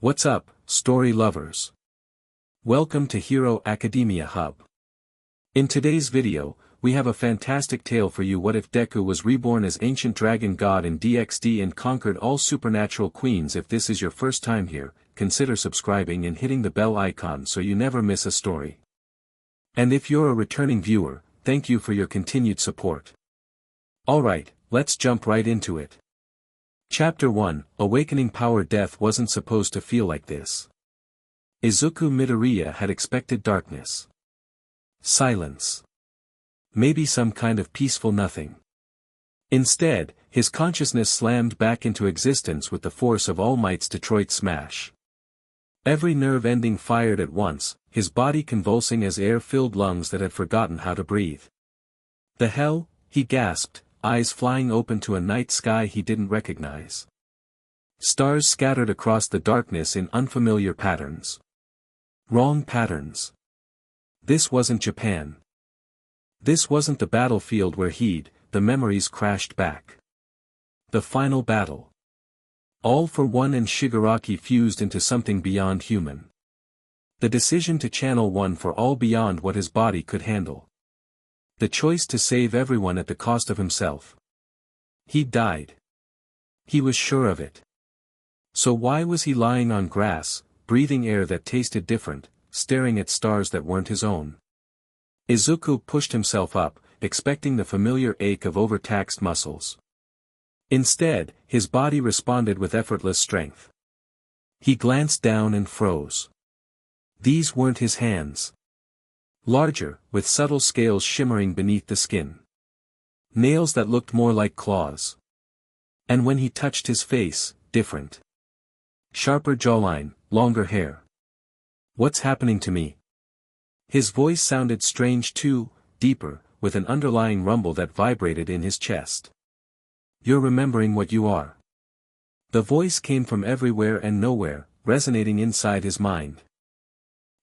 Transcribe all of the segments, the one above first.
What's up, story lovers? Welcome to Hero Academia Hub. In today's video, we have a fantastic tale for you. What if Deku was reborn as ancient dragon god in DxD and conquered all supernatural queens? If this is your first time here, consider subscribing and hitting the bell icon so you never miss a story. And if you're a returning viewer, thank you for your continued support. Alright, let's jump right into it. Chapter 1, Awakening Power. Death wasn't supposed to feel like this. Izuku Midoriya had expected darkness. Silence. Maybe some kind of peaceful nothing. Instead, his consciousness slammed back into existence with the force of All Might's Detroit smash. Every nerve ending fired at once, his body convulsing as air filled lungs that had forgotten how to breathe. The hell, he gasped, eyes flying open to a night sky he didn't recognize. Stars scattered across the darkness in unfamiliar patterns. Wrong patterns. This wasn't Japan. This wasn't the battlefield where the memories crashed back. The final battle. All for One and Shigaraki fused into something beyond human. The decision to channel One for all beyond what his body could handle. The choice to save everyone at the cost of himself. He died. He was sure of it. So why was he lying on grass, breathing air that tasted different, staring at stars that weren't his own? Izuku pushed himself up, expecting the familiar ache of overtaxed muscles. Instead, his body responded with effortless strength. He glanced down and froze. These weren't his hands. Larger, with subtle scales shimmering beneath the skin. Nails that looked more like claws. And when he touched his face, different. Sharper jawline, longer hair. What's happening to me? His voice sounded strange too, deeper, with an underlying rumble that vibrated in his chest. You're remembering what you are. The voice came from everywhere and nowhere, resonating inside his mind.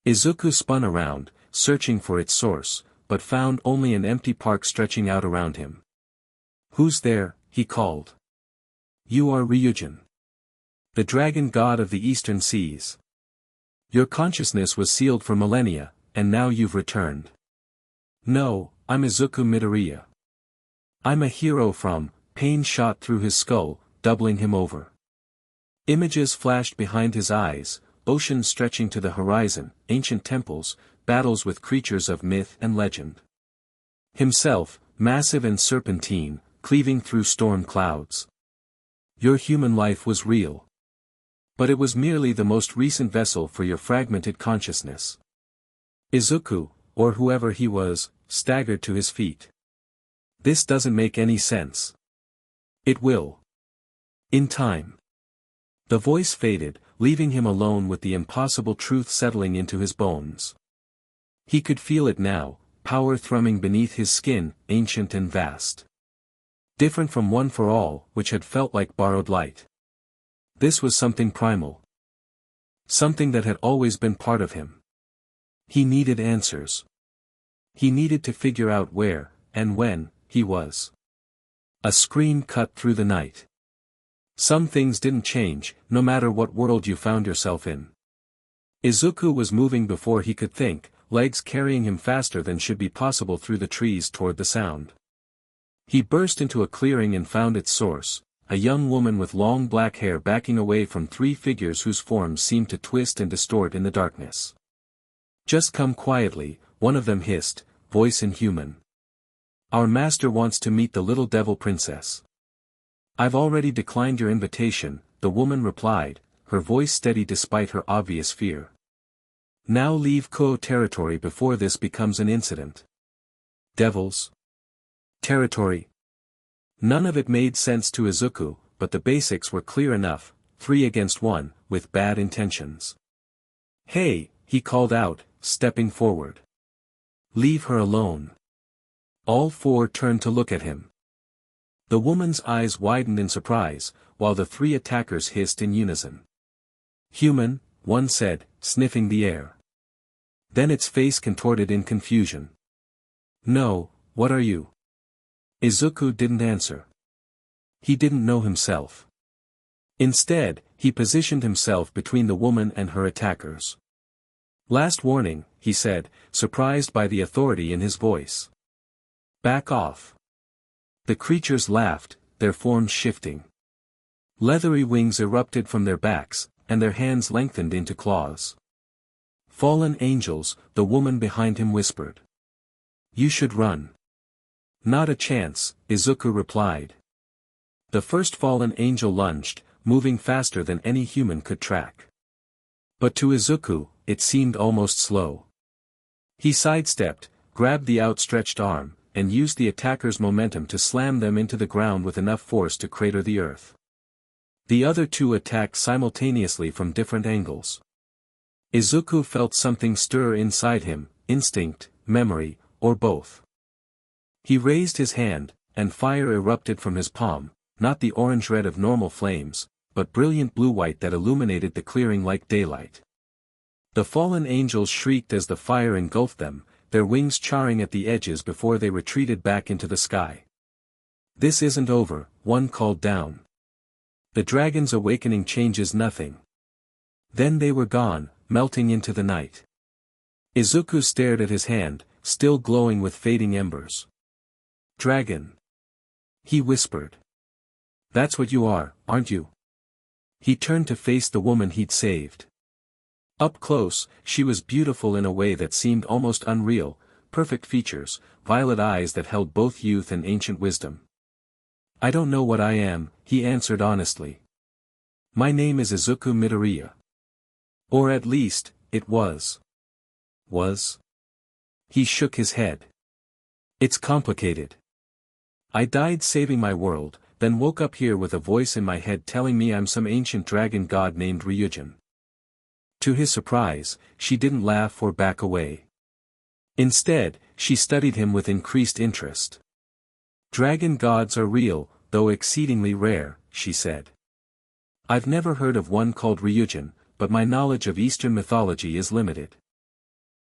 Izuku spun around, searching for its source, but found only an empty park stretching out around him. Who's there? He called. You are Ryujin. The dragon god of the eastern seas. Your consciousness was sealed for millennia, and now you've returned. No, I'm Izuku Midoriya. I'm a hero from. Pain shot through his skull, doubling him over. Images flashed behind his eyes, oceans stretching to the horizon, ancient temples, battles with creatures of myth and legend. Himself, massive and serpentine, cleaving through storm clouds. Your human life was real. But it was merely the most recent vessel for your fragmented consciousness. Izuku, or whoever he was, staggered to his feet. This doesn't make any sense. It will. In time. The voice faded, leaving him alone with the impossible truth settling into his bones. He could feel it now, power thrumming beneath his skin, ancient and vast. Different from One for All, which had felt like borrowed light. This was something primal. Something that had always been part of him. He needed answers. He needed to figure out where, and when, he was. A scream cut through the night. Some things didn't change, no matter what world you found yourself in. Izuku was moving before he could think, legs carrying him faster than should be possible through the trees toward the sound. He burst into a clearing and found its source, a young woman with long black hair backing away from three figures whose forms seemed to twist and distort in the darkness. Just come quietly, one of them hissed, voice inhuman. Our master wants to meet the little devil princess. I've already declined your invitation, the woman replied, her voice steady despite her obvious fear. Now leave Kyoto territory before this becomes an incident. Devils? Territory? None of it made sense to Izuku, but the basics were clear enough, 3 against 1, with bad intentions. Hey, he called out, stepping forward. Leave her alone. All four turned to look at him. The woman's eyes widened in surprise, while the three attackers hissed in unison. Human, one said, sniffing the air. Then its face contorted in confusion. No, what are you? Izuku didn't answer. He didn't know himself. Instead, He positioned himself between the woman and her attackers. "Last warning," he said, surprised by the authority in his voice. "Back off." The creatures laughed, their forms shifting. Leathery wings erupted from their backs, and their hands lengthened into claws. "Fallen angels," the woman behind him whispered. "You should run." "Not a chance," Izuku replied. The first fallen angel lunged, moving faster than any human could track. But to Izuku, it seemed almost slow. He sidestepped, grabbed the outstretched arm, and used the attacker's momentum to slam them into the ground with enough force to crater the earth. The other two attacked simultaneously from different angles. Izuku felt something stir inside him, instinct, memory, or both. He raised his hand, and fire erupted from his palm, not the orange-red of normal flames, but brilliant blue-white that illuminated the clearing like daylight. The fallen angels shrieked as the fire engulfed them, their wings charring at the edges before they retreated back into the sky. "This isn't over," one called down. "The dragon's awakening changes nothing." Then they were gone, melting into the night. Izuku stared at his hand, still glowing with fading embers. "Dragon," he whispered. "That's what you are, aren't you?" He turned to face the woman he'd saved. Up close, she was beautiful in a way that seemed almost unreal, perfect features, violet eyes that held both youth and ancient wisdom. "I don't know what I am," he answered honestly. "My name is Izuku Midoriya." Or at least, it was. Was? He shook his head. "It's complicated. I died saving my world, then woke up here with a voice in my head telling me I'm some ancient dragon god named Ryujin." To his surprise, she didn't laugh or back away. Instead, she studied him with increased interest. "Dragon gods are real, though exceedingly rare," she said. "I've never heard of one called Ryujin, but my knowledge of Eastern mythology is limited."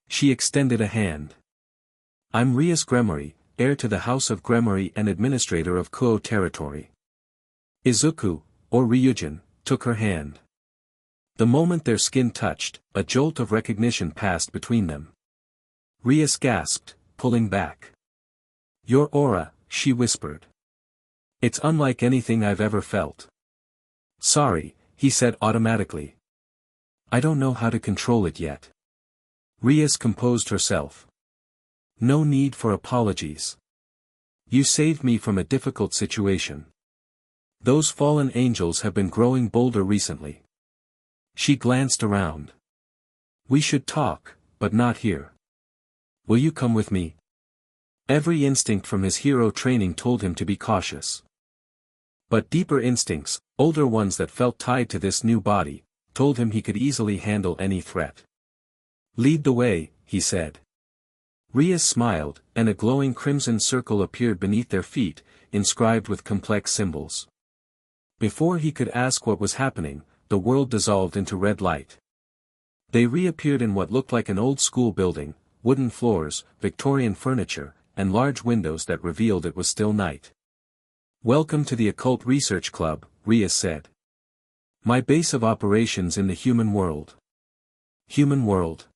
She extended a hand. "I'm Rias Gremory, heir to the House of Gremory and administrator of Kuo territory." Izuku, or Ryujin, took her hand. The moment their skin touched, a jolt of recognition passed between them. Rias gasped, pulling back. "Your aura," she whispered. "It's unlike anything I've ever felt." "Sorry," he said automatically. "I don't know how to control it yet." Rias composed herself. "No need for apologies. You saved me from a difficult situation. Those fallen angels have been growing bolder recently." She glanced around. "We should talk, but not here. Will you come with me?" Every instinct from his hero training told him to be cautious. But deeper instincts, older ones that felt tied to this new body, told him he could easily handle any threat. "Lead the way," he said. Rias smiled, and a glowing crimson circle appeared beneath their feet, inscribed with complex symbols. Before he could ask what was happening, the world dissolved into red light. They reappeared in what looked like an old school building, wooden floors, Victorian furniture, and large windows that revealed it was still night. "Welcome to the Occult Research Club," Rias said. "My base of operations in the human world." "Human world?"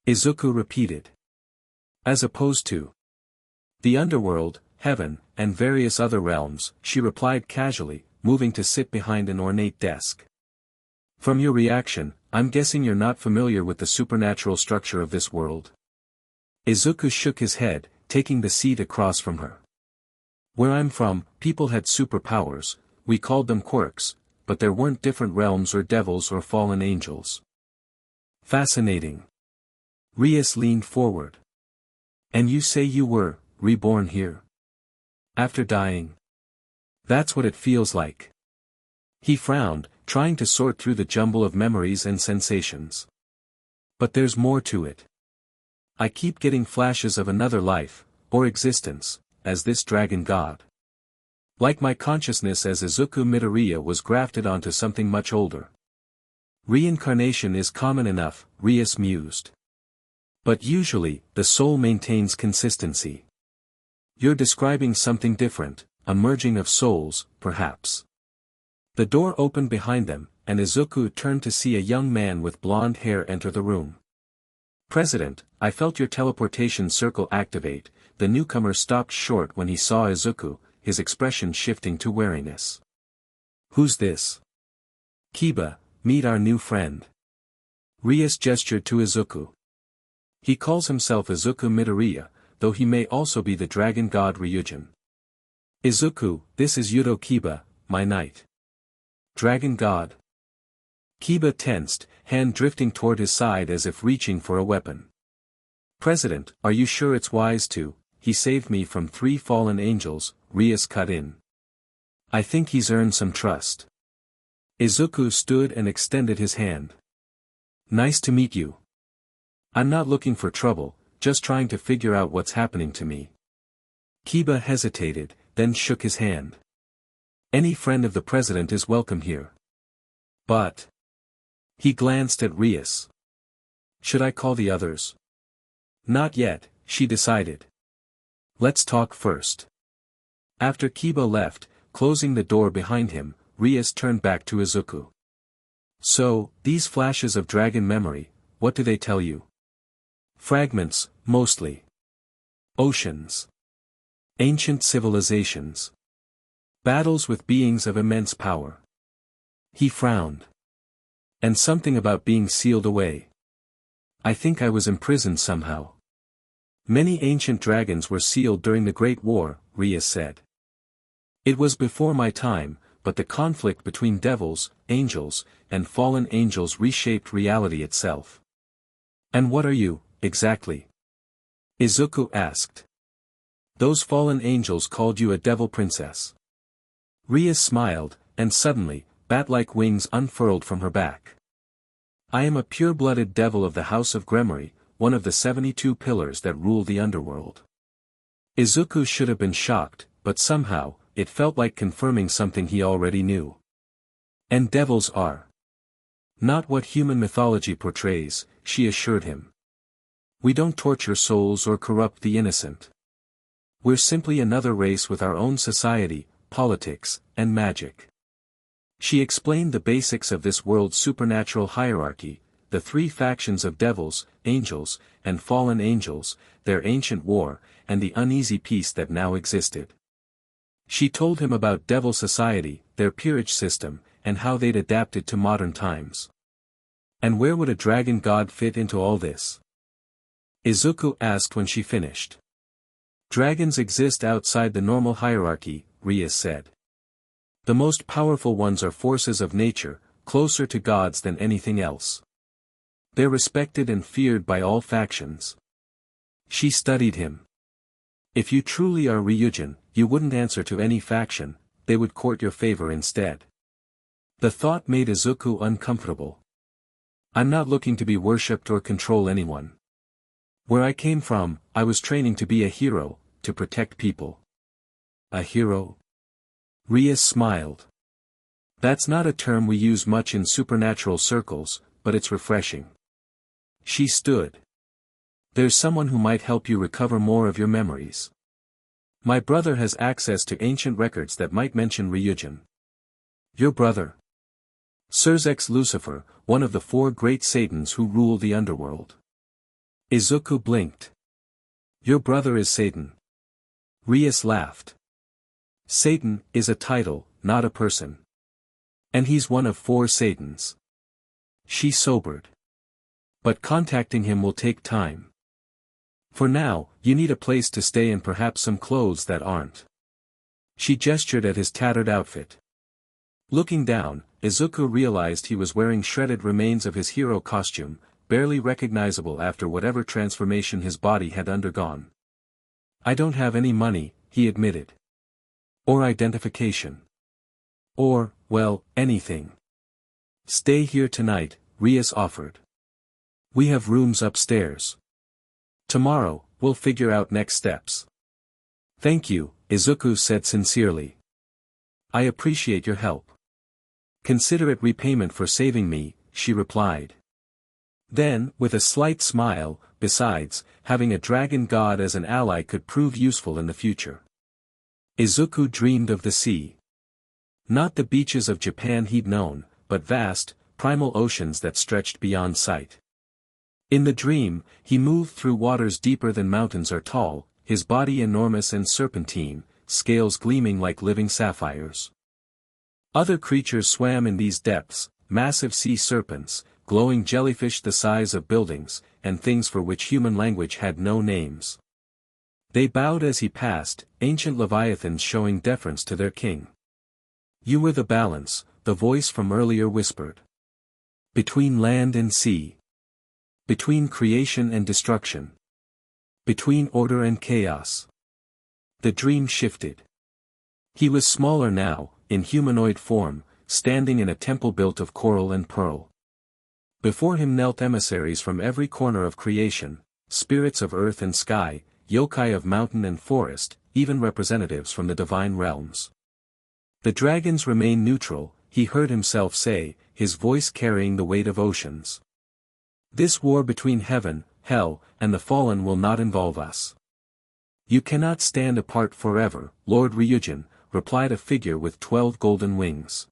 Izuku repeated. "As opposed to the underworld, heaven, and various other realms," she replied casually, moving to sit behind an ornate desk. "From your reaction, I'm guessing you're not familiar with the supernatural structure of this world." Izuku shook his head, taking the seat across from her. "Where I'm from, people had superpowers, we called them quirks, but there weren't different realms or devils or fallen angels." "Fascinating." Rias leaned forward. "And you say you were reborn here? After dying?" "That's what it feels like." He frowned, trying to sort through the jumble of memories and sensations. "But there's more to it. I keep getting flashes of another life, or existence, as this dragon god. Like my consciousness as Izuku Midoriya was grafted onto something much older." "Reincarnation is common enough," Rias mused. "But usually, the soul maintains consistency. You're describing something different, a merging of souls, perhaps." The door opened behind them, and Izuku turned to see a young man with blonde hair enter the room. "President, I felt your teleportation circle activate." The newcomer stopped short when he saw Izuku, his expression shifting to wariness. "Who's this?" "Kiba, meet our new friend." Rias gestured to Izuku. "He calls himself Izuku Midoriya, though he may also be the dragon god Ryujin." "Izuku, this is Hyoudou Kiba, my knight." "Dragon god?" Kiba tensed, hand drifting toward his side as if reaching for a weapon. "President, are you sure it's wise to? He saved me from 3 fallen angels," Rias cut in. "I think he's earned some trust." Izuku stood and extended his hand. "Nice to meet you. I'm not looking for trouble, just trying to figure out what's happening to me." Kiba hesitated, then shook his hand. "Any friend of the president is welcome here." "But..." He glanced at Rias. "Should I call the others?" "Not yet," she decided. "Let's talk first." After Kiba left, closing the door behind him, Rias turned back to Izuku. "So, these flashes of dragon memory, what do they tell you?" "Fragments, mostly. Oceans. Ancient civilizations. Battles with beings of immense power." He frowned. "And something about being sealed away. I think I was imprisoned somehow." "Many ancient dragons were sealed during the Great War," Rias said. "It was before my time, but the conflict between devils, angels, and fallen angels reshaped reality itself." "And what are you, exactly?" Izuku asked. "Those fallen angels called you a devil princess." Rias smiled, and suddenly, bat-like wings unfurled from her back. "I am a pure-blooded devil of the House of Gremory, one of the 72 pillars that rule the underworld." Izuku should have been shocked, but somehow, it felt like confirming something he already knew. "And devils are not what human mythology portrays," she assured him. "We don't torture souls or corrupt the innocent. We're simply another race with our own society, politics, and magic." She explained the basics of this world's supernatural hierarchy, the 3 factions of devils, angels, and fallen angels, their ancient war, and the uneasy peace that now existed. She told him about Devil Society, their peerage system, and how they'd adapted to modern times. "And where would a dragon god fit into all this?" Izuku asked when she finished. "Dragons exist outside the normal hierarchy," Rias said. "The most powerful ones are forces of nature, closer to gods than anything else. They're respected and feared by all factions." She studied him. "If you truly are Ryujin, you wouldn't answer to any faction, they would court your favor instead." The thought made Izuku uncomfortable. "I'm not looking to be worshipped or control anyone. Where I came from, I was training to be a hero, to protect people." "A hero?" Rias smiled. "That's not a term we use much in supernatural circles, but it's refreshing." She stood. "There's someone who might help you recover more of your memories. My brother has access to ancient records that might mention Ryujin." "Your brother?" "Sirzechs Lucifer, one of the 4 great Satans who rule the underworld." Izuku blinked. "Your brother is Satan?" Rias laughed. "Satan is a title, not a person. And he's one of 4 Satans." She sobered. "But contacting him will take time. For now, you need a place to stay and perhaps some clothes that aren't." She gestured at his tattered outfit. Looking down, Izuku realized he was wearing shredded remains of his hero costume, barely recognizable after whatever transformation his body had undergone. "I don't have any money," he admitted. "Or identification. Or, well, anything." "Stay here tonight," Rias offered. "We have rooms upstairs. Tomorrow, we'll figure out next steps." "Thank you," Izuku said sincerely. "I appreciate your help." "Consider it repayment for saving me," she replied. Then, with a slight smile, "Besides, having a dragon god as an ally could prove useful in the future." Izuku dreamed of the sea. Not the beaches of Japan he'd known, but vast, primal oceans that stretched beyond sight. In the dream, he moved through waters deeper than mountains are tall, his body enormous and serpentine, scales gleaming like living sapphires. Other creatures swam in these depths, massive sea serpents, glowing jellyfish the size of buildings, and things for which human language had no names. They bowed as he passed, ancient leviathans showing deference to their king. "You were the balance," the voice from earlier whispered. "Between land and sea. Between creation and destruction. Between order and chaos." The dream shifted. He was smaller now, in humanoid form, standing in a temple built of coral and pearl. Before him knelt emissaries from every corner of creation, spirits of earth and sky, yokai of mountain and forest, even representatives from the divine realms. "The dragons remain neutral," he heard himself say, his voice carrying the weight of oceans. "This war between heaven, hell, and the fallen will not involve us." "You cannot stand apart forever, Lord Ryujin," replied a figure with 12 golden wings.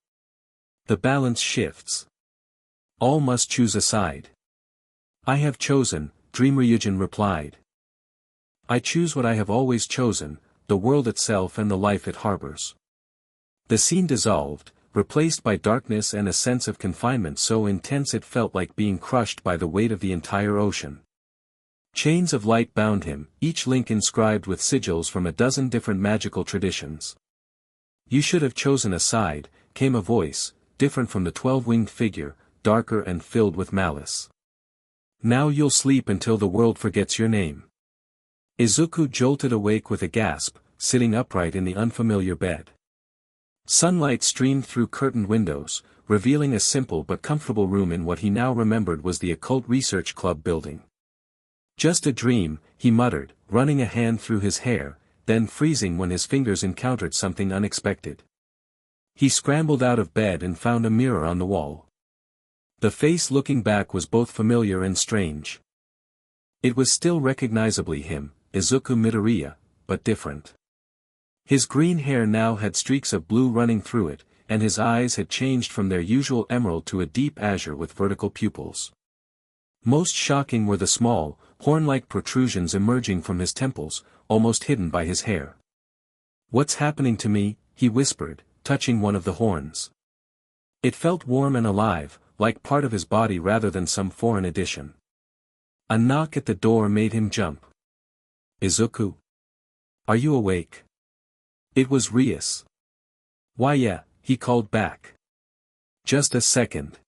"The balance shifts. All must choose a side." "I have chosen," Dream Ryujin replied. "I choose what I have always chosen, the world itself and the life it harbors." The scene dissolved, replaced by darkness and a sense of confinement so intense it felt like being crushed by the weight of the entire ocean. Chains of light bound him, each link inscribed with sigils from a dozen different magical traditions. "You should have chosen a side," came a voice, different from the 12-winged figure, darker and filled with malice. "Now you'll sleep until the world forgets your name." Izuku jolted awake with a gasp, sitting upright in the unfamiliar bed. Sunlight streamed through curtained windows, revealing a simple but comfortable room in what he now remembered was the Occult Research Club building. "Just a dream," he muttered, running a hand through his hair, then freezing when his fingers encountered something unexpected. He scrambled out of bed and found a mirror on the wall. The face looking back was both familiar and strange. It was still recognizably him, Izuku Midoriya, but different. His green hair now had streaks of blue running through it, and his eyes had changed from their usual emerald to a deep azure with vertical pupils. Most shocking were the small, horn-like protrusions emerging from his temples, almost hidden by his hair. "What's happening to me?" he whispered, touching one of the horns. It felt warm and alive, like part of his body rather than some foreign addition. A knock at the door made him jump. "Izuku? Are you awake?" It was Rias. "Why yeah," he called back. "Just a second."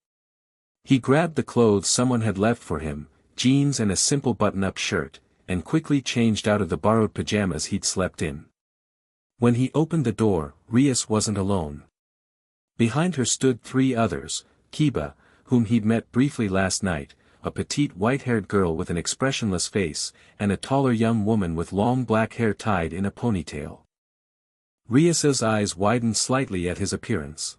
He grabbed the clothes someone had left for him, jeans and a simple button-up shirt, and quickly changed out of the borrowed pajamas he'd slept in. When he opened the door, Rias wasn't alone. Behind her stood 3 others, Kiba, whom he'd met briefly last night, a petite white-haired girl with an expressionless face, and a taller young woman with long black hair tied in a ponytail. Rias's eyes widened slightly at his appearance.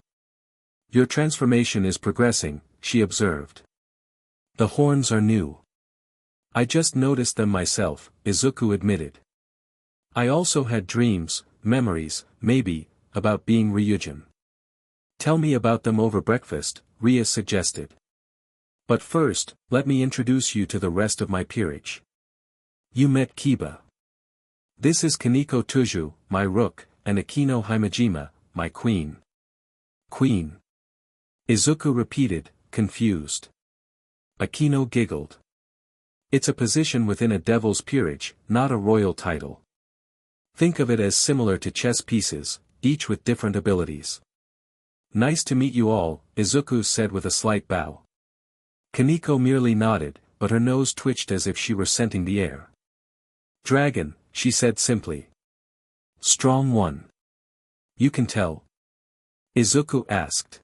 "Your transformation is progressing," she observed. "The horns are new." "I just noticed them myself," Izuku admitted. "I also had dreams, memories, maybe, about being Ryujin." "Tell me about them over breakfast," Rias suggested. "But first, let me introduce you to the rest of my peerage. You met Kiba. This is Kaneko Tuju, my rook, and Akino Himejima, my queen." "Queen?" Izuku repeated, confused. Akino giggled. "It's a position within a devil's peerage, not a royal title. Think of it as similar to chess pieces, each with different abilities." "Nice to meet you all," Izuku said with a slight bow. Kaneko merely nodded, but her nose twitched as if she were scenting the air. "Dragon," she said simply. "Strong one. You can tell?" Izuku asked.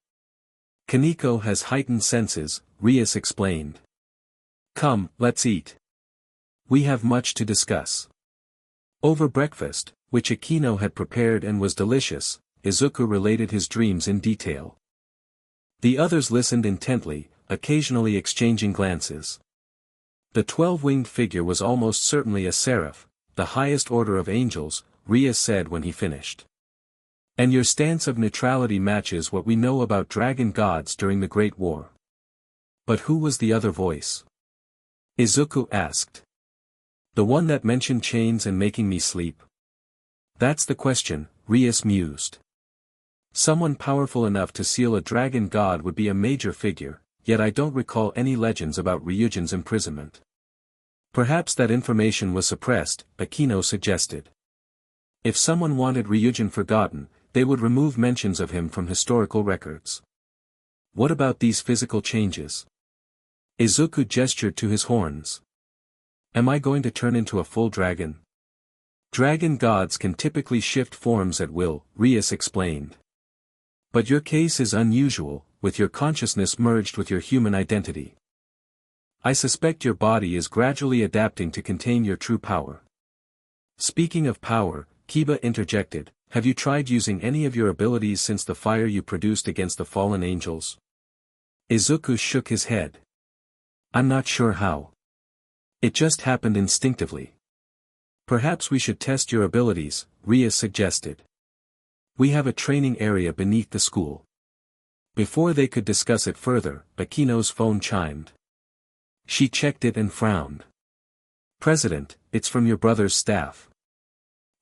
"Kaneko has heightened senses," Rias explained. "Come, let's eat. We have much to discuss." Over breakfast, which Akino had prepared and was delicious, Izuku related his dreams in detail. The others listened intently, occasionally exchanging glances. The 12-winged figure was almost certainly a seraph, the highest order of angels, Rias said when he finished. And your stance of neutrality matches what we know about dragon gods during the Great War. But who was the other voice? Izuku asked. The one that mentioned chains and making me sleep? That's the question, Rias mused. Someone powerful enough to seal a dragon god would be a major figure, yet I don't recall any legends about Ryujin's imprisonment. Perhaps that information was suppressed, Akino suggested. If someone wanted Ryujin forgotten, they would remove mentions of him from historical records. What about these physical changes? Izuku gestured to his horns. Am I going to turn into a full dragon? Dragon gods can typically shift forms at will, Rias explained. But your case is unusual, with your consciousness merged with your human identity. I suspect your body is gradually adapting to contain your true power. Speaking of power, Kiba interjected, have you tried using any of your abilities since the fire you produced against the fallen angels? Izuku shook his head. I'm not sure how. It just happened instinctively. Perhaps we should test your abilities, Rias suggested. We have a training area beneath the school. Before they could discuss it further, Akino's phone chimed. She checked it and frowned. President, it's from your brother's staff.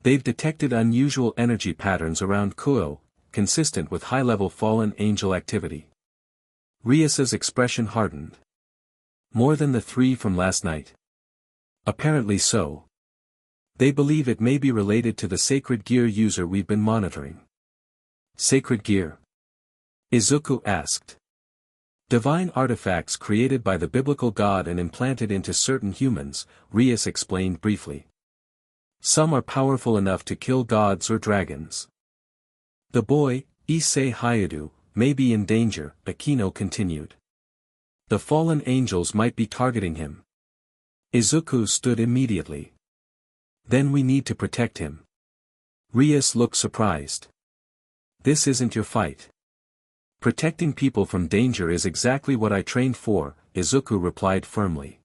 They've detected unusual energy patterns around Kyoto, consistent with high-level fallen angel activity. Rias's expression hardened. More than the 3 from last night? Apparently so. They believe it may be related to the sacred gear user we've been monitoring. Sacred gear? Izuku asked. Divine artifacts created by the biblical god and implanted into certain humans, Rias explained briefly. Some are powerful enough to kill gods or dragons. The boy, Issei Hyoudou, may be in danger, Akino continued. The fallen angels might be targeting him. Izuku stood immediately. Then we need to protect him. Rias looked surprised. This isn't your fight. Protecting people from danger is exactly what I trained for, Izuku replied firmly.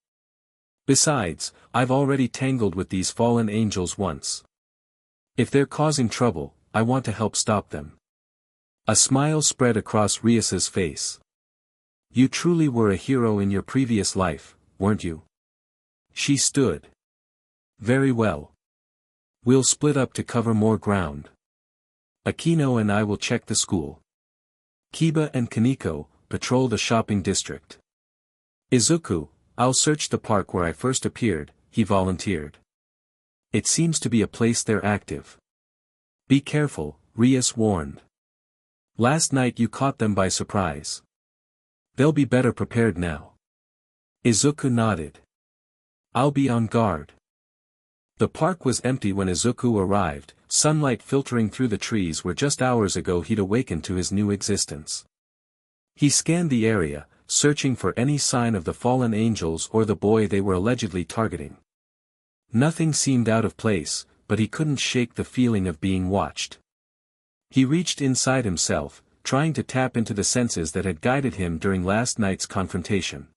Besides, I've already tangled with these fallen angels once. If they're causing trouble, I want to help stop them. A smile spread across Rias's face. You truly were a hero in your previous life, weren't you? She stood. Very well. We'll split up to cover more ground. Akino and I will check the school. Kiba and Kaneko, patrol the shopping district. Izuku, I'll search the park where I first appeared, he volunteered. It seems to be a place they're active. Be careful, Rias warned. Last night you caught them by surprise. They'll be better prepared now. Izuku nodded. I'll be on guard. The park was empty when Izuku arrived, sunlight filtering through the trees where just hours ago he'd awakened to his new existence. He scanned the area, searching for any sign of the fallen angels or the boy they were allegedly targeting. Nothing seemed out of place, but he couldn't shake the feeling of being watched. He reached inside himself, trying to tap into the senses that had guided him during last night's confrontation.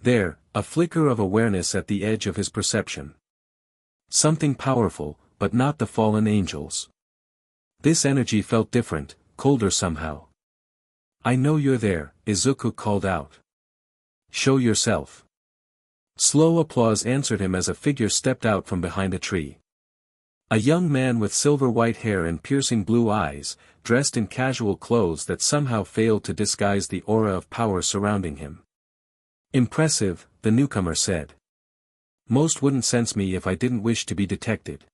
There, a flicker of awareness at the edge of his perception. Something powerful, but not the fallen angels. This energy felt different, colder somehow. I know you're there, Izuku called out. Show yourself. Slow applause answered him as a figure stepped out from behind a tree. A young man with silver white hair and piercing blue eyes, dressed in casual clothes that somehow failed to disguise the aura of power surrounding him. Impressive, the newcomer said. Most wouldn't sense me if I didn't wish to be detected.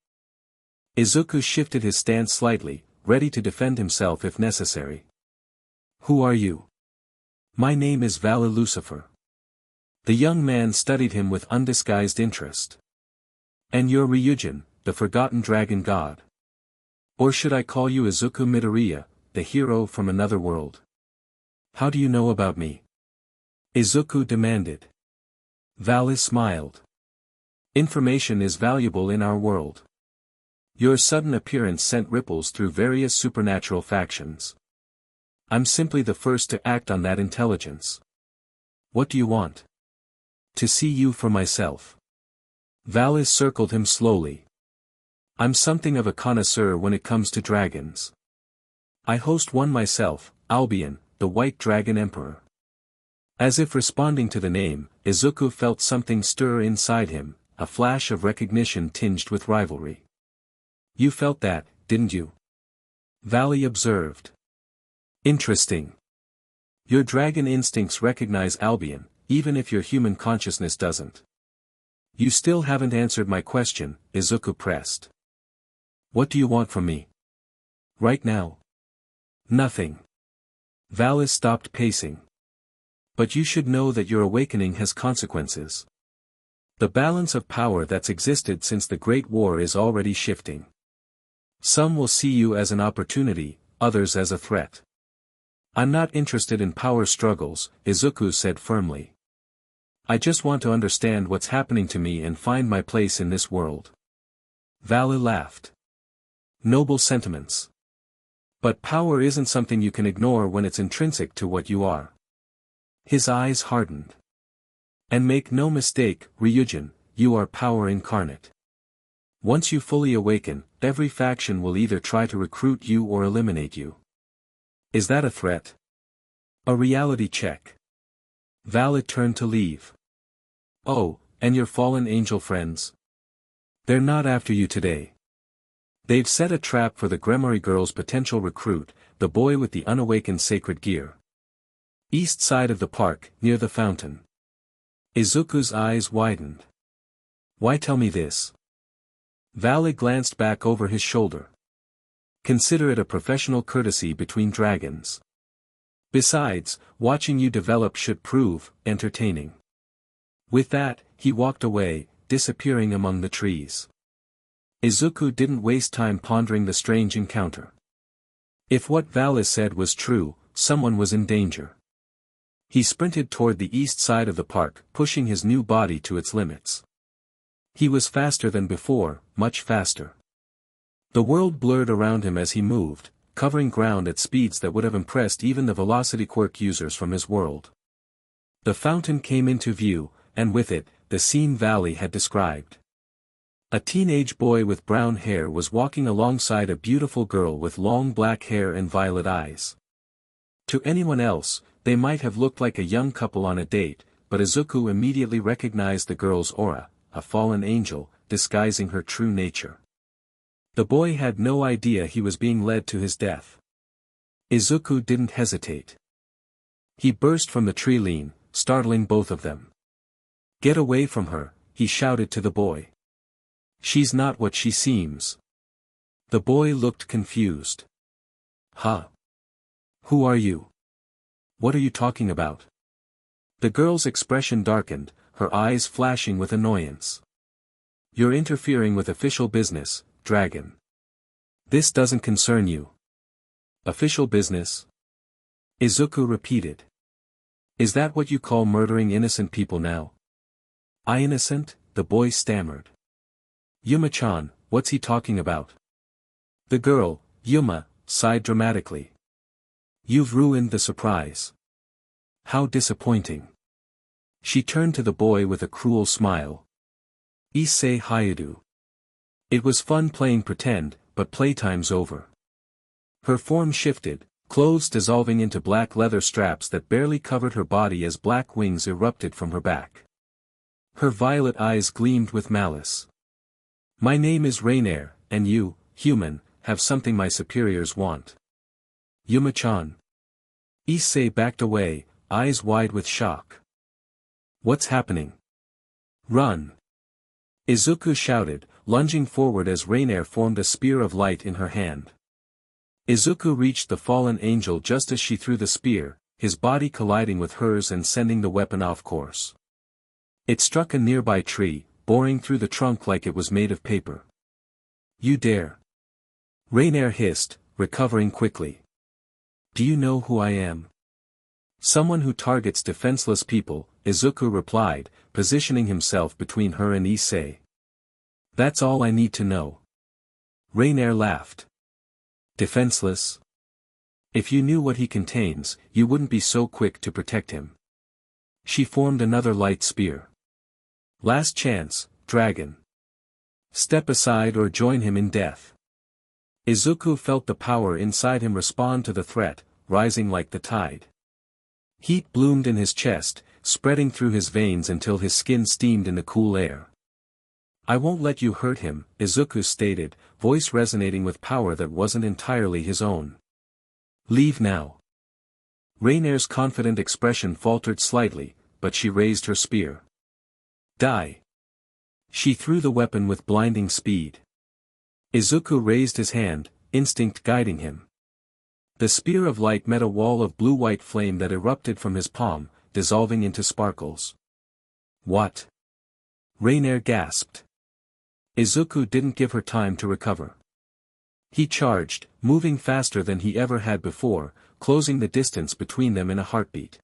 Izuku shifted his stance slightly, ready to defend himself if necessary. Who are you? My name is Vali Lucifer. The young man studied him with undisguised interest. And you're Ryujin, the forgotten dragon god. Or should I call you Izuku Midoriya, the hero from another world? How do you know about me? Izuku demanded. Vali smiled. Information is valuable in our world. Your sudden appearance sent ripples through various supernatural factions. I'm simply the first to act on that intelligence. What do you want? To see you for myself. Vali circled him slowly. I'm something of a connoisseur when it comes to dragons. I host one myself, Albion, the White Dragon Emperor. As if responding to the name, Izuku felt something stir inside him, a flash of recognition tinged with rivalry. You felt that, didn't you? Vali observed. Interesting. Your dragon instincts recognize Albion, even if your human consciousness doesn't. You still haven't answered my question, Izuku pressed. What do you want from me? Right now? Nothing. Vali stopped pacing. But you should know that your awakening has consequences. The balance of power that's existed since the Great War is already shifting. Some will see you as an opportunity, others as a threat. I'm not interested in power struggles, Izuku said firmly. I just want to understand what's happening to me and find my place in this world. Vali laughed. Noble sentiments. But power isn't something you can ignore when it's intrinsic to what you are. His eyes hardened. And make no mistake, Ryujin, you are power incarnate. Once you fully awaken, every faction will either try to recruit you or eliminate you. Is that a threat? A reality check. Vali turned to leave. Oh, and your fallen angel friends? They're not after you today. They've set a trap for the Gremory girl's potential recruit, the boy with the unawakened sacred gear. East side of the park, near the fountain. Izuku's eyes widened. Why tell me this? Vali glanced back over his shoulder. Consider it a professional courtesy between dragons. Besides, watching you develop should prove entertaining. With that, he walked away, disappearing among the trees. Izuku didn't waste time pondering the strange encounter. If what Vali said was true, someone was in danger. He sprinted toward the east side of the park, pushing his new body to its limits. He was faster than before, much faster. The world blurred around him as he moved, covering ground at speeds that would have impressed even the velocity quirk users from his world. The fountain came into view, and with it, the scene Vali had described. A teenage boy with brown hair was walking alongside a beautiful girl with long black hair and violet eyes. To anyone else, they might have looked like a young couple on a date, but Izuku immediately recognized the girl's aura, a fallen angel, disguising her true nature. The boy had no idea he was being led to his death. Izuku didn't hesitate. He burst from the tree line, startling both of them. Get away from her, he shouted to the boy. She's not what she seems. The boy looked confused. Huh? Who are you? What are you talking about? The girl's expression darkened, her eyes flashing with annoyance. You're interfering with official business, dragon. This doesn't concern you. Official business? Izuku repeated. Is that what you call murdering innocent people now? I innocent? The boy stammered. Yuma-chan, what's he talking about? The girl, Yuma, sighed dramatically. You've ruined the surprise. How disappointing. She turned to the boy with a cruel smile. Issei Hyoudou. It was fun playing pretend, but playtime's over. Her form shifted, clothes dissolving into black leather straps that barely covered her body as black wings erupted from her back. Her violet eyes gleamed with malice. My name is Rainier, and you, human, have something my superiors want. Yuma-chan. Issei backed away, eyes wide with shock. What's happening? Run! Izuku shouted, lunging forward as Rainier formed a spear of light in her hand. Izuku reached the fallen angel just as she threw the spear, his body colliding with hers and sending the weapon off course. It struck a nearby tree, boring through the trunk like it was made of paper. You dare! Rainier hissed, recovering quickly. Do you know who I am? Someone who targets defenseless people, Izuku replied, positioning himself between her and Issei. That's all I need to know. Rainier laughed. Defenseless? If you knew what he contains, you wouldn't be so quick to protect him. She formed another light spear. Last chance, dragon. Step aside or join him in death. Izuku felt the power inside him respond to the threat, rising like the tide. Heat bloomed in his chest, spreading through his veins until his skin steamed in the cool air. "I won't let you hurt him," Izuku stated, voice resonating with power that wasn't entirely his own. "Leave now." Rainer's confident expression faltered slightly, but she raised her spear. "Die." She threw the weapon with blinding speed. Izuku raised his hand, instinct guiding him. The spear of light met a wall of blue-white flame that erupted from his palm, dissolving into sparkles. "What?" Rainer gasped. Izuku didn't give her time to recover. He charged, moving faster than he ever had before, closing the distance between them in a heartbeat.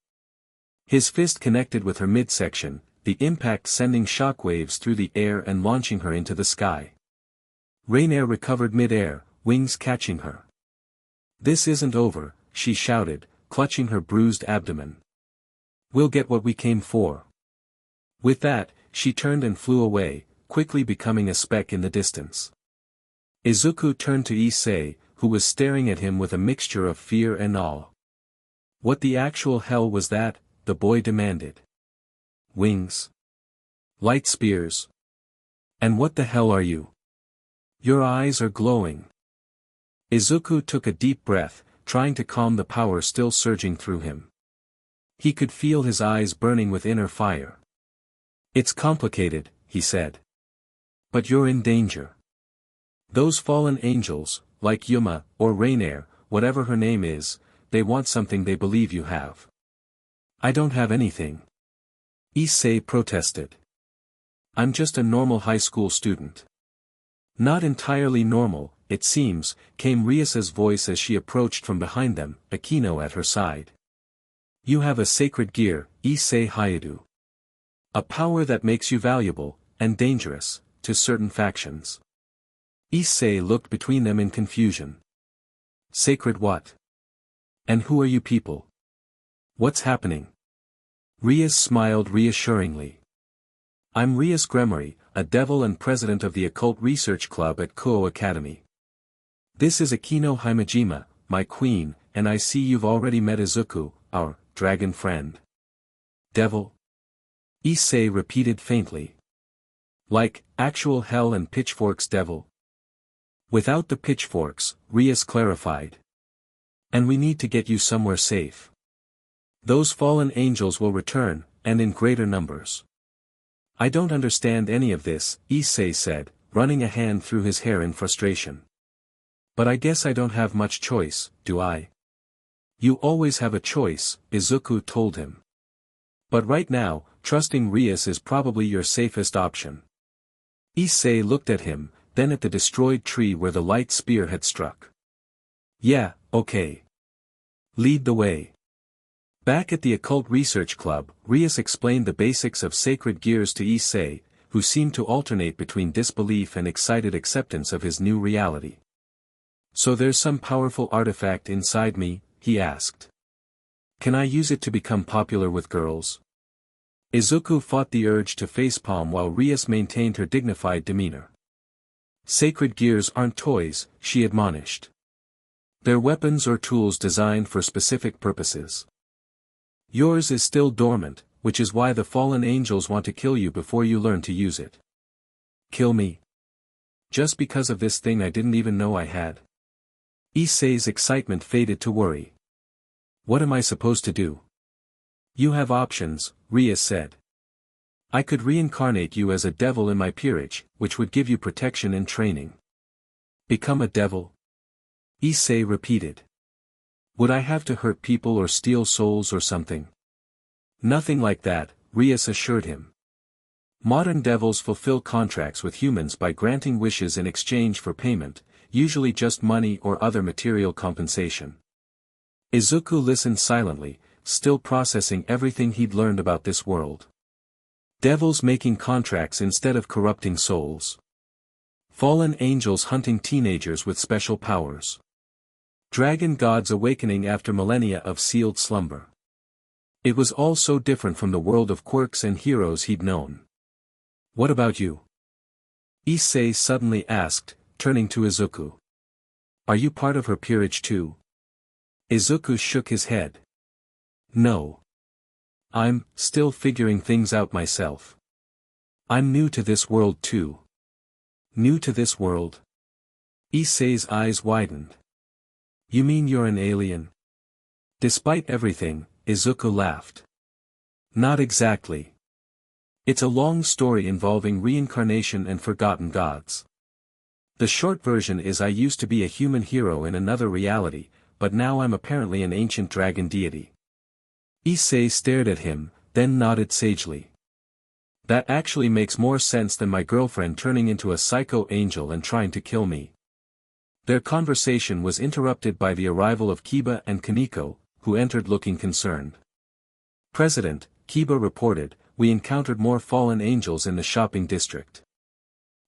His fist connected with her midsection, the impact sending shockwaves through the air and launching her into the sky. Rainer recovered mid-air, wings catching her. "This isn't over," she shouted, clutching her bruised abdomen. "We'll get what we came for." With that, she turned and flew away, quickly becoming a speck in the distance. Izuku turned to Issei, who was staring at him with a mixture of fear and awe. "What the actual hell was that?" the boy demanded. "Wings. Light spears. And what the hell are you? Your eyes are glowing." Izuku took a deep breath, trying to calm the power still surging through him. He could feel his eyes burning with inner fire. "It's complicated," he said. "But you're in danger. Those fallen angels, like Yuma, or Rainer, whatever her name is, they want something they believe you have." "I don't have anything," Issei protested. "I'm just a normal high school student." "Not entirely normal, it seems," came Ryusa's voice as she approached from behind them, Akino at her side. "You have a sacred gear, Issei Hyoudou. A power that makes you valuable, and dangerous, to certain factions." Issei looked between them in confusion. "Sacred what? And who are you people? What's happening?" Ryus smiled reassuringly. "I'm Ryus Gremory, a devil and president of the Occult Research Club at Kyoto Academy. This is Akino Himejima, my queen, and I see you've already met Izuku, our dragon friend." "Devil?" Issei repeated faintly. "Like, actual hell and pitchforks devil?" "Without the pitchforks," Ryus clarified. "And we need to get you somewhere safe. Those fallen angels will return, and in greater numbers." "I don't understand any of this," Issei said, running a hand through his hair in frustration. "But I guess I don't have much choice, do I?" "You always have a choice," Izuku told him. "But right now, trusting Ryus is probably your safest option." Issei looked at him, then at the destroyed tree where the light spear had struck. "Yeah, okay. Lead the way." Back at the Occult Research Club, Ryus explained the basics of sacred gears to Issei, who seemed to alternate between disbelief and excited acceptance of his new reality. "So there's some powerful artifact inside me?" he asked. "Can I use it to become popular with girls?" Izuku fought the urge to facepalm while Ryus maintained her dignified demeanor. "Sacred gears aren't toys," she admonished. "They're weapons or tools designed for specific purposes. Yours is still dormant, which is why the fallen angels want to kill you before you learn to use it." "Kill me? Just because of this thing I didn't even know I had?" Issei's excitement faded to worry. "What am I supposed to do?" "You have options," Ryus said. "I could reincarnate you as a devil in my peerage, which would give you protection and training." "Become a devil?" Issei repeated. "Would I have to hurt people or steal souls or something?" "Nothing like that," Ryus assured him. "Modern devils fulfill contracts with humans by granting wishes in exchange for payment, usually just money or other material compensation." Izuku listened silently, still processing everything he'd learned about this world. Devils making contracts instead of corrupting souls. Fallen angels hunting teenagers with special powers. Dragon gods awakening after millennia of sealed slumber. It was all so different from the world of quirks and heroes he'd known. "What about you?" Issei suddenly asked, turning to Izuku. Are you part of her peerage too? Izuku shook his head. No. I'm still figuring things out myself. I'm new to this world too. New to this world? Issei's eyes widened. You mean you're an alien? Despite everything, Izuku laughed. Not exactly. It's a long story involving reincarnation and forgotten gods. The short version is I used to be a human hero in another reality, but now I'm apparently an ancient dragon deity. Issei stared at him, then nodded sagely. That actually makes more sense than my girlfriend turning into a psycho angel and trying to kill me. Their conversation was interrupted by the arrival of Kiba and Kaneko, who entered looking concerned. President, Kiba reported, we encountered more fallen angels in the shopping district.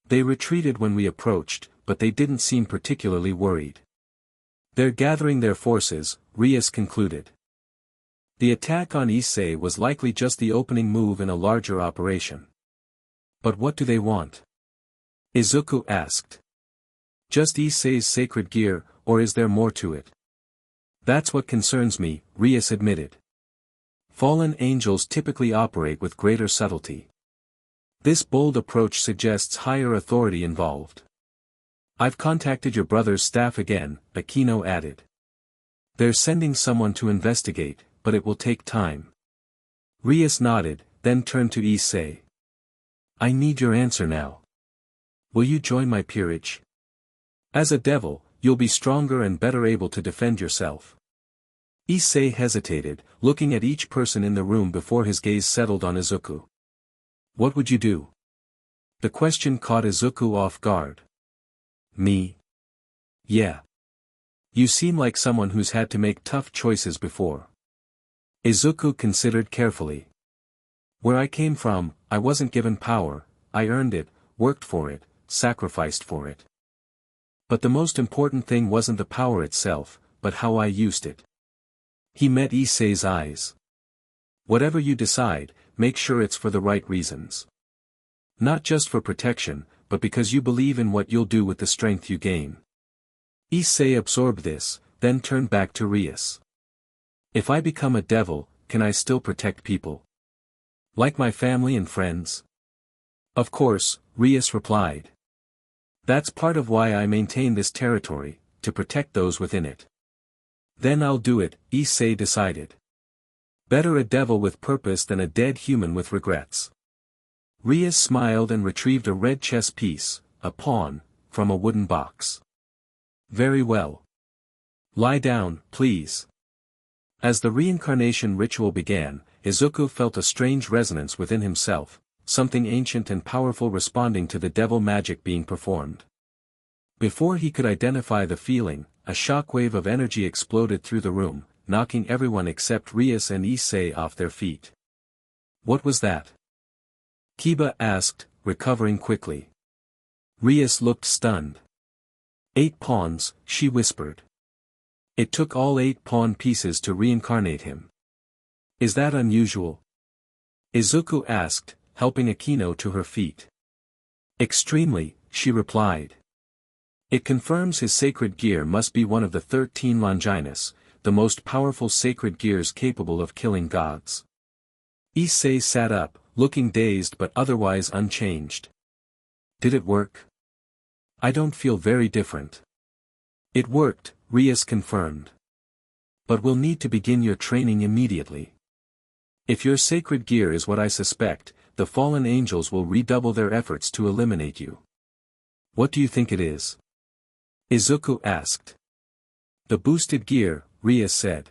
They retreated when we approached, but they didn't seem particularly worried. They're gathering their forces, Rias concluded. The attack on Issei was likely just the opening move in a larger operation. But what do they want? Izuku asked. Just Issei's sacred gear, or is there more to it? That's what concerns me, Rias admitted. Fallen angels typically operate with greater subtlety. This bold approach suggests higher authority involved. I've contacted your brother's staff again, Aquino added. They're sending someone to investigate, but it will take time. Rias nodded, then turned to Issei. I need your answer now. Will you join my peerage? As a devil, you'll be stronger and better able to defend yourself. Issei hesitated, looking at each person in the room before his gaze settled on Izuku. What would you do? The question caught Izuku off guard. Me? Yeah. You seem like someone who's had to make tough choices before. Izuku considered carefully. Where I came from, I wasn't given power, I earned it, worked for it, sacrificed for it. But the most important thing wasn't the power itself, but how I used it. He met Issei's eyes. Whatever you decide, make sure it's for the right reasons. Not just for protection, but because you believe in what you'll do with the strength you gain. Issei absorbed this, then turned back to Rias. If I become a devil, can I still protect people? Like my family and friends? Of course, Rias replied. That's part of why I maintain this territory, to protect those within it. Then I'll do it, Issei decided. Better a devil with purpose than a dead human with regrets. Rias smiled and retrieved a red chess piece, a pawn, from a wooden box. Very well. Lie down, please. As the reincarnation ritual began, Izuku felt a strange resonance within himself, something ancient and powerful responding to the devil magic being performed. Before he could identify the feeling, a shockwave of energy exploded through the room, knocking everyone except Rias and Issei off their feet. What was that? Kiba asked, recovering quickly. Rias looked stunned. 8 pawns, she whispered. It took all 8 pawn pieces to reincarnate him. Is that unusual? Izuku asked, helping Aquino to her feet. Extremely, she replied. It confirms his sacred gear must be one of the 13 Longinus, the most powerful sacred gears capable of killing gods. Issei sat up, looking dazed but otherwise unchanged. Did it work? I don't feel very different. It worked, Rias confirmed. But we'll need to begin your training immediately. If your sacred gear is what I suspect, the fallen angels will redouble their efforts to eliminate you. What do you think it is? Izuku asked. The boosted gear, Rias said.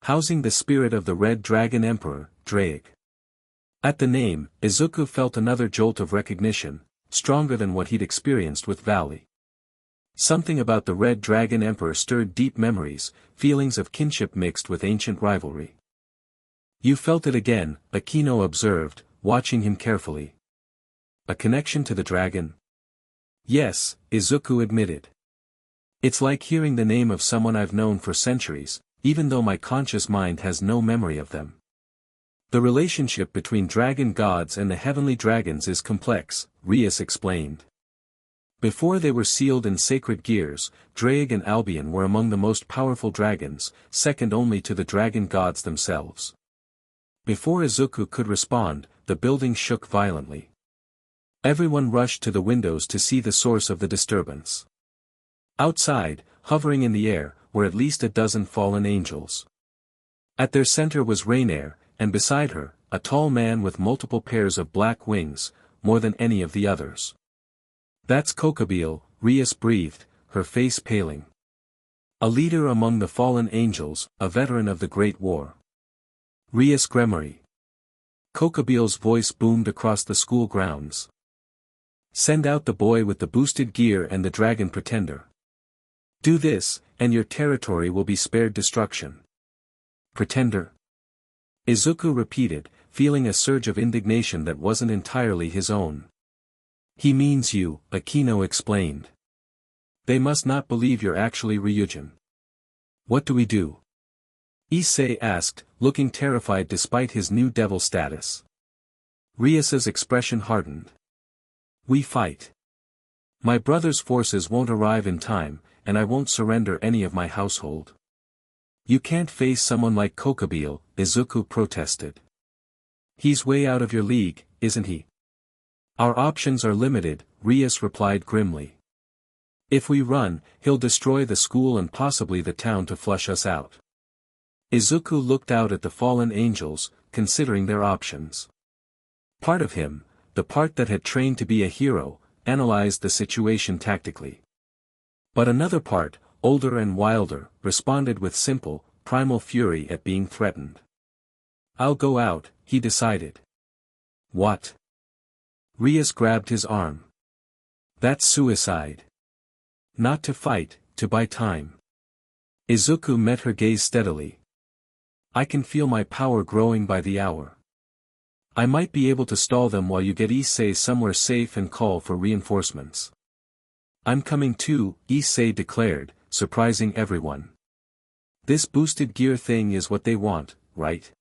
Housing the spirit of the Red Dragon Emperor, Drake. At the name, Izuku felt another jolt of recognition, stronger than what he'd experienced with Vali. Something about the Red Dragon Emperor stirred deep memories, feelings of kinship mixed with ancient rivalry. You felt it again, Aquino observed, watching him carefully. A connection to the dragon? Yes, Izuku admitted. It's like hearing the name of someone I've known for centuries, even though my conscious mind has no memory of them. The relationship between dragon gods and the heavenly dragons is complex, Rias explained. Before they were sealed in sacred gears, Draig and Albion were among the most powerful dragons, second only to the dragon gods themselves. Before Izuku could respond, the building shook violently. Everyone rushed to the windows to see the source of the disturbance. Outside, hovering in the air, were at least a dozen fallen angels. At their center was Rainier, and beside her, a tall man with multiple pairs of black wings, more than any of the others. "That's Kokabiel," Rias breathed, her face paling. "A leader among the fallen angels, a veteran of the Great War." "Rias Gremory." Kokabiel's voice boomed across the school grounds. "Send out the boy with the boosted gear and the dragon pretender. Do this, and your territory will be spared destruction." "Pretender?" Izuku repeated, feeling a surge of indignation that wasn't entirely his own. "He means you," Akino explained. "They must not believe you're actually Ryujin." "What do we do?" Issei asked, looking terrified despite his new devil status. Rias's expression hardened. "We fight. My brother's forces won't arrive in time, and I won't surrender any of my household." "You can't face someone like Kokabiel," Izuku protested. "He's way out of your league, isn't he?" "Our options are limited," Rias replied grimly. "If we run, he'll destroy the school and possibly the town to flush us out." Izuku looked out at the fallen angels, considering their options. Part of him, the part that had trained to be a hero, analyzed the situation tactically. But another part, older and wilder, responded with simple, primal fury at being threatened. "I'll go out," he decided. "What?" Rias grabbed his arm. "That's suicide. Not to fight, to buy time." Izuku met her gaze steadily. "I can feel my power growing by the hour. I might be able to stall them while you get Issei somewhere safe and call for reinforcements." "I'm coming too," Issei declared, surprising everyone. "This boosted gear thing is what they want, right?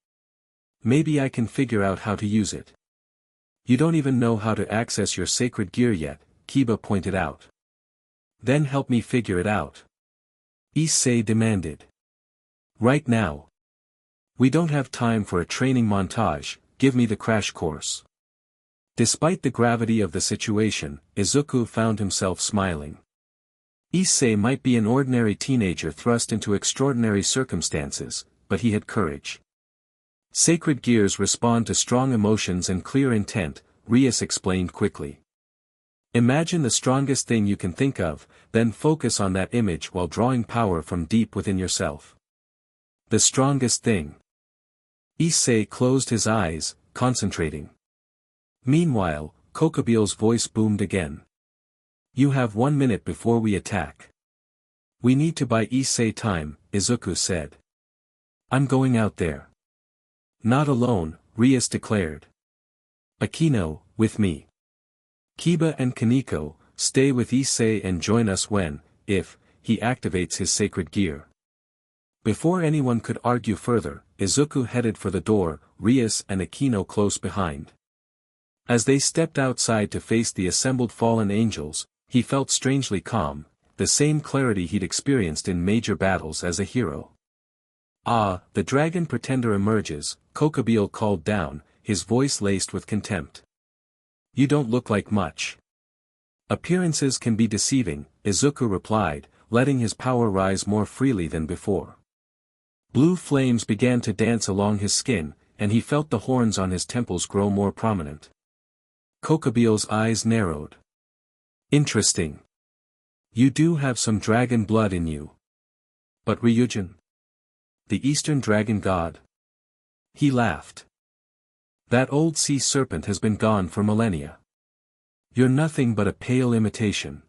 Maybe I can figure out how to use it." "You don't even know how to access your sacred gear yet," Kiba pointed out. "Then help me figure it out," Issei demanded. "Right now. We don't have time for a training montage, give me the crash course." Despite the gravity of the situation, Izuku found himself smiling. Issei might be an ordinary teenager thrust into extraordinary circumstances, but he had courage. "Sacred gears respond to strong emotions and clear intent," Rias explained quickly. "Imagine the strongest thing you can think of, then focus on that image while drawing power from deep within yourself." "The strongest thing." Issei closed his eyes, concentrating. Meanwhile, Kokabiel's voice boomed again. "You have 1 minute before we attack." "We need to buy Issei time," Izuku said. "I'm going out there." "Not alone," Rias declared. "Akino, with me. Kiba and Kaneko, stay with Issei and join us when, if, he activates his sacred gear." Before anyone could argue further, Izuku headed for the door, Rias and Akino close behind. As they stepped outside to face the assembled fallen angels, he felt strangely calm, the same clarity he'd experienced in major battles as a hero. "Ah, the dragon pretender emerges," Kokabiel called down, his voice laced with contempt. "You don't look like much." "Appearances can be deceiving," Izuku replied, letting his power rise more freely than before. Blue flames began to dance along his skin, and he felt the horns on his temples grow more prominent. Kokabiel's eyes narrowed. "Interesting. You do have some dragon blood in you. But Ryujin? The Eastern dragon god?" He laughed. "That old sea serpent has been gone for millennia. You're nothing but a pale imitation.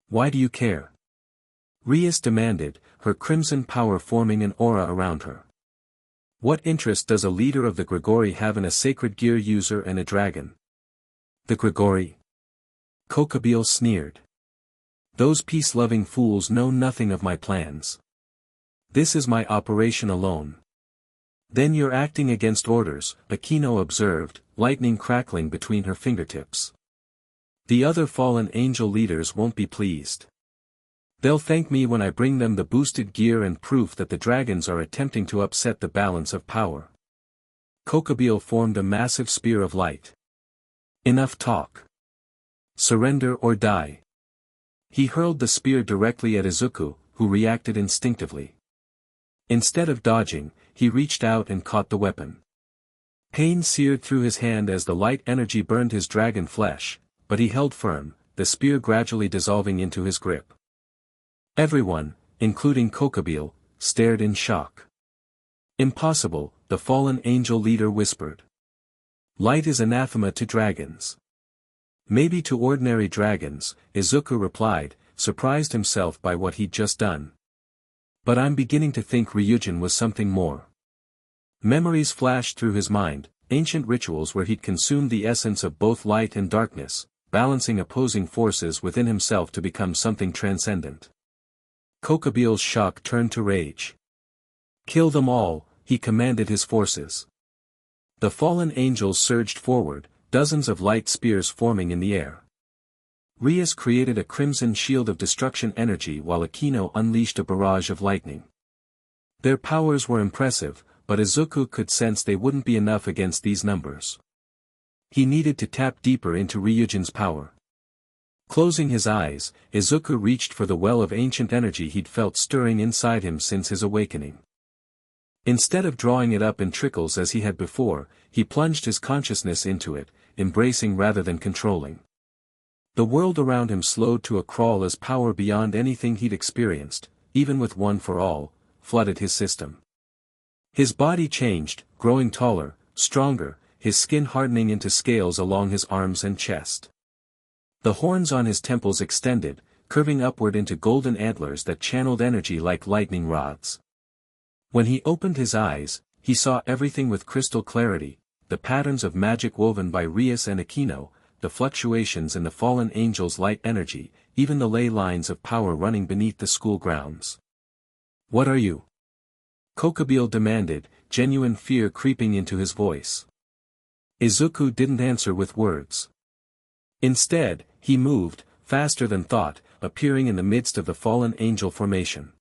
Why do you care?" Rias demanded, her crimson power forming an aura around her. "What interest does a leader of the Grigori have in a sacred gear user and a dragon?" "The Grigori?" Kokabiel sneered. "Those peace-loving fools know nothing of my plans. This is my operation alone." "Then you're acting against orders," Akino observed, lightning crackling between her fingertips. The other fallen angel leaders won't be pleased. They'll thank me when I bring them the boosted gear and proof that the dragons are attempting to upset the balance of power. Kokabiel formed a massive spear of light. Enough talk. Surrender or die. He hurled the spear directly at Izuku, who reacted instinctively. Instead of dodging, he reached out and caught the weapon. Pain seared through his hand as the light energy burned his dragon flesh, but he held firm, the spear gradually dissolving into his grip. Everyone, including Kokabiel, stared in shock. Impossible, the fallen angel leader whispered. Light is anathema to dragons. Maybe to ordinary dragons, Izuku replied, surprised himself by what he'd just done. But I'm beginning to think Ryujin was something more. Memories flashed through his mind, ancient rituals where he'd consumed the essence of both light and darkness, balancing opposing forces within himself to become something transcendent. Kokabiel's shock turned to rage. Kill them all, he commanded his forces. The fallen angels surged forward, dozens of light spears forming in the air. Rias created a crimson shield of destruction energy while Akino unleashed a barrage of lightning. Their powers were impressive, but Izuku could sense they wouldn't be enough against these numbers. He needed to tap deeper into Ryujin's power. Closing his eyes, Izuku reached for the well of ancient energy he'd felt stirring inside him since his awakening. Instead of drawing it up in trickles as he had before, he plunged his consciousness into it, embracing rather than controlling. The world around him slowed to a crawl as power beyond anything he'd experienced, even with One for All, flooded his system. His body changed, growing taller, stronger, his skin hardening into scales along his arms and chest. The horns on his temples extended, curving upward into golden antlers that channeled energy like lightning rods. When he opened his eyes, he saw everything with crystal clarity, the patterns of magic woven by Rias and Akino, the fluctuations in the fallen angel's light energy, even the ley lines of power running beneath the school grounds. What are you? Kokabiel demanded, genuine fear creeping into his voice. Izuku didn't answer with words. Instead, he moved, faster than thought, appearing in the midst of the fallen angel formation.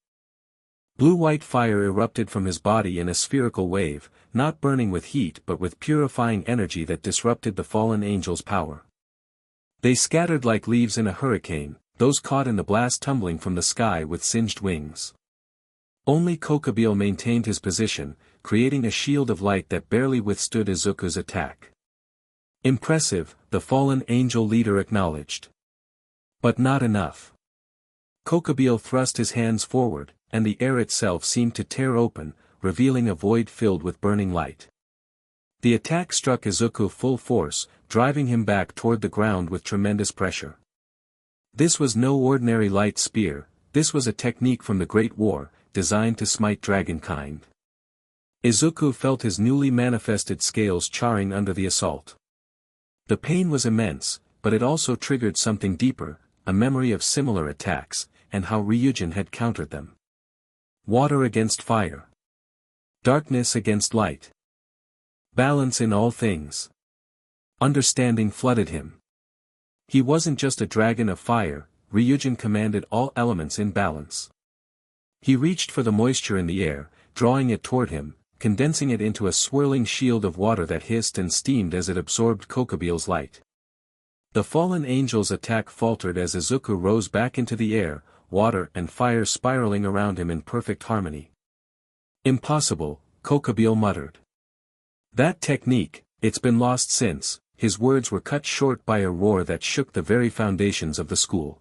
Blue-white fire erupted from his body in a spherical wave, not burning with heat but with purifying energy that disrupted the fallen angel's power. They scattered like leaves in a hurricane, those caught in the blast tumbling from the sky with singed wings. Only Kokabiel maintained his position, creating a shield of light that barely withstood Izuku's attack. Impressive, the fallen angel leader acknowledged. But not enough. Kokabiel thrust his hands forward, and the air itself seemed to tear open, revealing a void filled with burning light. The attack struck Izuku full force, driving him back toward the ground with tremendous pressure. This was no ordinary light spear, this was a technique from the Great War, designed to smite dragonkind. Izuku felt his newly manifested scales charring under the assault. The pain was immense, but it also triggered something deeper, a memory of similar attacks, and how Ryujin had countered them. Water against fire. Darkness against light. Balance in all things. Understanding flooded him. He wasn't just a dragon of fire, Ryujin commanded all elements in balance. He reached for the moisture in the air, drawing it toward him, condensing it into a swirling shield of water that hissed and steamed as it absorbed Kokabiel's light. The fallen angel's attack faltered as Izuku rose back into the air, water and fire spiraling around him in perfect harmony. Impossible, Kokabiel muttered. That technique, it's been lost since. His words were cut short by a roar that shook the very foundations of the school.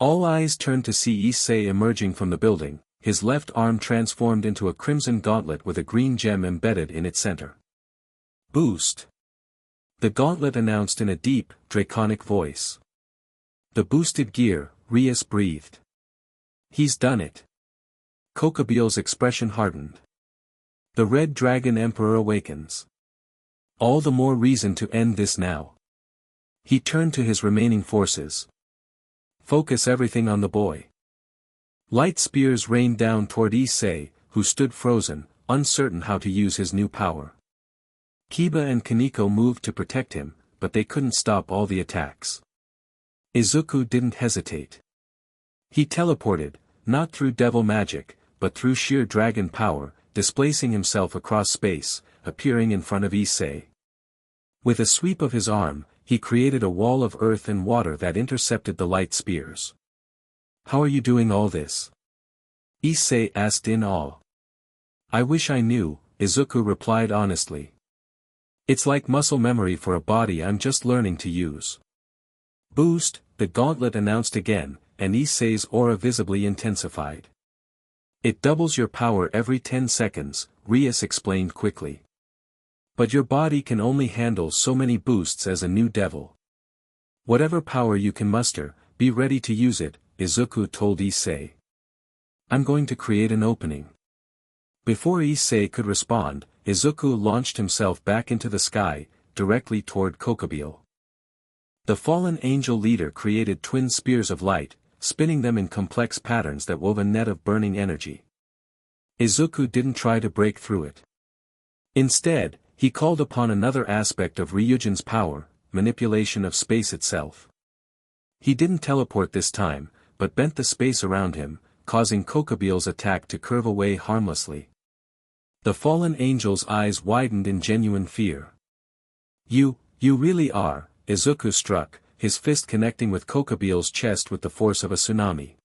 All eyes turned to see Issei emerging from the building, his left arm transformed into a crimson gauntlet with a green gem embedded in its center. Boost! The gauntlet announced in a deep, draconic voice. The boosted gear, Rias breathed. He's done it. Kokabiel's expression hardened. The Red Dragon Emperor awakens. All the more reason to end this now. He turned to his remaining forces. Focus everything on the boy. Light spears rained down toward Issei, who stood frozen, uncertain how to use his new power. Kiba and Kaneko moved to protect him, but they couldn't stop all the attacks. Izuku didn't hesitate. He teleported, not through devil magic, but through sheer dragon power, displacing himself across space, appearing in front of Issei. With a sweep of his arm, he created a wall of earth and water that intercepted the light spears. "How are you doing all this?" Issei asked in awe. "I wish I knew," Izuku replied honestly. "It's like muscle memory for a body I'm just learning to use." "Boost," the gauntlet announced again, and Issei's aura visibly intensified. "It doubles your power every 10 seconds, Rias explained quickly. "But your body can only handle so many boosts as a new devil. Whatever power you can muster, be ready to use it," Izuku told Issei. "I'm going to create an opening." Before Issei could respond, Izuku launched himself back into the sky, directly toward Kokabiel. The fallen angel leader created twin spears of light, spinning them in complex patterns that wove a net of burning energy. Izuku didn't try to break through it. Instead, he called upon another aspect of Ryujin's power, manipulation of space itself. He didn't teleport this time, but bent the space around him, causing Kokabiel's attack to curve away harmlessly. The fallen angel's eyes widened in genuine fear. You really are," Izuku struck, his fist connecting with Kokabiel's chest with the force of a tsunami.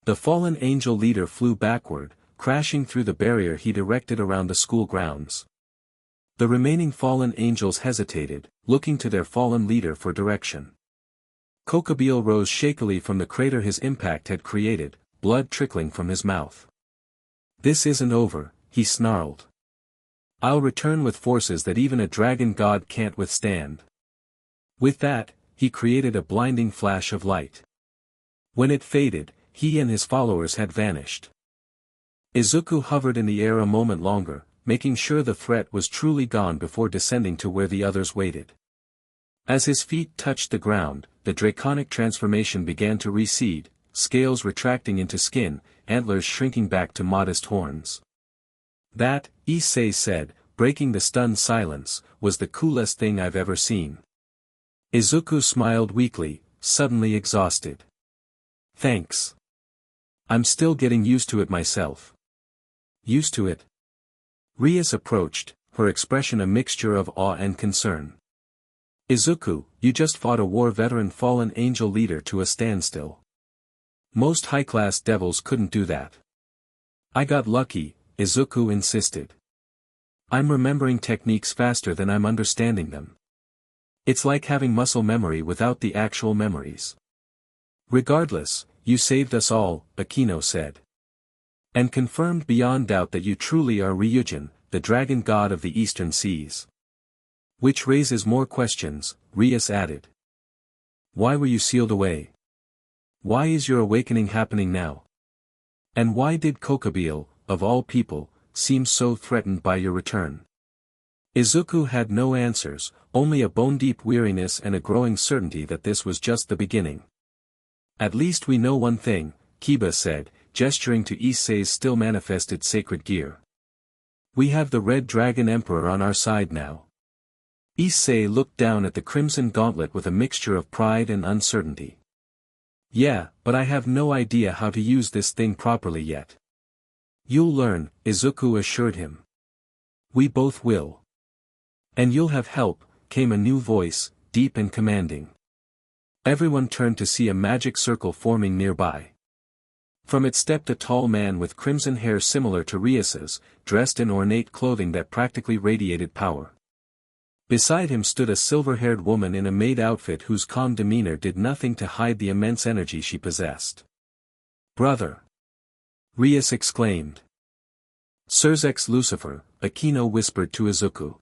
The fallen angel leader flew backward, crashing through the barrier he'd erected around the school grounds. The remaining fallen angels hesitated, looking to their fallen leader for direction. Kokabiel rose shakily from the crater his impact had created, blood trickling from his mouth. "This isn't over," he snarled. "I'll return with forces that even a dragon god can't withstand." With that, he created a blinding flash of light. When it faded, he and his followers had vanished. Izuku hovered in the air a moment longer, making sure the threat was truly gone before descending to where the others waited. As his feet touched the ground, the draconic transformation began to recede, scales retracting into skin, antlers shrinking back to modest horns. "That," Issei said, breaking the stunned silence, "was the coolest thing I've ever seen." Izuku smiled weakly, suddenly exhausted. "Thanks. I'm still getting used to it myself." "Used to it?" Rias approached, her expression a mixture of awe and concern. "Izuku, you just fought a war veteran fallen angel leader to a standstill. Most high-class devils couldn't do that." "I got lucky," Izuku insisted. "I'm remembering techniques faster than I'm understanding them. It's like having muscle memory without the actual memories." "Regardless, you saved us all," Akino said. "And confirmed beyond doubt that you truly are Ryujin, the dragon god of the eastern seas." "Which raises more questions," Rias added. "Why were you sealed away? Why is your awakening happening now? And why did Kokabiel, of all people, seem so threatened by your return?" Izuku had no answers, only a bone-deep weariness and a growing certainty that this was just the beginning. "At least we know one thing," Kiba said, gesturing to Issei's still manifested sacred gear. "We have the Red Dragon Emperor on our side now." Issei looked down at the crimson gauntlet with a mixture of pride and uncertainty. "Yeah, but I have no idea how to use this thing properly yet." "You'll learn," Izuku assured him. "We both will. And you'll have help," came a new voice, deep and commanding. Everyone turned to see a magic circle forming nearby. From it stepped a tall man with crimson hair similar to Rias's, dressed in ornate clothing that practically radiated power. Beside him stood a silver-haired woman in a maid outfit whose calm demeanor did nothing to hide the immense energy she possessed. "Brother!" Rias exclaimed. "Sirzechs Lucifer," Akino whispered to Izuku.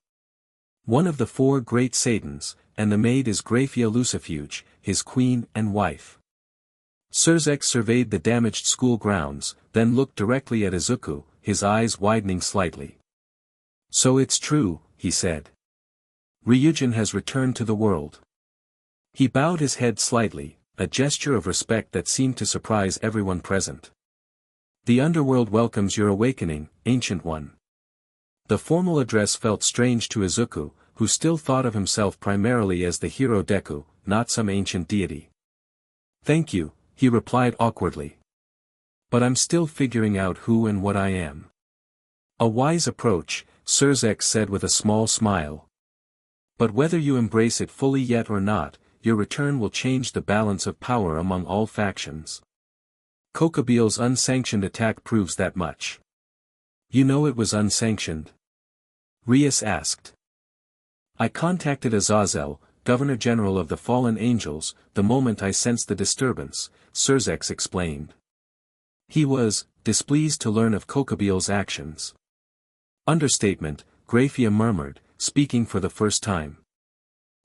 "One of the 4 great Satans, and the maid is Graphia Lucifuge, his queen and wife." Sirzechs surveyed the damaged school grounds, then looked directly at Izuku, his eyes widening slightly. "So it's true," he said. "Ryujin has returned to the world." He bowed his head slightly, a gesture of respect that seemed to surprise everyone present. "The underworld welcomes your awakening, Ancient One." The formal address felt strange to Izuku, who still thought of himself primarily as the hero Deku, not some ancient deity. Thank you, he replied awkwardly. But I'm still figuring out who and what I am. A wise approach, Sirzechs said with a small smile. But whether you embrace it fully yet or not, your return will change the balance of power among all factions. Kokabiel's unsanctioned attack proves that much. You know it was unsanctioned? Rias asked. I contacted Azazel, Governor-General of the Fallen Angels, the moment I sensed the disturbance, Sirzechs explained. He was displeased to learn of Kokabiel's actions. Understatement, Graphia murmured, speaking for the first time.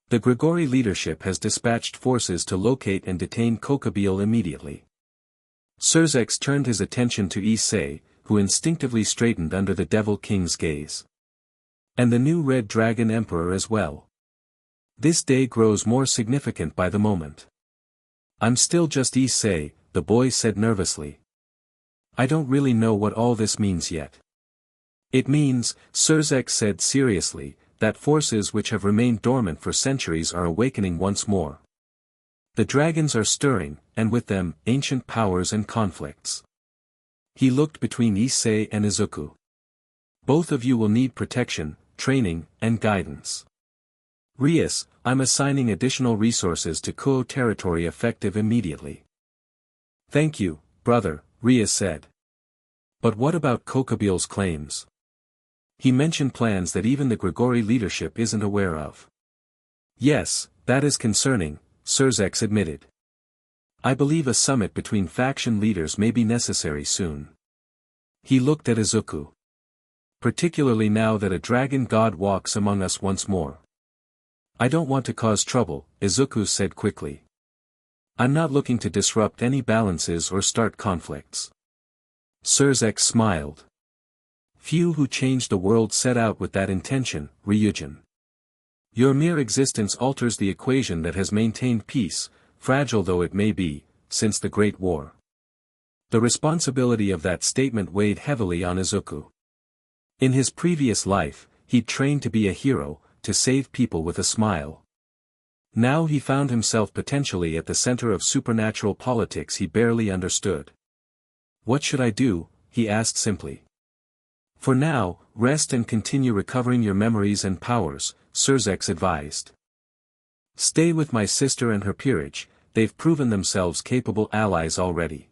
The Grigori leadership has dispatched forces to locate and detain Kokabiel immediately. Sirzechs turned his attention to Issei, who instinctively straightened under the Devil King's gaze. And the new Red Dragon Emperor as well. This day grows more significant by the moment. I'm still just Issei, the boy said nervously. I don't really know what all this means yet. It means, Sirzechs said seriously, that forces which have remained dormant for centuries are awakening once more. The dragons are stirring, and with them, ancient powers and conflicts. He looked between Issei and Izuku. Both of you will need protection, training, and guidance. Rias, I'm assigning additional resources to Kuo territory effective immediately. Thank you, brother, Rias said. But what about Kokabiel's claims? He mentioned plans that even the Grigori leadership isn't aware of. Yes, that is concerning, Sirzechs admitted. I believe a summit between faction leaders may be necessary soon. He looked at Izuku. Particularly now that a dragon god walks among us once more. I don't want to cause trouble, Izuku said quickly. I'm not looking to disrupt any balances or start conflicts. Sirzechs smiled. Few who change the world set out with that intention, Ryujin. Your mere existence alters the equation that has maintained peace, fragile though it may be, since the Great War. The responsibility of that statement weighed heavily on Izuku. In his previous life, he'd trained to be a hero, to save people with a smile. Now he found himself potentially at the center of supernatural politics he barely understood. What should I do? He asked simply. For now, rest and continue recovering your memories and powers, Sirzechs advised. Stay with my sister and her peerage, they've proven themselves capable allies already.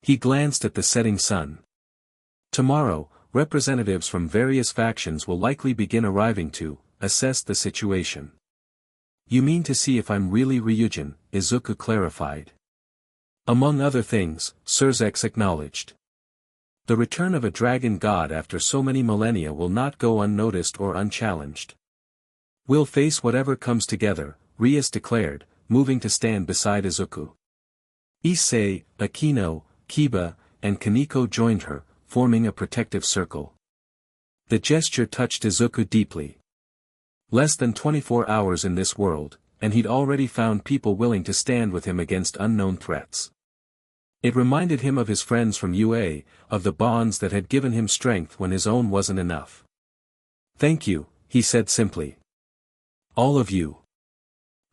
He glanced at the setting sun. Tomorrow, representatives from various factions will likely begin arriving to assess the situation. You mean to see if I'm really Ryujin, Izuku clarified. Among other things, Sirzechs acknowledged. The return of a dragon god after so many millennia will not go unnoticed or unchallenged. We'll face whatever comes together, Rias declared, moving to stand beside Izuku. Issei, Akino, Kiba, and Kaneko joined her, forming a protective circle. The gesture touched Izuku deeply. Less than 24 hours in this world, and he'd already found people willing to stand with him against unknown threats. It reminded him of his friends from UA, of the bonds that had given him strength when his own wasn't enough. Thank you, he said simply. All of you.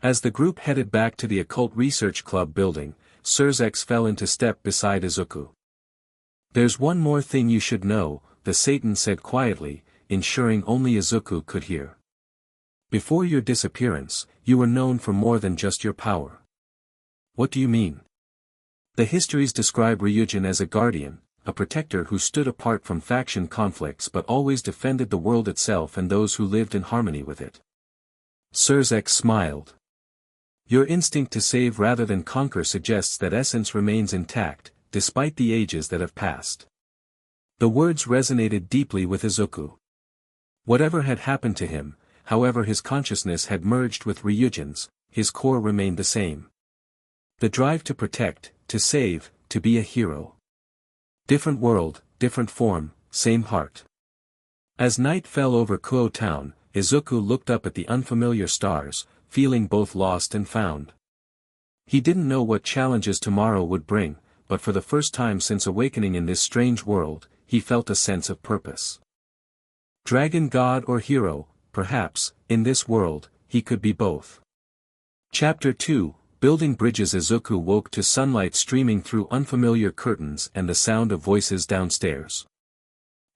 As the group headed back to the Occult Research Club building, Sirzechs fell into step beside Izuku. There's one more thing you should know, the Satan said quietly, ensuring only Izuku could hear. Before your disappearance, you were known for more than just your power. What do you mean? The histories describe Ryujin as a guardian, a protector who stood apart from faction conflicts but always defended the world itself and those who lived in harmony with it. Sirzechs smiled. Your instinct to save rather than conquer suggests that essence remains intact, despite the ages that have passed. The words resonated deeply with Izuku. Whatever had happened to him, however his consciousness had merged with Ryujin's, his core remained the same. The drive to protect, to save, to be a hero. Different world, different form, same heart. As night fell over Kuo town, Izuku looked up at the unfamiliar stars, feeling both lost and found. He didn't know what challenges tomorrow would bring, but for the first time since awakening in this strange world, he felt a sense of purpose. Dragon god or hero, perhaps, in this world, he could be both. Chapter 2, building bridges. Izuku woke to sunlight streaming through unfamiliar curtains and the sound of voices downstairs.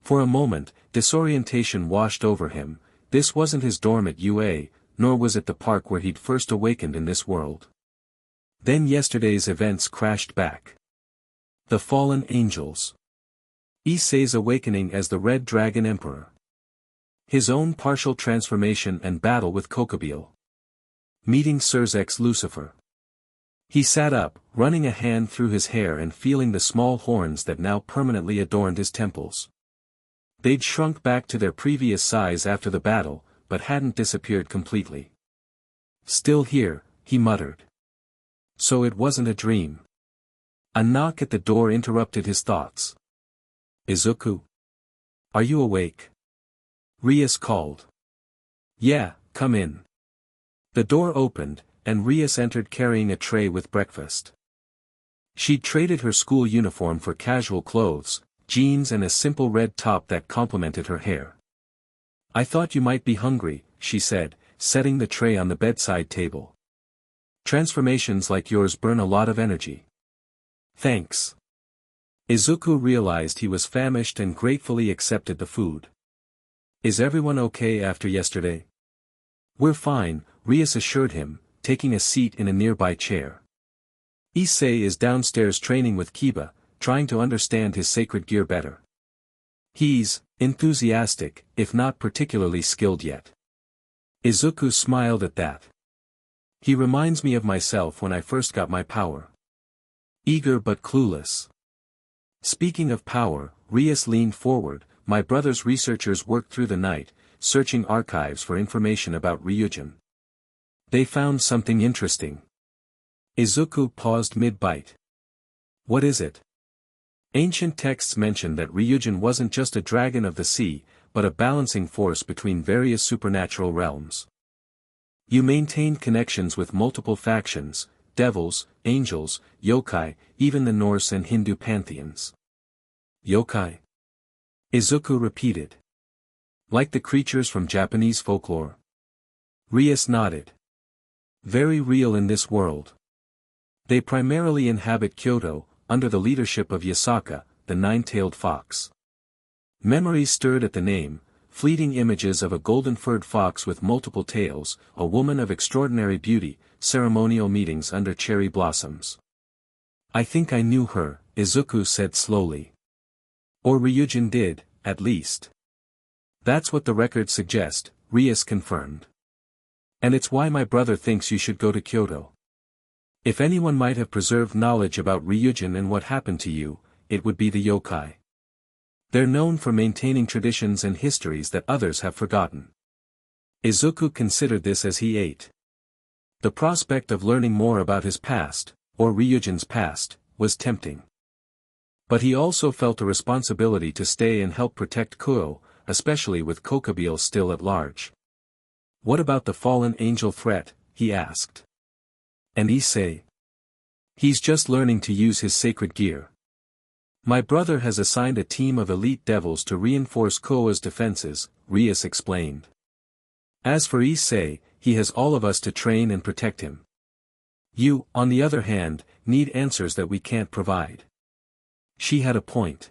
For a moment, disorientation washed over him. This wasn't his dorm at UA, nor was it the park where he'd first awakened in this world. Then yesterday's events crashed back. The fallen angels. Issei's awakening as the Red Dragon Emperor. His own partial transformation and battle with Kokabiel. Meeting Sirzechs Lucifer. He sat up, running a hand through his hair and feeling the small horns that now permanently adorned his temples. They'd shrunk back to their previous size after the battle, but hadn't disappeared completely. Still here, he muttered. So it wasn't a dream. A knock at the door interrupted his thoughts. Izuku? Are you awake? Rias called. Yeah, come in. The door opened, and Rias entered carrying a tray with breakfast. She'd traded her school uniform for casual clothes, jeans and a simple red top that complemented her hair. I thought you might be hungry, she said, setting the tray on the bedside table. Transformations like yours burn a lot of energy. Thanks. Izuku realized he was famished and gratefully accepted the food. Is everyone okay after yesterday? We're fine, Rias assured him, taking a seat in a nearby chair. Issei is downstairs training with Kiba, trying to understand his sacred gear better. He's enthusiastic, if not particularly skilled yet. Izuku smiled at that. He reminds me of myself when I first got my power. Eager but clueless. Speaking of power, Rias leaned forward. My brother's researchers worked through the night, searching archives for information about Ryujin. They found something interesting. Izuku paused mid-bite. What is it? Ancient texts mention that Ryujin wasn't just a dragon of the sea, but a balancing force between various supernatural realms. You maintained connections with multiple factions, devils, angels, yokai, even the Norse and Hindu pantheons. Yokai? Izuku repeated. Like the creatures from Japanese folklore? Rias nodded. Very real in this world. They primarily inhabit Kyoto, under the leadership of Yasaka, the nine-tailed fox. Memories stirred at the name, fleeting images of a golden-furred fox with multiple tails, a woman of extraordinary beauty, ceremonial meetings under cherry blossoms. I think I knew her, Izuku said slowly. Or Ryujin did, at least. That's what the records suggest, Rias confirmed. And it's why my brother thinks you should go to Kyoto. If anyone might have preserved knowledge about Ryujin and what happened to you, it would be the yokai. They're known for maintaining traditions and histories that others have forgotten. Izuku considered this as he ate. The prospect of learning more about his past, or Ryujin's past, was tempting. But he also felt a responsibility to stay and help protect Kyoto, especially with Kokabiel still at large. What about the fallen angel threat, he asked. And Issei? He's just learning to use his sacred gear. My brother has assigned a team of elite devils to reinforce Koa's defenses, Rias explained. As for Issei, he has all of us to train and protect him. You, on the other hand, need answers that we can't provide. She had a point.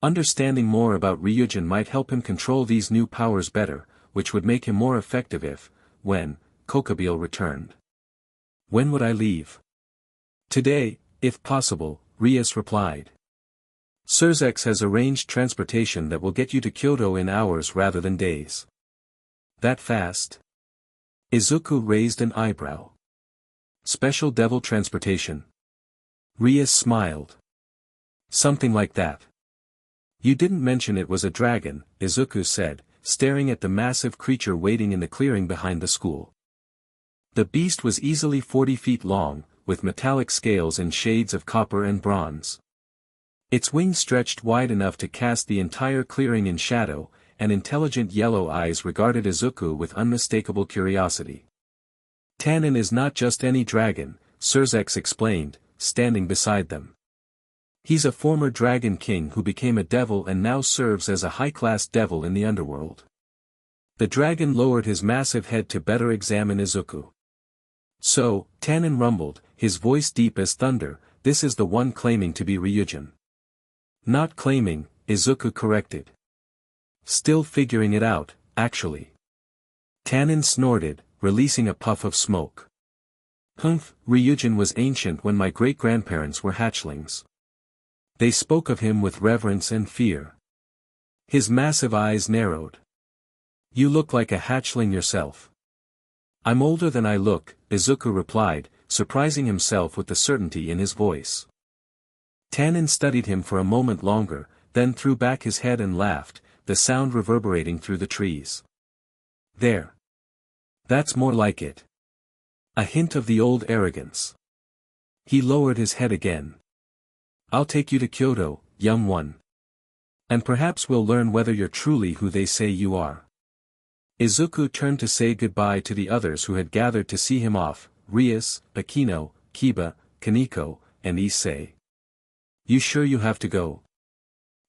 Understanding more about Ryujin might help him control these new powers better, which would make him more effective if, when, Kokabiel returned. When would I leave? Today, if possible, Rias replied. Sirzechs has arranged transportation that will get you to Kyoto in hours rather than days. That fast? Izuku raised an eyebrow. Special devil transportation. Rias smiled. Something like that. You didn't mention it was a dragon, Izuku said, staring at the massive creature waiting in the clearing behind the school. The beast was easily 40 feet long, with metallic scales in shades of copper and bronze. Its wings stretched wide enough to cast the entire clearing in shadow, and intelligent yellow eyes regarded Izuku with unmistakable curiosity. Tannen is not just any dragon, Sirzechs explained, standing beside them. He's a former dragon king who became a devil and now serves as a high-class devil in the underworld. The dragon lowered his massive head to better examine Izuku. So, Tannen rumbled, his voice deep as thunder, this is the one claiming to be Ryujin. Not claiming, Izuku corrected. Still figuring it out, actually. Tannen snorted, releasing a puff of smoke. Humph, Ryujin was ancient when my great-grandparents were hatchlings. They spoke of him with reverence and fear. His massive eyes narrowed. You look like a hatchling yourself. I'm older than I look, Izuku replied, surprising himself with the certainty in his voice. Tannen studied him for a moment longer, then threw back his head and laughed, the sound reverberating through the trees. There. That's more like it. A hint of the old arrogance. He lowered his head again. I'll take you to Kyoto, young one. And perhaps we'll learn whether you're truly who they say you are. Izuku turned to say goodbye to the others who had gathered to see him off, Rias, Akino, Kiba, Kaneko, and Issei. You sure you have to go?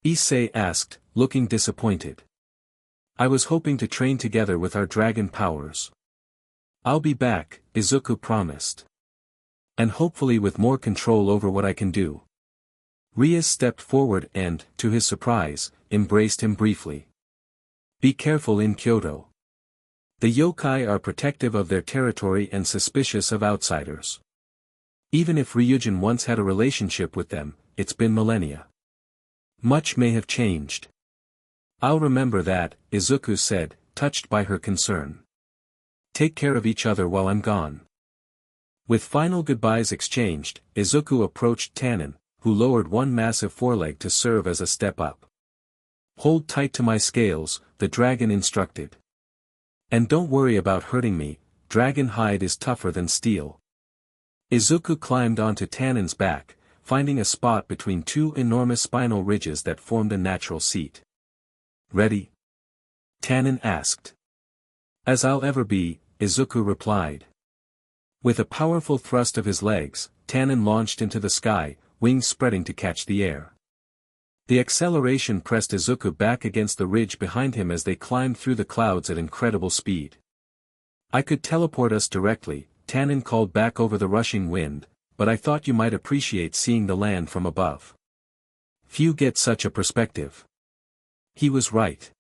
Issei asked, looking disappointed. I was hoping to train together with our dragon powers. I'll be back, Izuku promised. And hopefully with more control over what I can do. Rias stepped forward and, to his surprise, embraced him briefly. Be careful in Kyoto. The yokai are protective of their territory and suspicious of outsiders. Even if Ryujin once had a relationship with them, it's been millennia. Much may have changed. I'll remember that, Izuku said, touched by her concern. Take care of each other while I'm gone. With final goodbyes exchanged, Izuku approached Tannen, who lowered one massive foreleg to serve as a step up. Hold tight to my scales, the dragon instructed. And don't worry about hurting me, dragon hide is tougher than steel. Izuku climbed onto Tannen's back, finding a spot between two enormous spinal ridges that formed a natural seat. Ready? Tannen asked. As I'll ever be, Izuku replied. With a powerful thrust of his legs, Tannen launched into the sky, wings spreading to catch the air. The acceleration pressed Izuku back against the ridge behind him as they climbed through the clouds at incredible speed. I could teleport us directly, Tannen called back over the rushing wind, but I thought you might appreciate seeing the land from above. Few get such a perspective. He was right.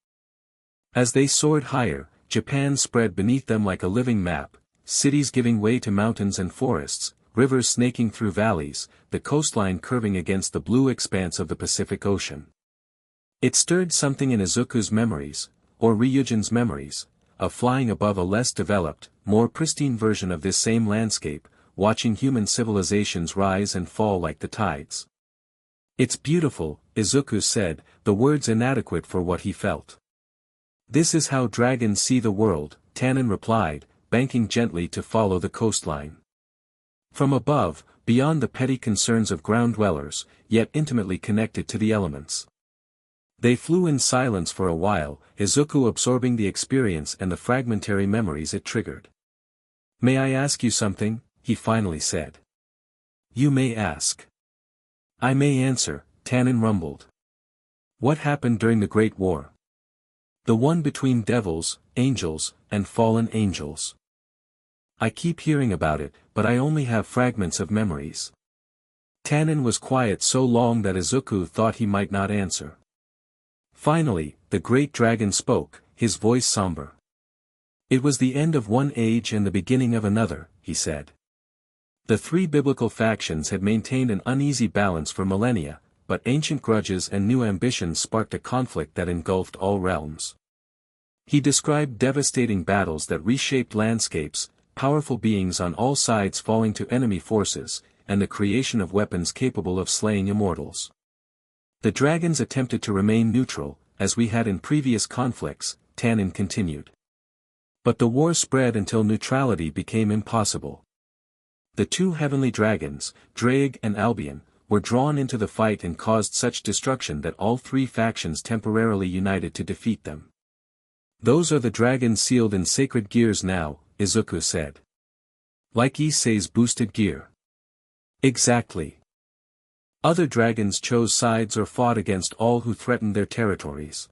As they soared higher, Japan spread beneath them like a living map, cities giving way to mountains and forests, rivers snaking through valleys, the coastline curving against the blue expanse of the Pacific Ocean. It stirred something in Izuku's memories, or Ryujin's memories, of flying above a less developed, more pristine version of this same landscape, watching human civilizations rise and fall like the tides. It's beautiful, Izuku said, the words inadequate for what he felt. This is how dragons see the world, Tannen replied, banking gently to follow the coastline. From above, beyond the petty concerns of ground dwellers, yet intimately connected to the elements. They flew in silence for a while, Izuku absorbing the experience and the fragmentary memories it triggered. May I ask you something? He finally said. You may ask. I may answer, Tannen rumbled. What happened during the Great War? The one between devils, angels, and fallen angels. I keep hearing about it, but I only have fragments of memories. Tannen was quiet so long that Izuku thought he might not answer. Finally, the great dragon spoke, his voice somber. It was the end of one age and the beginning of another, he said. The three biblical factions had maintained an uneasy balance for millennia, but ancient grudges and new ambitions sparked a conflict that engulfed all realms. He described devastating battles that reshaped landscapes, powerful beings on all sides falling to enemy forces, and the creation of weapons capable of slaying immortals. The dragons attempted to remain neutral, as we had in previous conflicts, Tannen continued. But the war spread until neutrality became impossible. The two heavenly dragons, Draig and Albion, were drawn into the fight and caused such destruction that all three factions temporarily united to defeat them. Those are the dragons sealed in sacred gears now, Izuku said. Like Issei's boosted gear. Exactly. Other dragons chose sides or fought against all who threatened their territories.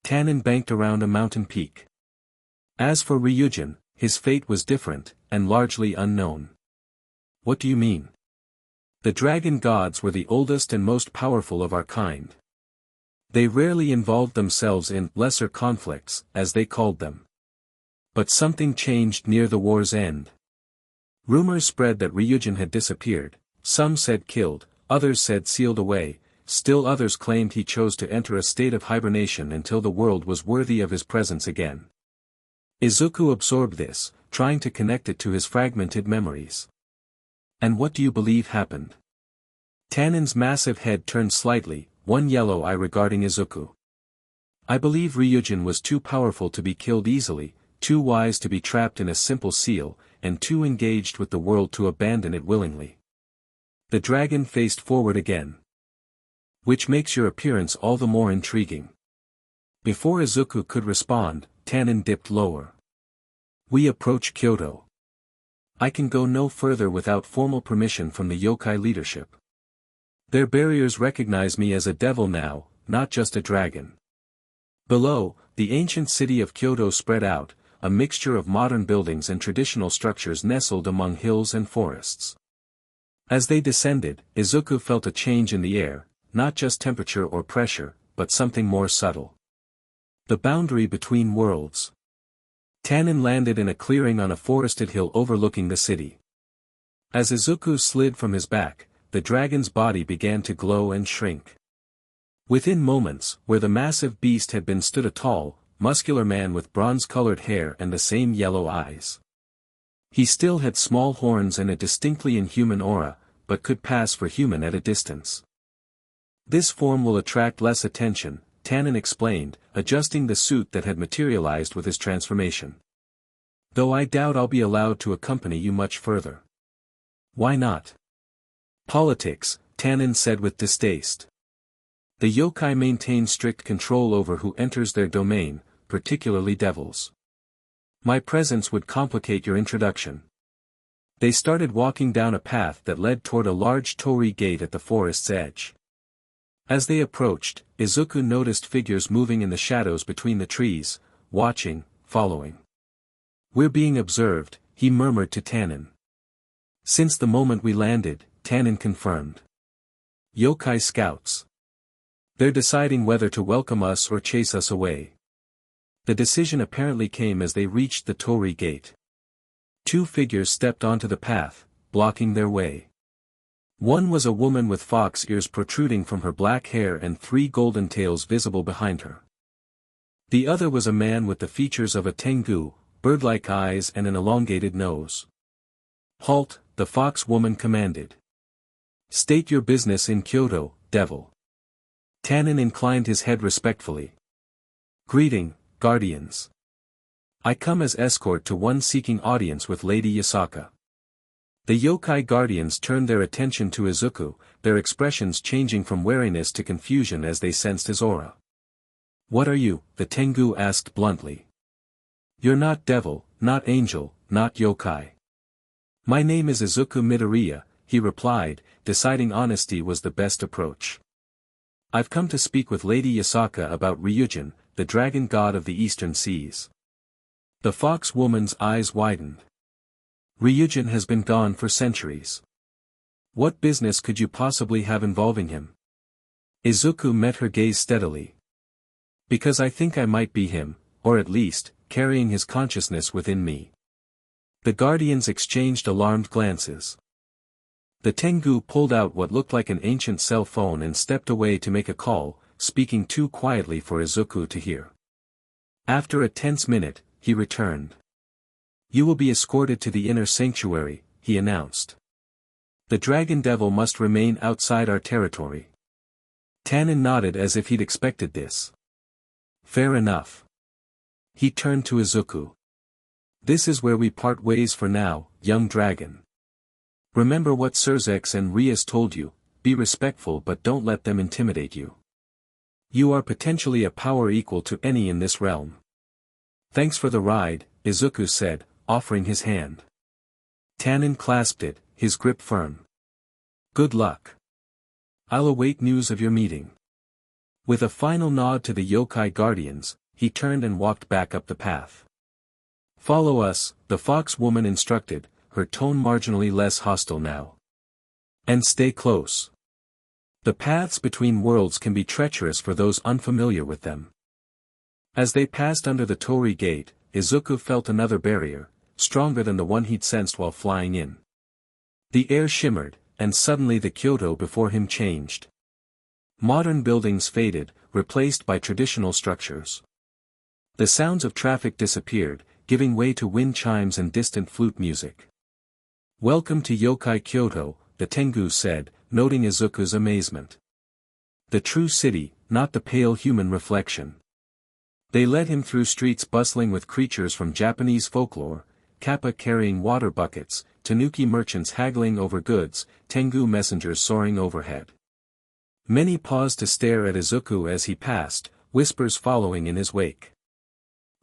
Tannen banked around a mountain peak. As for Ryujin, his fate was different, and largely unknown. What do you mean? The dragon gods were the oldest and most powerful of our kind. They rarely involved themselves in lesser conflicts, as they called them. But something changed near the war's end. Rumors spread that Ryujin had disappeared, some said killed, others said sealed away, still others claimed he chose to enter a state of hibernation until the world was worthy of his presence again. Izuku absorbed this, trying to connect it to his fragmented memories. And what do you believe happened? Tanin's massive head turned slightly, one yellow eye regarding Izuku. I believe Ryujin was too powerful to be killed easily, too wise to be trapped in a simple seal, and too engaged with the world to abandon it willingly. The dragon faced forward again. Which makes your appearance all the more intriguing. Before Izuku could respond, Tanin dipped lower. We approach Kyoto. I can go no further without formal permission from the yokai leadership. Their barriers recognize me as a devil now, not just a dragon. Below, the ancient city of Kyoto spread out, a mixture of modern buildings and traditional structures nestled among hills and forests. As they descended, Izuku felt a change in the air, not just temperature or pressure, but something more subtle. The boundary between worlds. Tanin landed in a clearing on a forested hill overlooking the city. As Izuku slid from his back, the dragon's body began to glow and shrink. Within moments, where the massive beast had been stood a tall, muscular man with bronze-colored hair and the same yellow eyes. He still had small horns and a distinctly inhuman aura, but could pass for human at a distance. This form will attract less attention, Tanin explained, adjusting the suit that had materialized with his transformation. Though I doubt I'll be allowed to accompany you much further. Why not? Politics, Tanin said with distaste. The yokai maintain strict control over who enters their domain, particularly devils. My presence would complicate your introduction. They started walking down a path that led toward a large torii gate at the forest's edge. As they approached, Izuku noticed figures moving in the shadows between the trees, watching, following. We're being observed, he murmured to Tanin. Since the moment we landed, Tanin confirmed. Yokai scouts. They're deciding whether to welcome us or chase us away. The decision apparently came as they reached the torii gate. Two figures stepped onto the path, blocking their way. One was a woman with fox ears protruding from her black hair and 3 golden tails visible behind her. The other was a man with the features of a tengu, bird-like eyes and an elongated nose. Halt, the fox woman commanded. State your business in Kyoto, devil. Tanin inclined his head respectfully. Greeting, guardians. I come as escort to one seeking audience with Lady Yasaka. The yokai guardians turned their attention to Izuku, their expressions changing from wariness to confusion as they sensed his aura. What are you? The tengu asked bluntly. You're not devil, not angel, not yokai. My name is Izuku Midoriya, he replied, deciding honesty was the best approach. I've come to speak with Lady Yasaka about Ryujin, the dragon god of the eastern seas. The fox woman's eyes widened. Ryujin has been gone for centuries. What business could you possibly have involving him? Izuku met her gaze steadily. Because I think I might be him, or at least, carrying his consciousness within me. The guardians exchanged alarmed glances. The tengu pulled out what looked like an ancient cell phone and stepped away to make a call, speaking too quietly for Izuku to hear. After a tense minute, he returned. You will be escorted to the inner sanctuary, he announced. The dragon devil must remain outside our territory. Tanin nodded as if he'd expected this. Fair enough. He turned to Izuku. This is where we part ways for now, young dragon. Remember what Sirzechs and Rias told you, be respectful but don't let them intimidate you. You are potentially a power equal to any in this realm. Thanks for the ride, Izuku said, offering his hand. Tanin clasped it, his grip firm. Good luck. I'll await news of your meeting. With a final nod to the yokai guardians, he turned and walked back up the path. Follow us, the fox woman instructed, her tone marginally less hostile now. And stay close. The paths between worlds can be treacherous for those unfamiliar with them. As they passed under the torii gate, Izuku felt another barrier, stronger than the one he'd sensed while flying in. The air shimmered, and suddenly the Kyoto before him changed. Modern buildings faded, replaced by traditional structures. The sounds of traffic disappeared, giving way to wind chimes and distant flute music. "Welcome to Yokai Kyoto," the Tengu said, noting Izuku's amazement. The true city, not the pale human reflection. They led him through streets bustling with creatures from Japanese folklore, kappa carrying water buckets, tanuki merchants haggling over goods, Tengu messengers soaring overhead. Many paused to stare at Izuku as he passed, whispers following in his wake.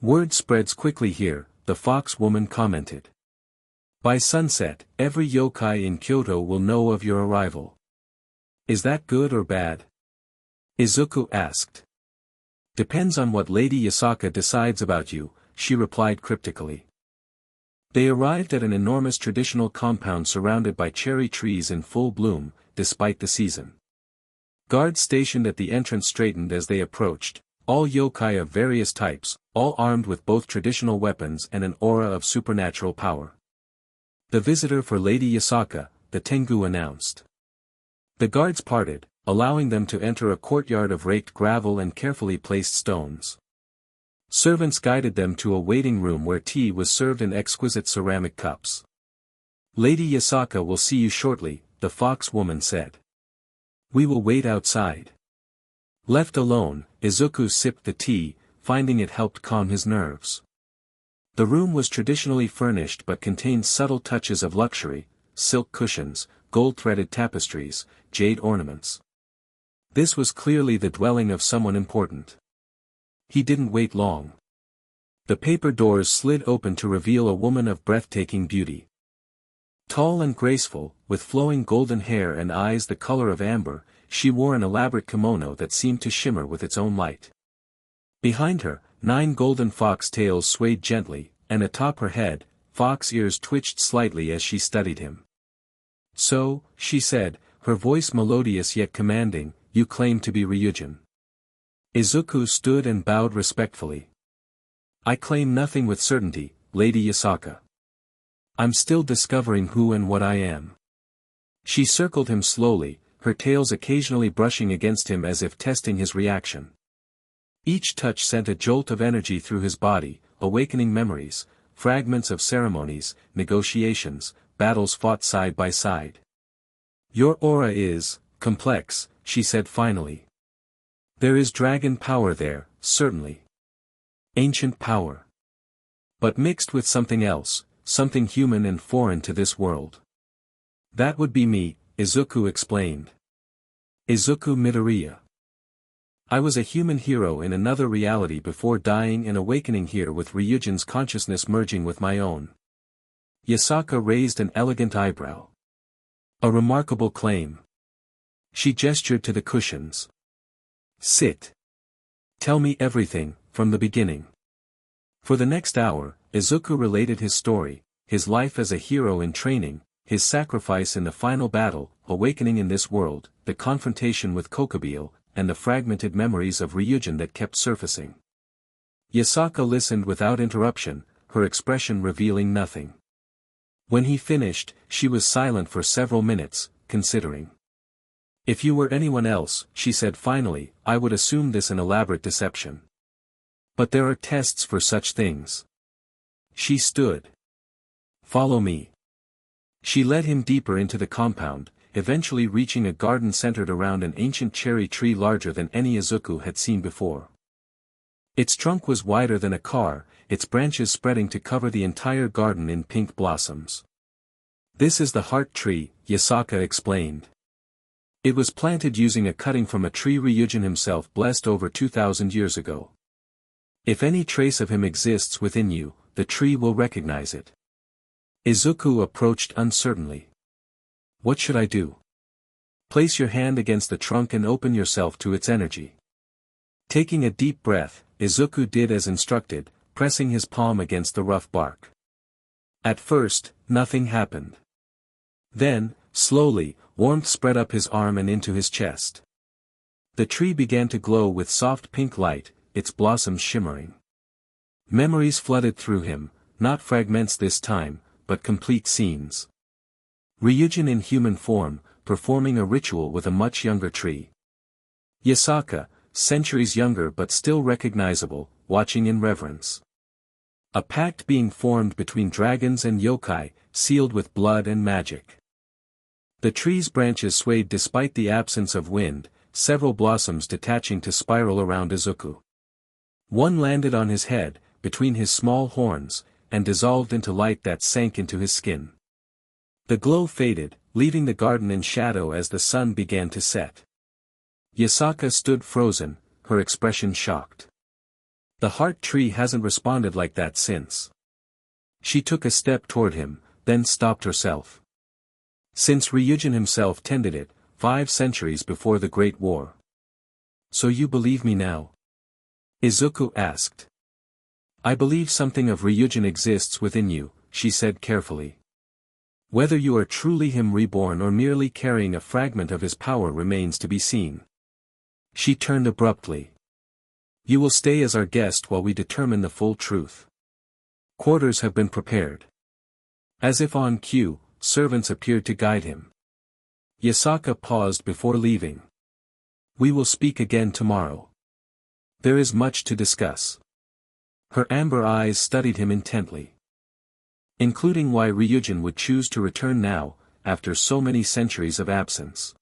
"Word spreads quickly here," the fox woman commented. "By sunset, every yokai in Kyoto will know of your arrival." "Is that good or bad?" Izuku asked. "Depends on what Lady Yasaka decides about you," she replied cryptically. They arrived at an enormous traditional compound surrounded by cherry trees in full bloom, despite the season. Guards stationed at the entrance straightened as they approached, all yokai of various types, all armed with both traditional weapons and an aura of supernatural power. "The visitor for Lady Yasaka," the Tengu announced. The guards parted, allowing them to enter a courtyard of raked gravel and carefully placed stones. Servants guided them to a waiting room where tea was served in exquisite ceramic cups. "Lady Yasaka will see you shortly," the fox woman said. "We will wait outside." Left alone, Izuku sipped the tea, finding it helped calm his nerves. The room was traditionally furnished but contained subtle touches of luxury, silk cushions, gold-threaded tapestries, jade ornaments. This was clearly the dwelling of someone important. He didn't wait long. The paper doors slid open to reveal a woman of breathtaking beauty. Tall and graceful, with flowing golden hair and eyes the color of amber, she wore an elaborate kimono that seemed to shimmer with its own light. Behind her, 9 golden fox tails swayed gently, and atop her head, fox ears twitched slightly as she studied him. "So," she said, her voice melodious yet commanding, "you claim to be Ryujin." Izuku stood and bowed respectfully. "I claim nothing with certainty, Lady Yasaka. I'm still discovering who and what I am." She circled him slowly, her tails occasionally brushing against him as if testing his reaction. Each touch sent a jolt of energy through his body, awakening memories, fragments of ceremonies, negotiations, battles fought side by side. "Your aura is complex," she said finally. "There is dragon power there, certainly. Ancient power. But mixed with something else, something human and foreign to this world." "That would be me," Izuku explained. "Izuku Midoriya. I was a human hero in another reality before dying and awakening here with Ryujin's consciousness merging with my own." Yasaka raised an elegant eyebrow. "A remarkable claim." She gestured to the cushions. "Sit. Tell me everything, from the beginning." For the next hour, Izuku related his story, his life as a hero in training, his sacrifice in the final battle, awakening in this world, the confrontation with Kokabiel, and the fragmented memories of Ryujin that kept surfacing. Yasaka listened without interruption, her expression revealing nothing. When he finished, she was silent for several minutes, considering. "If you were anyone else," she said finally, "I would assume this an elaborate deception. But there are tests for such things." She stood. "Follow me." She led him deeper into the compound, eventually reaching a garden centered around an ancient cherry tree larger than any Izuku had seen before. Its trunk was wider than a car, its branches spreading to cover the entire garden in pink blossoms. "This is the heart tree," Yasaka explained. "It was planted using a cutting from a tree Ryujin himself blessed over 2,000 years ago. If any trace of him exists within you, the tree will recognize it." Izuku approached uncertainly. "What should I do?" "Place your hand against the trunk and open yourself to its energy." Taking a deep breath, Izuku did as instructed, pressing his palm against the rough bark. At first, nothing happened. Then, slowly, warmth spread up his arm and into his chest. The tree began to glow with soft pink light, its blossoms shimmering. Memories flooded through him, not fragments this time, but complete scenes. Ryujin in human form, performing a ritual with a much younger tree. Yasaka, centuries younger but still recognizable, watching in reverence. A pact being formed between dragons and yokai, sealed with blood and magic. The tree's branches swayed despite the absence of wind, several blossoms detaching to spiral around Izuku. One landed on his head, between his small horns, and dissolved into light that sank into his skin. The glow faded, leaving the garden in shadow as the sun began to set. Yasaka stood frozen, her expression shocked. The heart tree hasn't responded like that since. She took a step toward him, then stopped herself. Since Ryujin himself tended it, 5 centuries before the Great War. So you believe me now? Izuku asked. I believe something of Ryujin exists within you, she said carefully. Whether you are truly him reborn or merely carrying a fragment of his power remains to be seen. She turned abruptly. You will stay as our guest while we determine the full truth. Quarters have been prepared. As if on cue, servants appeared to guide him. Yasaka paused before leaving. We will speak again tomorrow. There is much to discuss. Her amber eyes studied him intently. Including why Ryujin would choose to return now, after so many centuries of absence.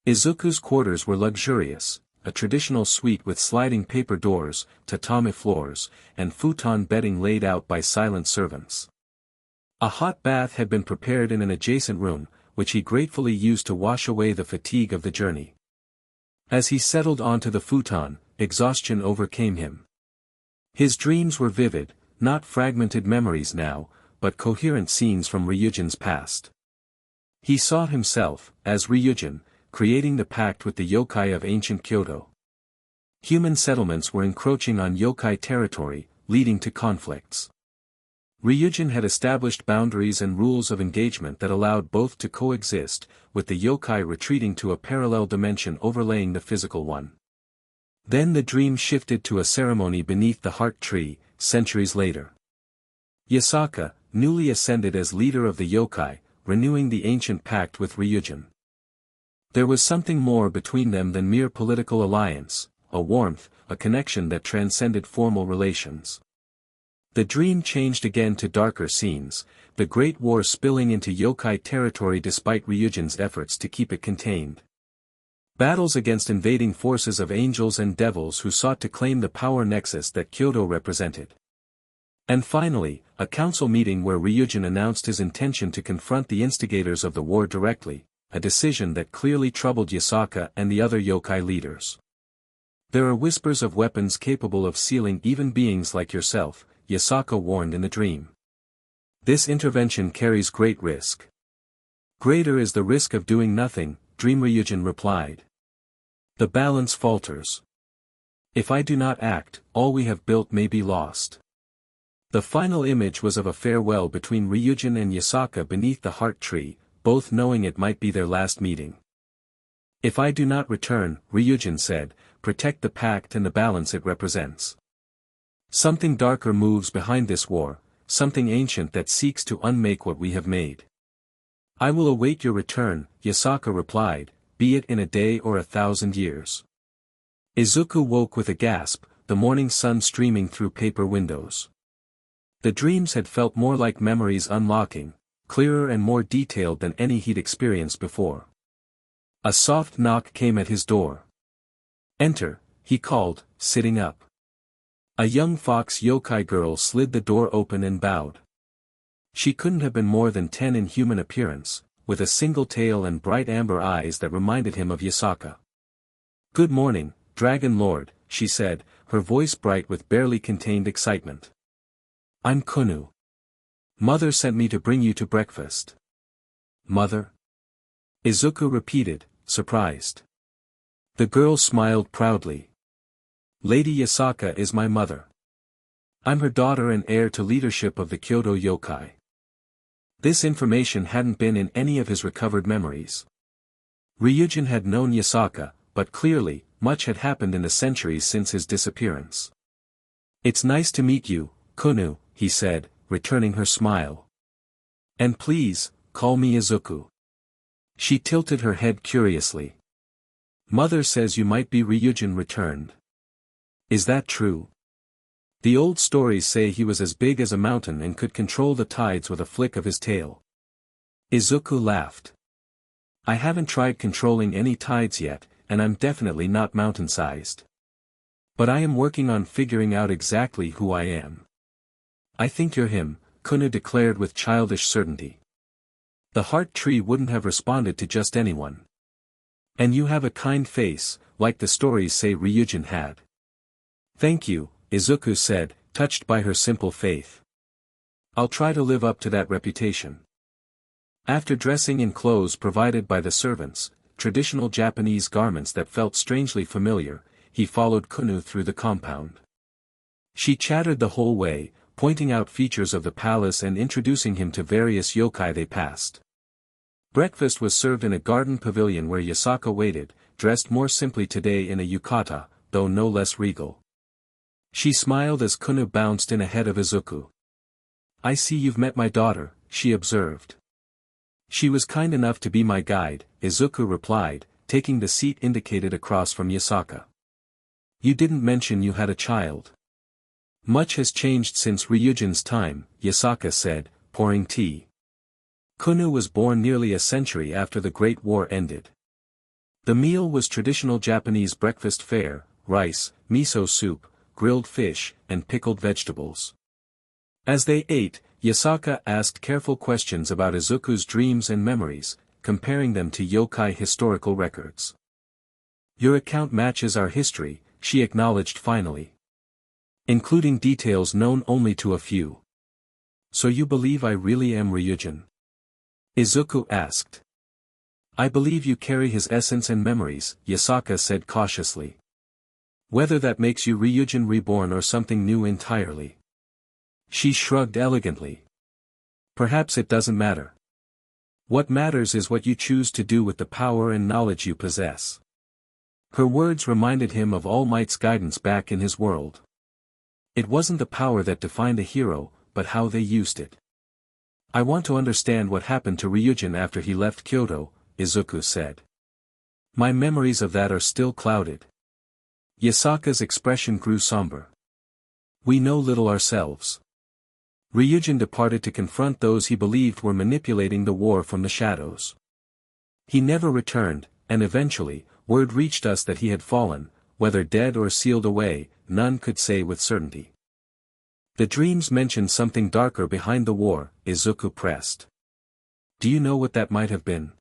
Izuku's quarters were luxurious, a traditional suite with sliding paper doors, tatami floors, and futon bedding laid out by silent servants. A hot bath had been prepared in an adjacent room, which he gratefully used to wash away the fatigue of the journey. As he settled onto the futon, exhaustion overcame him. His dreams were vivid, not fragmented memories now, but coherent scenes from Ryujin's past. He saw himself, as Ryujin, creating the pact with the yokai of ancient Kyoto. Human settlements were encroaching on yokai territory, leading to conflicts. Ryujin had established boundaries and rules of engagement that allowed both to coexist, with the yokai retreating to a parallel dimension overlaying the physical one. Then the dream shifted to a ceremony beneath the heart tree, centuries later. Yasaka, newly ascended as leader of the yokai, renewing the ancient pact with Ryujin. There was something more between them than mere political alliance, a warmth, a connection that transcended formal relations. The dream changed again to darker scenes, the Great War spilling into yokai territory despite Ryujin's efforts to keep it contained. Battles against invading forces of angels and devils who sought to claim the power nexus that Kyoto represented. And finally, a council meeting where Ryujin announced his intention to confront the instigators of the war directly, a decision that clearly troubled Yasaka and the other yokai leaders. There are whispers of weapons capable of sealing even beings like yourself, Yasaka warned in the dream. This intervention carries great risk. Greater is the risk of doing nothing, Dream Ryujin replied. The balance falters. If I do not act, all we have built may be lost. The final image was of a farewell between Ryujin and Yasaka beneath the heart tree, both knowing it might be their last meeting. If I do not return, Ryujin said, protect the pact and the balance it represents. Something darker moves behind this war, something ancient that seeks to unmake what we have made. I will await your return, Yasaka replied, be it in a day or 1,000 years. Izuku woke with a gasp, the morning sun streaming through paper windows. The dreams had felt more like memories unlocking, clearer and more detailed than any he'd experienced before. A soft knock came at his door. Enter, he called, sitting up. A young fox yokai girl slid the door open and bowed. She couldn't have been more than 10 in human appearance, with a single tail and bright amber eyes that reminded him of Yasaka. Good morning, Dragon Lord, she said, her voice bright with barely contained excitement. I'm Kunu. Mother sent me to bring you to breakfast. Mother? Izuku repeated, surprised. The girl smiled proudly. Lady Yasaka is my mother. I'm her daughter and heir to leadership of the Kyoto Yokai. This information hadn't been in any of his recovered memories. Ryujin had known Yasaka, but clearly, much had happened in the centuries since his disappearance. It's nice to meet you, Kunu, he said, returning her smile. And please, call me Izuku. She tilted her head curiously. Mother says you might be Ryujin returned. Is that true? The old stories say he was as big as a mountain and could control the tides with a flick of his tail. Izuku laughed. I haven't tried controlling any tides yet, and I'm definitely not mountain-sized. But I am working on figuring out exactly who I am. I think you're him, Kunu declared with childish certainty. The heart tree wouldn't have responded to just anyone. And you have a kind face, like the stories say Ryujin had. Thank you, Izuku said, touched by her simple faith. I'll try to live up to that reputation. After dressing in clothes provided by the servants, traditional Japanese garments that felt strangely familiar, he followed Kunu through the compound. She chattered the whole way, pointing out features of the palace and introducing him to various yokai they passed. Breakfast was served in a garden pavilion where Yasaka waited, dressed more simply today in a yukata, though no less regal. She smiled as Kunu bounced in ahead of Izuku. I see you've met my daughter, she observed. She was kind enough to be my guide, Izuku replied, taking the seat indicated across from Yasaka. You didn't mention you had a child. Much has changed since Ryujin's time, Yasaka said, pouring tea. Kunu was born nearly a century after the Great War ended. The meal was traditional Japanese breakfast fare, rice, miso soup, grilled fish, and pickled vegetables. As they ate, Yasaka asked careful questions about Izuku's dreams and memories, comparing them to yokai historical records. Your account matches our history, she acknowledged finally. Including details known only to a few. So you believe I really am Ryujin? Izuku asked. I believe you carry his essence and memories, Yasaka said cautiously. Whether that makes you Ryujin reborn or something new entirely. She shrugged elegantly. Perhaps it doesn't matter. What matters is what you choose to do with the power and knowledge you possess. Her words reminded him of All Might's guidance back in his world. It wasn't the power that defined a hero, but how they used it. I want to understand what happened to Ryujin after he left Kyoto, Izuku said. My memories of that are still clouded. Yasaka's expression grew somber. We know little ourselves. Ryujin departed to confront those he believed were manipulating the war from the shadows. He never returned, and eventually, word reached us that he had fallen, whether dead or sealed away, none could say with certainty. The dreams mentioned something darker behind the war, Izuku pressed. Do you know what that might have been?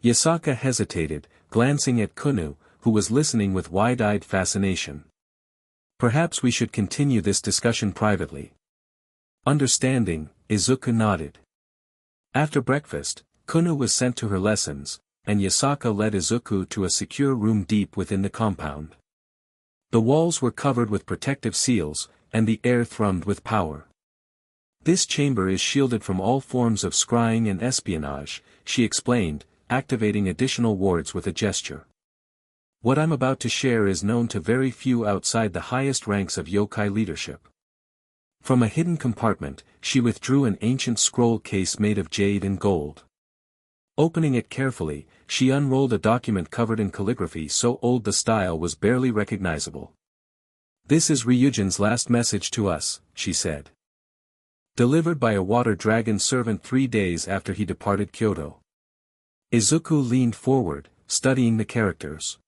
Yasaka hesitated, glancing at Kunu, who was listening with wide-eyed fascination. Perhaps we should continue this discussion privately. Understanding, Izuku nodded. After breakfast, Kunu was sent to her lessons, and Yasaka led Izuku to a secure room deep within the compound. The walls were covered with protective seals, and the air thrummed with power. This chamber is shielded from all forms of scrying and espionage, she explained, activating additional wards with a gesture. What I'm about to share is known to very few outside the highest ranks of yokai leadership. From a hidden compartment, she withdrew an ancient scroll case made of jade and gold. Opening it carefully, she unrolled a document covered in calligraphy so old the style was barely recognizable. This is Ryujin's last message to us, she said. Delivered by a water dragon servant 3 days after he departed Kyoto. Izuku leaned forward, studying the characters.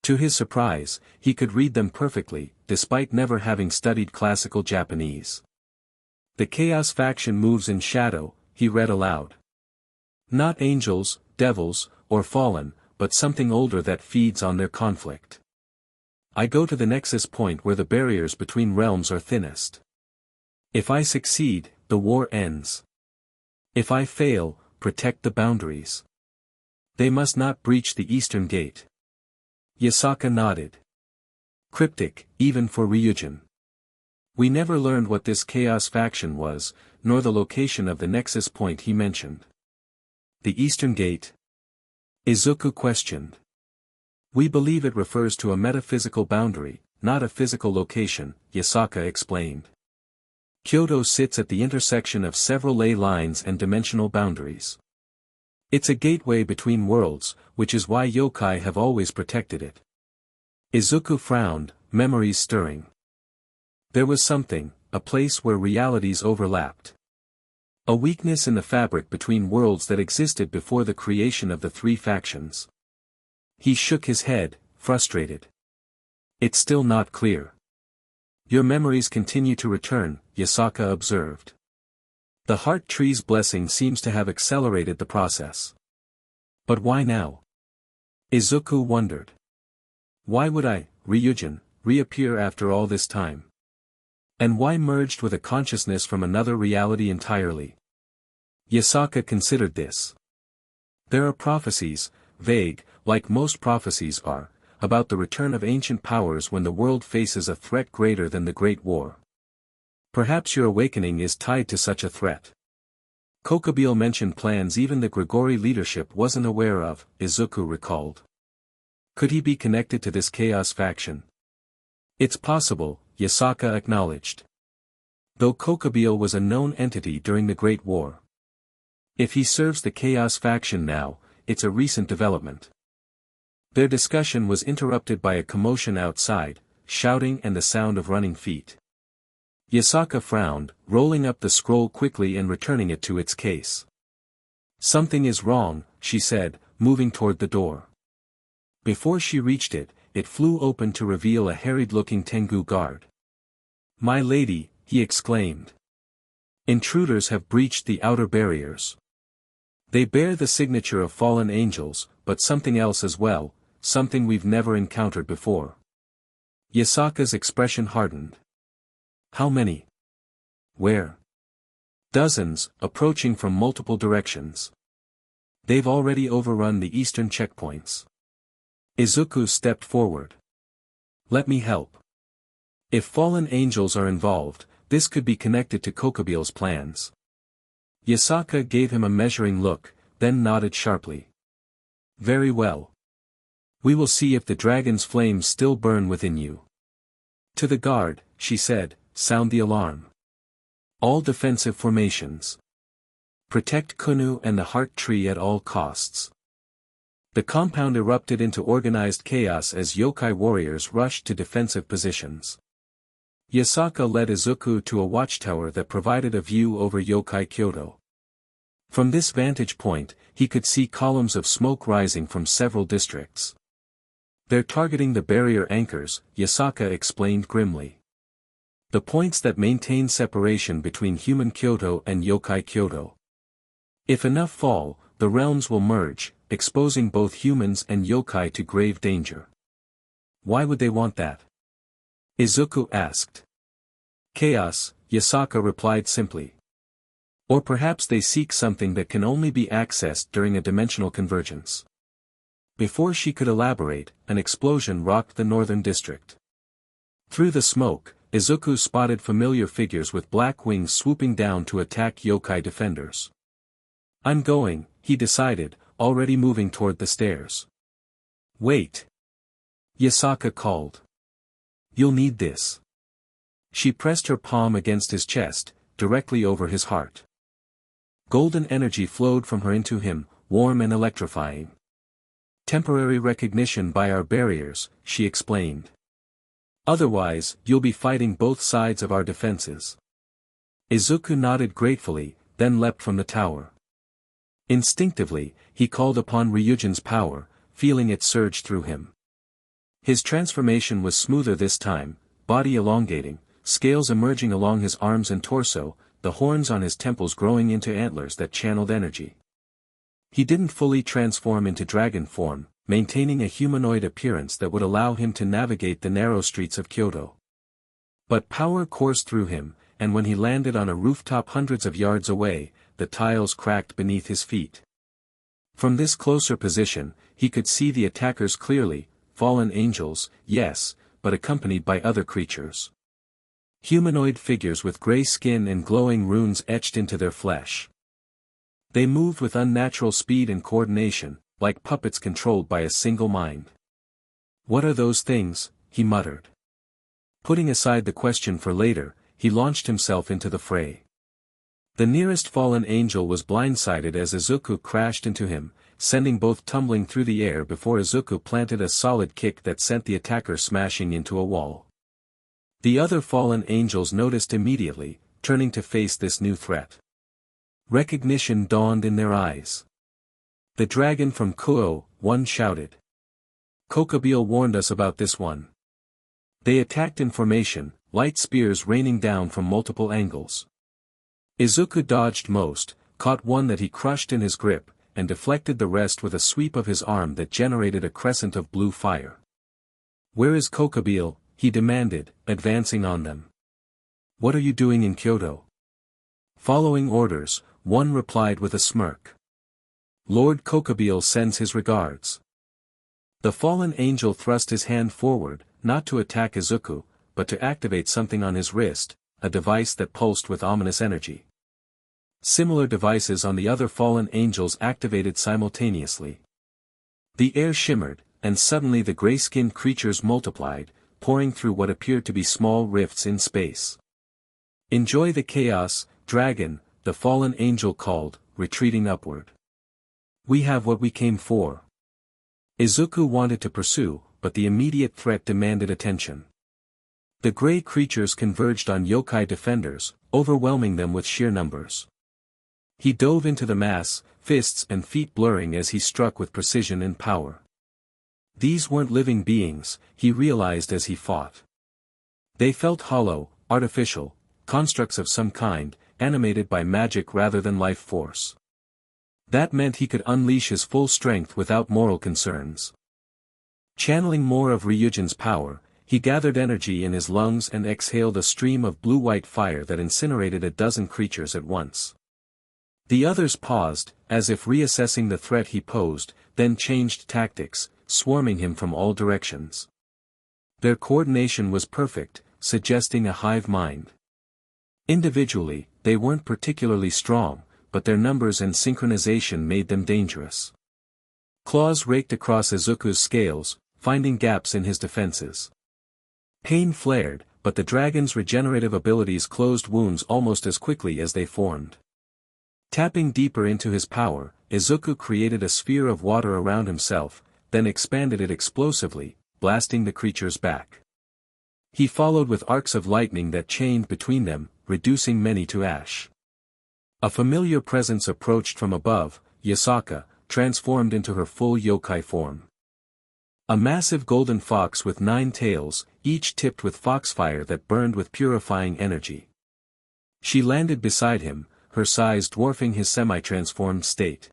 To his surprise, he could read them perfectly, despite never having studied classical Japanese. The Chaos faction moves in shadow, he read aloud. Not angels, devils, or fallen, but something older that feeds on their conflict. I go to the nexus point where the barriers between realms are thinnest. If I succeed, the war ends. If I fail, protect the boundaries. They must not breach the eastern gate. Yasaka nodded. Cryptic, even for Ryujin. We never learned what this chaos faction was, nor the location of the nexus point he mentioned. The Eastern Gate? Izuku questioned. We believe it refers to a metaphysical boundary, not a physical location, Yasaka explained. Kyoto sits at the intersection of several ley lines and dimensional boundaries. It's a gateway between worlds, which is why yokai have always protected it. Izuku frowned, memories stirring. There was something, a place where realities overlapped. A weakness in the fabric between worlds that existed before the creation of the three factions. He shook his head, frustrated. It's still not clear. Your memories continue to return, Yasaka observed. The heart tree's blessing seems to have accelerated the process. But why now? Izuku wondered. Why would Ryujin, reappear after all this time? And why merged with a consciousness from another reality entirely? Yasaka considered this. There are prophecies, vague, like most prophecies are, about the return of ancient powers when the world faces a threat greater than the Great War. Perhaps your awakening is tied to such a threat. Kokabiel mentioned plans even the Grigori leadership wasn't aware of, Izuku recalled. Could he be connected to this chaos faction? It's possible, Yasaka acknowledged. Though Kokabiel was a known entity during the Great War. If he serves the chaos faction now, it's a recent development. Their discussion was interrupted by a commotion outside, shouting and the sound of running feet. Yasaka frowned, rolling up the scroll quickly and returning it to its case. Something is wrong, she said, moving toward the door. Before she reached it, it flew open to reveal a harried-looking Tengu guard. My lady, he exclaimed. Intruders have breached the outer barriers. They bear the signature of fallen angels, but something else as well, something we've never encountered before. Yasaka's expression hardened. How many? Where? Dozens, approaching from multiple directions. They've already overrun the eastern checkpoints. Izuku stepped forward. Let me help. If fallen angels are involved, this could be connected to Kokabiel's plans. Yasaka gave him a measuring look, then nodded sharply. Very well. We will see if the dragon's flames still burn within you. To the guard, she said, sound the alarm. All defensive formations. Protect Kunu and the heart tree at all costs. The compound erupted into organized chaos as yokai warriors rushed to defensive positions. Yasaka led Izuku to a watchtower that provided a view over yokai Kyoto. From this vantage point, he could see columns of smoke rising from several districts. They're targeting the barrier anchors, Yasaka explained grimly. The points that maintain separation between human Kyoto and yokai Kyoto. If enough fall, the realms will merge, exposing both humans and yokai to grave danger. Why would they want that? Izuku asked. Chaos, Yasaka replied simply. Or perhaps they seek something that can only be accessed during a dimensional convergence. Before she could elaborate, an explosion rocked the northern district. Through the smoke, Izuku spotted familiar figures with black wings swooping down to attack yokai defenders. I'm going, he decided, already moving toward the stairs. Wait. Yasaka called. You'll need this. She pressed her palm against his chest, directly over his heart. Golden energy flowed from her into him, warm and electrifying. Temporary recognition by our barriers, she explained. Otherwise, you'll be fighting both sides of our defenses. Izuku nodded gratefully, then leapt from the tower. Instinctively, he called upon Ryujin's power, feeling it surge through him. His transformation was smoother this time, body elongating, scales emerging along his arms and torso, the horns on his temples growing into antlers that channeled energy. He didn't fully transform into dragon form, maintaining a humanoid appearance that would allow him to navigate the narrow streets of Kyoto. But power coursed through him, and when he landed on a rooftop hundreds of yards away, the tiles cracked beneath his feet. From this closer position, he could see the attackers clearly, fallen angels, yes, but accompanied by other creatures. Humanoid figures with gray skin and glowing runes etched into their flesh. They moved with unnatural speed and coordination, like puppets controlled by a single mind. "What are those things?" he muttered. Putting aside the question for later, he launched himself into the fray. The nearest fallen angel was blindsided as Izuku crashed into him, sending both tumbling through the air before Izuku planted a solid kick that sent the attacker smashing into a wall. The other fallen angels noticed immediately, turning to face this new threat. Recognition dawned in their eyes. "The dragon from Kyoto," one shouted. "Kokabiel warned us about this one." They attacked in formation, light spears raining down from multiple angles. Izuku dodged most, caught one that he crushed in his grip, and deflected the rest with a sweep of his arm that generated a crescent of blue fire. "Where is Kokabiel?" he demanded, advancing on them. "What are you doing in Kyoto?" Following orders, one replied with a smirk. "Lord Kokabiel sends his regards." The fallen angel thrust his hand forward, not to attack Izuku, but to activate something on his wrist, a device that pulsed with ominous energy. Similar devices on the other fallen angels activated simultaneously. The air shimmered, and suddenly the gray-skinned creatures multiplied, pouring through what appeared to be small rifts in space. "Enjoy the chaos, dragon," the fallen angel called, retreating upward. "We have what we came for." Izuku wanted to pursue, but the immediate threat demanded attention. The gray creatures converged on Yokai defenders, overwhelming them with sheer numbers. He dove into the mass, fists and feet blurring as he struck with precision and power. These weren't living beings, he realized as he fought. They felt hollow, artificial, constructs of some kind, animated by magic rather than life force. That meant he could unleash his full strength without moral concerns. Channeling more of Ryujin's power, he gathered energy in his lungs and exhaled a stream of blue-white fire that incinerated a dozen creatures at once. The others paused, as if reassessing the threat he posed, then changed tactics, swarming him from all directions. Their coordination was perfect, suggesting a hive mind. Individually, they weren't particularly strong, but their numbers and synchronization made them dangerous. Claws raked across Izuku's scales, finding gaps in his defenses. Pain flared, but the dragon's regenerative abilities closed wounds almost as quickly as they formed. Tapping deeper into his power, Izuku created a sphere of water around himself, then expanded it explosively, blasting the creatures back. He followed with arcs of lightning that chained between them, reducing many to ash. A familiar presence approached from above, Yasaka, transformed into her full yokai form. A massive golden fox with 9 tails, each tipped with foxfire that burned with purifying energy. She landed beside him, her size dwarfing his semi-transformed state.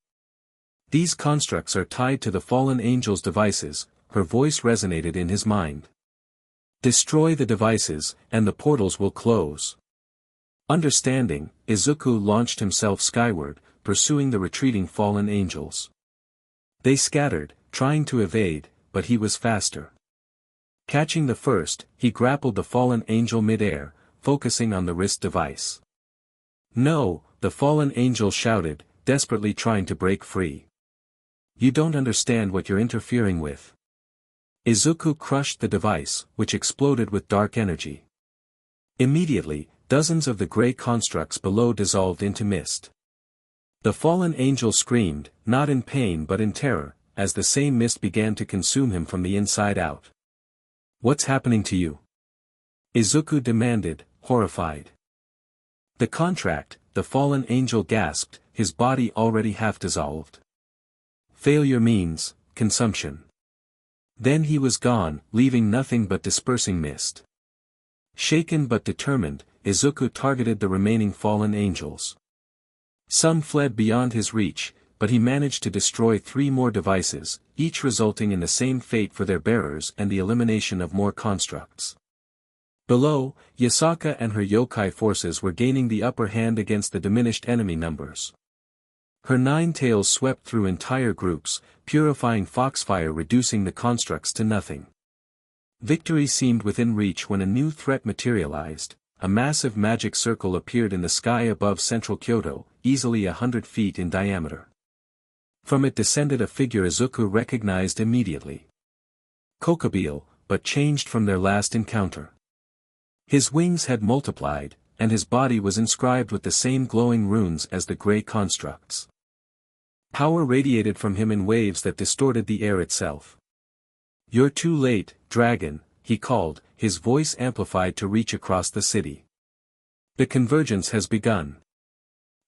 "These constructs are tied to the fallen angel's devices," her voice resonated in his mind. "Destroy the devices, and the portals will close." Understanding, Izuku launched himself skyward, pursuing the retreating fallen angels. They scattered, trying to evade, but he was faster. Catching the first, he grappled the fallen angel mid-air, focusing on the wrist device. "No," the fallen angel shouted, desperately trying to break free. "You don't understand what you're interfering with." Izuku crushed the device, which exploded with dark energy. Immediately, dozens of the gray constructs below dissolved into mist. The fallen angel screamed, not in pain but in terror, as the same mist began to consume him from the inside out. "What's happening to you?" Izuku demanded, horrified. "The contract," the fallen angel gasped, his body already half dissolved. "Failure means consumption." Then he was gone, leaving nothing but dispersing mist. Shaken but determined, Izuku targeted the remaining fallen angels. Some fled beyond his reach, but he managed to destroy 3 more devices, each resulting in the same fate for their bearers and the elimination of more constructs. Below, Yasaka and her yokai forces were gaining the upper hand against the diminished enemy numbers. Her 9 tails swept through entire groups, purifying foxfire, reducing the constructs to nothing. Victory seemed within reach when a new threat materialized, a massive magic circle appeared in the sky above central Kyoto, easily 100 feet in diameter. From it descended a figure Izuku recognized immediately. Kokabiel, but changed from their last encounter. His wings had multiplied, and his body was inscribed with the same glowing runes as the grey constructs. Power radiated from him in waves that distorted the air itself. "You're too late, dragon," he called, his voice amplified to reach across the city. "The convergence has begun."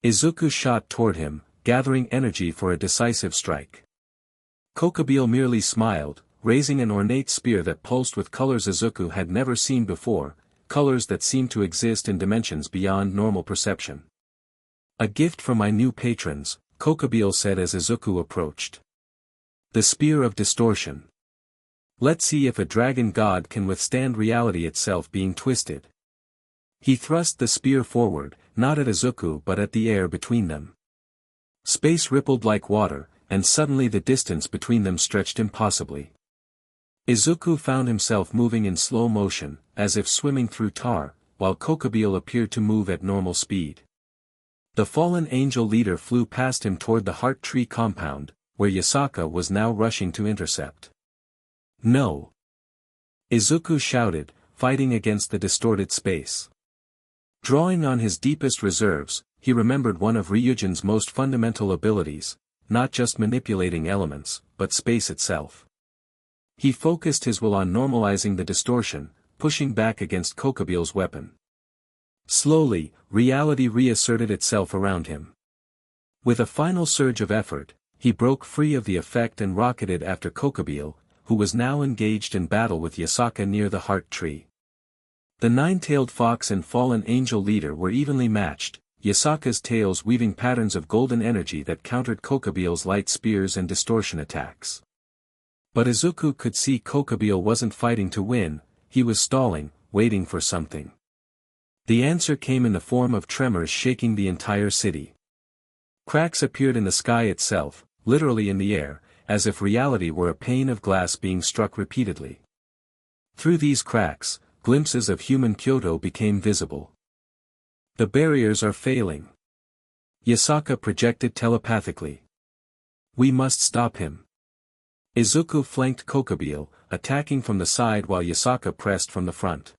Izuku shot toward him, gathering energy for a decisive strike. Kokabiel merely smiled, raising an ornate spear that pulsed with colors Izuku had never seen before, colors that seemed to exist in dimensions beyond normal perception. "A gift from my new patrons," Kokabiel said as Izuku approached. "The Spear of Distortion. Let's see if a dragon god can withstand reality itself being twisted." He thrust the spear forward, not at Izuku but at the air between them. Space rippled like water, and suddenly the distance between them stretched impossibly. Izuku found himself moving in slow motion, as if swimming through tar, while Kokabiel appeared to move at normal speed. The fallen angel leader flew past him toward the Heart Tree compound, where Yasaka was now rushing to intercept. "No!" Izuku shouted, fighting against the distorted space. Drawing on his deepest reserves, he remembered one of Ryujin's most fundamental abilities, not just manipulating elements, but space itself. He focused his will on normalizing the distortion, pushing back against Kokabiel's weapon. Slowly, reality reasserted itself around him. With a final surge of effort, he broke free of the effect and rocketed after Kokabiel, who was now engaged in battle with Yasaka near the Heart Tree. The nine-tailed fox and fallen angel leader were evenly matched, Yasaka's tails weaving patterns of golden energy that countered Kokabiel's light spears and distortion attacks. But Izuku could see Kokabiel wasn't fighting to win, he was stalling, waiting for something. The answer came in the form of tremors shaking the entire city. Cracks appeared in the sky itself, literally in the air, as if reality were a pane of glass being struck repeatedly. Through these cracks, glimpses of human Kyoto became visible. "The barriers are failing," Yasaka projected telepathically. "We must stop him." Izuku flanked Kokabiel, attacking from the side while Yasaka pressed from the front.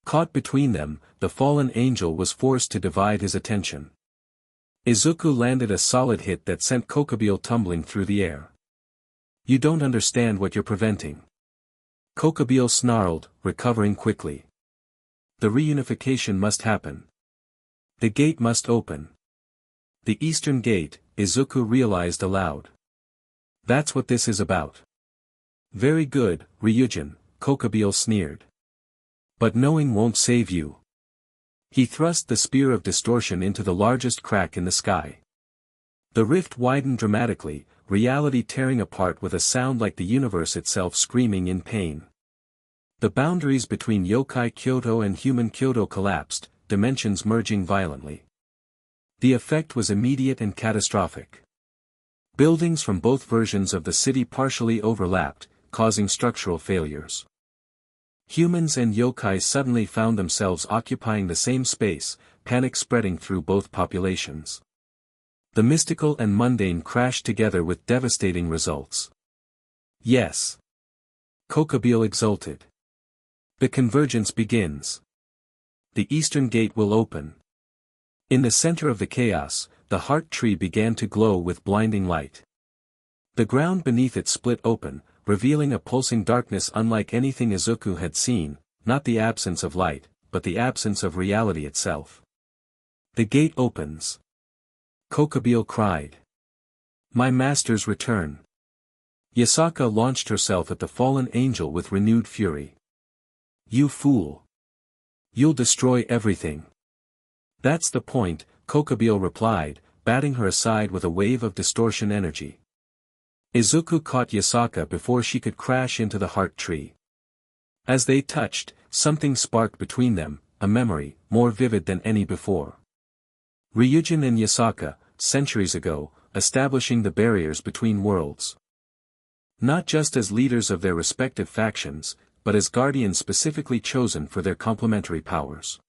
Caught between them, the fallen angel was forced to divide his attention. Izuku landed a solid hit that sent Kokabiel tumbling through the air. "You don't understand what you're preventing." Kokabiel snarled, recovering quickly. "The reunification must happen. The gate must open." The eastern gate, Izuku realized aloud. "That's what this is about." "Very good, Ryujin," Kokabiel sneered. "But knowing won't save you." He thrust the Spear of Distortion into the largest crack in the sky. The rift widened dramatically, reality tearing apart with a sound like the universe itself screaming in pain. The boundaries between Yokai Kyoto and human Kyoto collapsed, dimensions merging violently. The effect was immediate and catastrophic. Buildings from both versions of the city partially overlapped, causing structural failures. Humans and yokai suddenly found themselves occupying the same space, panic spreading through both populations. The mystical and mundane crashed together with devastating results. "Yes," Kokabiel exulted. "The convergence begins. The eastern gate will open." In the center of the chaos, the Heart Tree began to glow with blinding light. The ground beneath it split open, revealing a pulsing darkness unlike anything Izuku had seen, not the absence of light, but the absence of reality itself. "The gate opens," Kokabiel cried. "My master's return." Yasaka launched herself at the fallen angel with renewed fury. "You fool! You'll destroy everything." "That's the point," Kokabiel replied, batting her aside with a wave of distortion energy. Izuku caught Yasaka before she could crash into the Heart Tree. As they touched, something sparked between them, a memory, more vivid than any before. Ryujin and Yasaka, centuries ago, establishing the barriers between worlds. Not just as leaders of their respective factions, but as guardians specifically chosen for their complementary powers.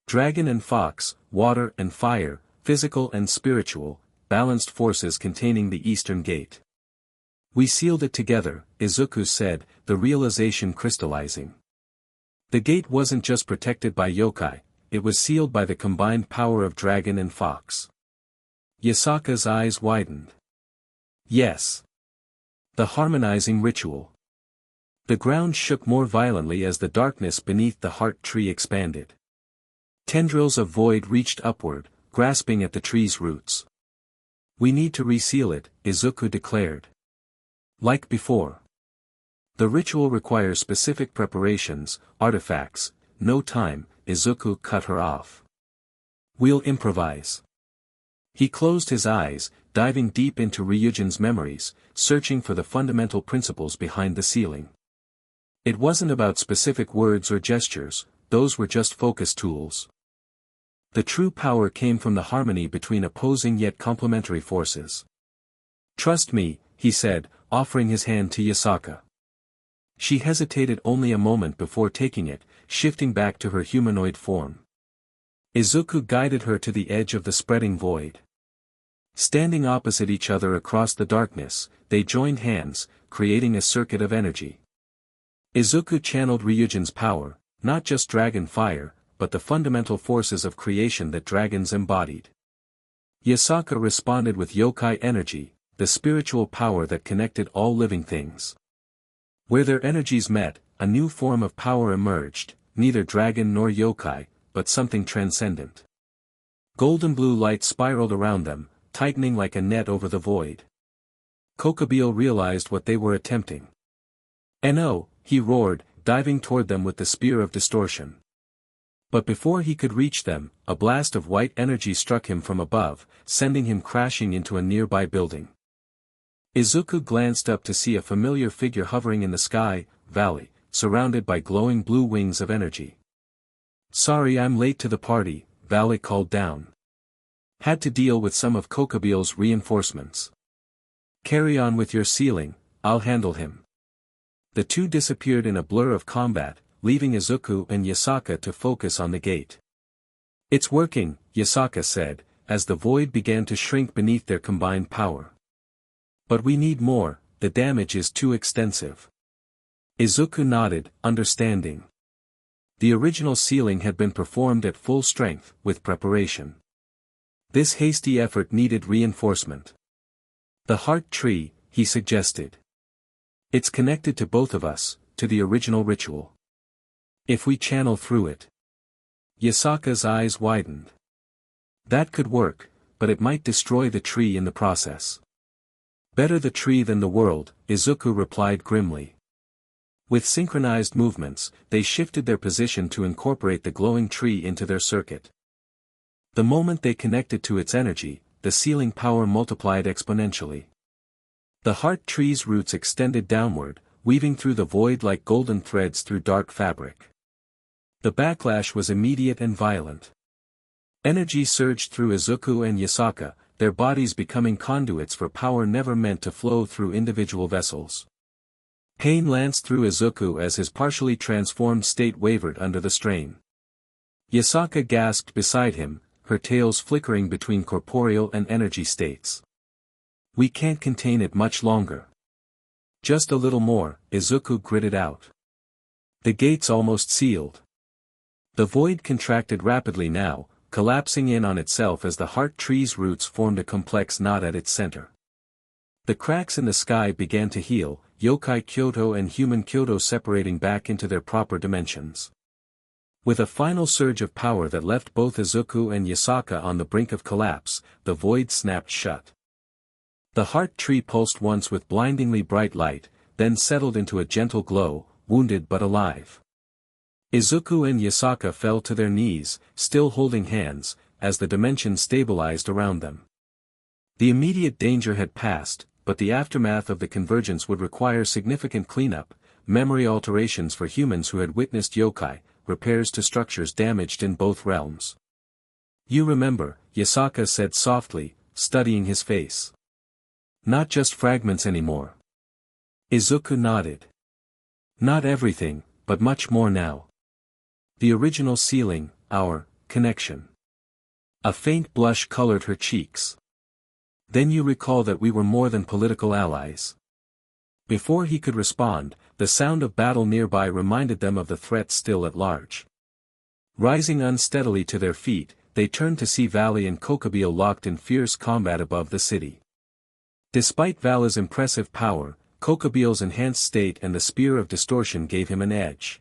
Dragon and fox, water and fire, physical and spiritual, balanced forces containing the Eastern Gate. We sealed it together, Izuku said, the realization crystallizing. The gate wasn't just protected by yokai, it was sealed by the combined power of dragon and fox. Yasaka's eyes widened. Yes. The harmonizing ritual. The ground shook more violently as the darkness beneath the heart tree expanded. Tendrils of void reached upward, grasping at the tree's roots. We need to reseal it, Izuku declared. Like before. The ritual requires specific preparations, artifacts, no time, Izuku cut her off. We'll improvise. He closed his eyes, diving deep into Ryujin's memories, searching for the fundamental principles behind the sealing. It wasn't about specific words or gestures, those were just focus tools. The true power came from the harmony between opposing yet complementary forces. Trust me, he said, offering his hand to Yasaka. She hesitated only a moment before taking it, shifting back to her humanoid form. Izuku guided her to the edge of the spreading void. Standing opposite each other across the darkness, they joined hands, creating a circuit of energy. Izuku channeled Ryujin's power, not just dragon fire, but the fundamental forces of creation that dragons embodied. Yasaka responded with yokai energy, the spiritual power that connected all living things. Where their energies met, a new form of power emerged, neither dragon nor yokai, but something transcendent. Golden blue light spiraled around them, tightening like a net over the void. Kokabiel realized what they were attempting. "No!" he roared, diving toward them with the spear of distortion. But before he could reach them, a blast of white energy struck him from above, sending him crashing into a nearby building. Izuku glanced up to see a familiar figure hovering in the sky, Vali, surrounded by glowing blue wings of energy. "Sorry I'm late to the party," Vali called down. "Had to deal with some of Kokabiel's reinforcements." "Carry on with your sealing, I'll handle him." The two disappeared in a blur of combat, leaving Izuku and Yasaka to focus on the gate. "It's working," Yasaka said, as the void began to shrink beneath their combined power. "But we need more, the damage is too extensive." Izuku nodded, understanding. The original sealing had been performed at full strength, with preparation. This hasty effort needed reinforcement. "The heart tree," he suggested. "It's connected to both of us, to the original ritual. If we channel through it." Yasaka's eyes widened. "That could work, but it might destroy the tree in the process." "Better the tree than the world," Izuku replied grimly. With synchronized movements, they shifted their position to incorporate the glowing tree into their circuit. The moment they connected to its energy, the sealing power multiplied exponentially. The heart tree's roots extended downward, weaving through the void like golden threads through dark fabric. The backlash was immediate and violent. Energy surged through Izuku and Yasaka, their bodies becoming conduits for power never meant to flow through individual vessels. Pain lanced through Izuku as his partially transformed state wavered under the strain. Yasaka gasped beside him, her tails flickering between corporeal and energy states. "We can't contain it much longer." "Just a little more," Izuku gritted out. The gate's almost sealed. The void contracted rapidly now, collapsing in on itself as the heart tree's roots formed a complex knot at its center. The cracks in the sky began to heal, Yokai Kyoto and human Kyoto separating back into their proper dimensions. With a final surge of power that left both Izuku and Yasaka on the brink of collapse, the void snapped shut. The heart tree pulsed once with blindingly bright light, then settled into a gentle glow, wounded but alive. Izuku and Yasaka fell to their knees, still holding hands, as the dimension stabilized around them. The immediate danger had passed, but the aftermath of the convergence would require significant cleanup, memory alterations for humans who had witnessed yokai, repairs to structures damaged in both realms. "You remember," Yasaka said softly, studying his face. "Not just fragments anymore." Izuku nodded. "Not everything, but much more now. The original sealing, our connection. A faint blush colored her cheeks. Then you recall that we were more than political allies. Before he could respond, the sound of battle nearby reminded them of the threat still at large. Rising unsteadily to their feet, they turned to see Vali and Kokabiel locked in fierce combat above the city. Despite Vali's impressive power, Kokabiel's enhanced state and the Spear of Distortion gave him an edge.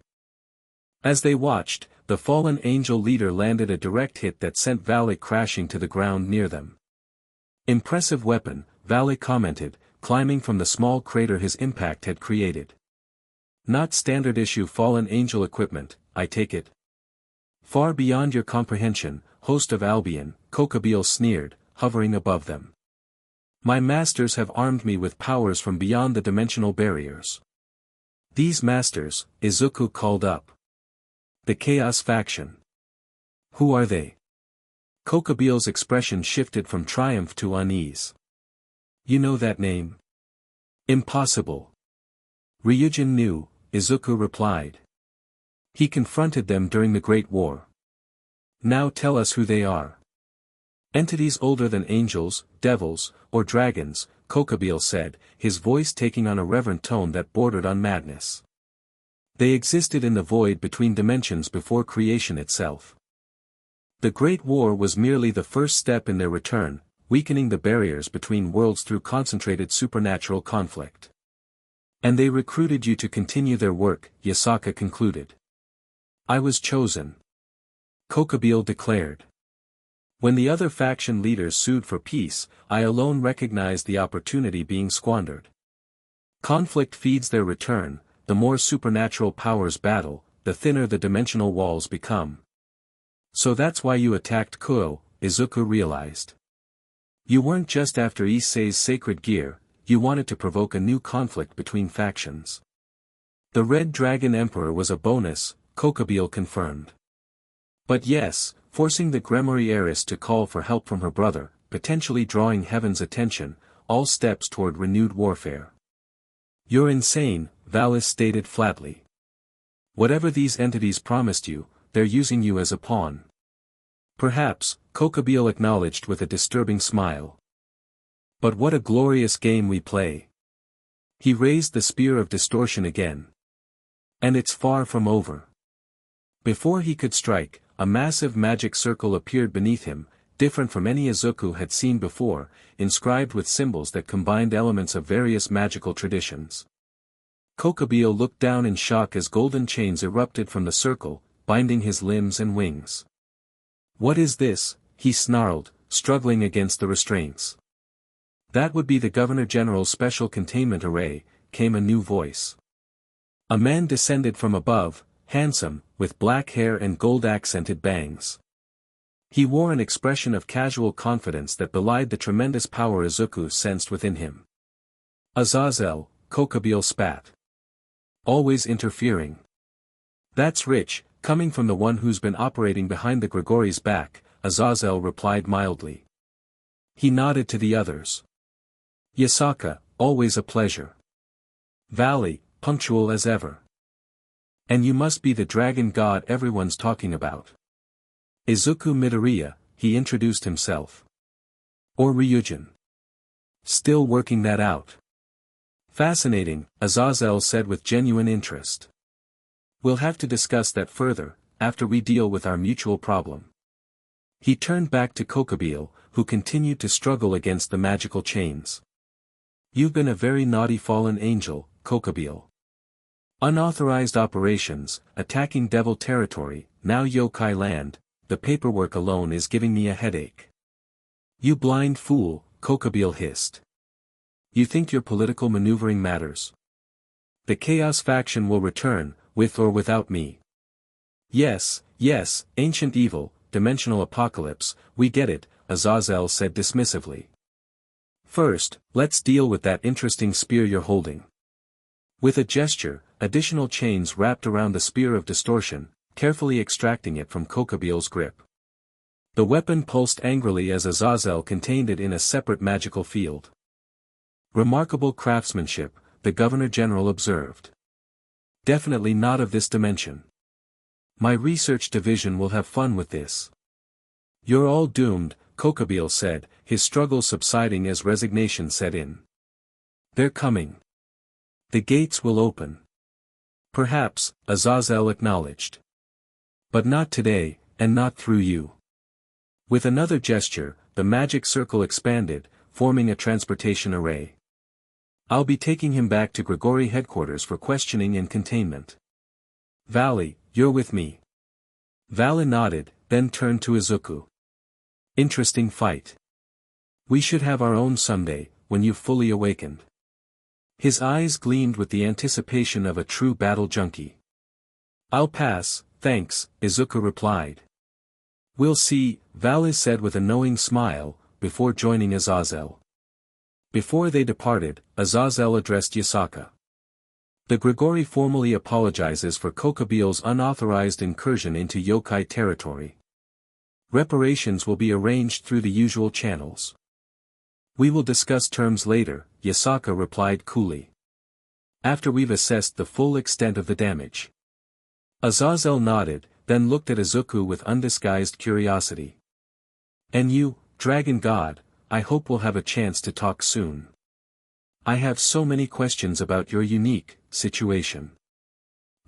As they watched, the fallen angel leader landed a direct hit that sent Vali crashing to the ground near them. "Impressive weapon," Vali commented, climbing from the small crater his impact had created. "Not standard issue fallen angel equipment, I take it?" "Far beyond your comprehension, host of Albion," Kokabiel sneered, hovering above them. "My masters have armed me with powers from beyond the dimensional barriers." "These masters," Izuku called up. "The Chaos faction." "Who are they?" Kokabiel's expression shifted from triumph to unease. "You know that name?" "Impossible." "Ryujin knew," Izuku replied. "He confronted them during the Great War." "Now tell us who they are." "Entities older than angels, devils, or dragons," Kokabiel said, his voice taking on a reverent tone that bordered on madness. "They existed in the void between dimensions before creation itself. The Great War was merely the first step in their return, weakening the barriers between worlds through concentrated supernatural conflict. And they recruited you to continue their work," Yasaka concluded. "I was chosen," Kokabiel declared. "When the other faction leaders sued for peace, I alone recognized the opportunity being squandered. Conflict feeds their return, the more supernatural powers battle, the thinner the dimensional walls become. So that's why you attacked Kyoto," Izuku realized. "You weren't just after Issei's sacred gear, you wanted to provoke a new conflict between factions." "The Red Dragon Emperor was a bonus," Kokabiel confirmed. "But yes, forcing the Gremory heiress to call for help from her brother, potentially drawing Heaven's attention, all steps toward renewed warfare." "You're insane," Valis stated flatly. "Whatever these entities promised you, they're using you as a pawn." "Perhaps," Kokabiel acknowledged with a disturbing smile. "But what a glorious game we play." He raised the Spear of Distortion again. "And it's far from over." Before he could strike, a massive magic circle appeared beneath him, different from any Izuku had seen before, inscribed with symbols that combined elements of various magical traditions. Kokabiel looked down in shock as golden chains erupted from the circle, binding his limbs and wings. "What is this?" he snarled, struggling against the restraints. "That would be the Governor General's special containment array," came a new voice. A man descended from above, handsome, with black hair and gold-accented bangs. He wore an expression of casual confidence that belied the tremendous power Izuku sensed within him. "Azazel," Kokabiel spat. "Always interfering." "That's rich, coming from the one who's been operating behind the Gregory's back," Azazel replied mildly. He nodded to the others. "Yasaka, always a pleasure." "Vali, punctual as ever." "And you must be the dragon god everyone's talking about." "Izuku Midoriya," he introduced himself. "Or Ryujin." "Still working that out." "Fascinating," Azazel said with genuine interest. "We'll have to discuss that further, after we deal with our mutual problem." He turned back to Kokabiel, who continued to struggle against the magical chains. "You've been a very naughty fallen angel, Kokabiel. Unauthorized operations, attacking devil territory, now yokai land, the paperwork alone is giving me a headache." "You blind fool," Kokabiel hissed. "You think your political maneuvering matters? The Chaos faction will return, with or without me." Yes, ancient evil, dimensional apocalypse, we get it," Azazel said dismissively. "First, let's deal with that interesting spear you're holding." With a gesture, additional chains wrapped around the Spear of Distortion, carefully extracting it from Kokabiel's grip. The weapon pulsed angrily as Azazel contained it in a separate magical field. "Remarkable craftsmanship," the Governor General observed. "Definitely not of this dimension. My research division will have fun with this." You're all doomed, Kokabiel said, his struggle subsiding as resignation set in. They're coming. The gates will open. Perhaps, Azazel acknowledged. But not today, and not through you. With another gesture, the magic circle expanded, forming a transportation array. I'll be taking him back to Grigori headquarters for questioning and containment. Vali, you're with me. Vali nodded, then turned to Izuku. Interesting fight. We should have our own someday, when you've fully awakened. His eyes gleamed with the anticipation of a true battle junkie. I'll pass, thanks, Izuku replied. We'll see, Vali said with a knowing smile, before joining Azazel. Before they departed, Azazel addressed Yasaka. The Grigori formally apologizes for Kokabiel's unauthorized incursion into Yokai territory. Reparations will be arranged through the usual channels. We will discuss terms later, Yasaka replied coolly. After we've assessed the full extent of the damage. Azazel nodded, then looked at Izuku with undisguised curiosity. And you, Dragon God, I hope we'll have a chance to talk soon. I have so many questions about your unique situation.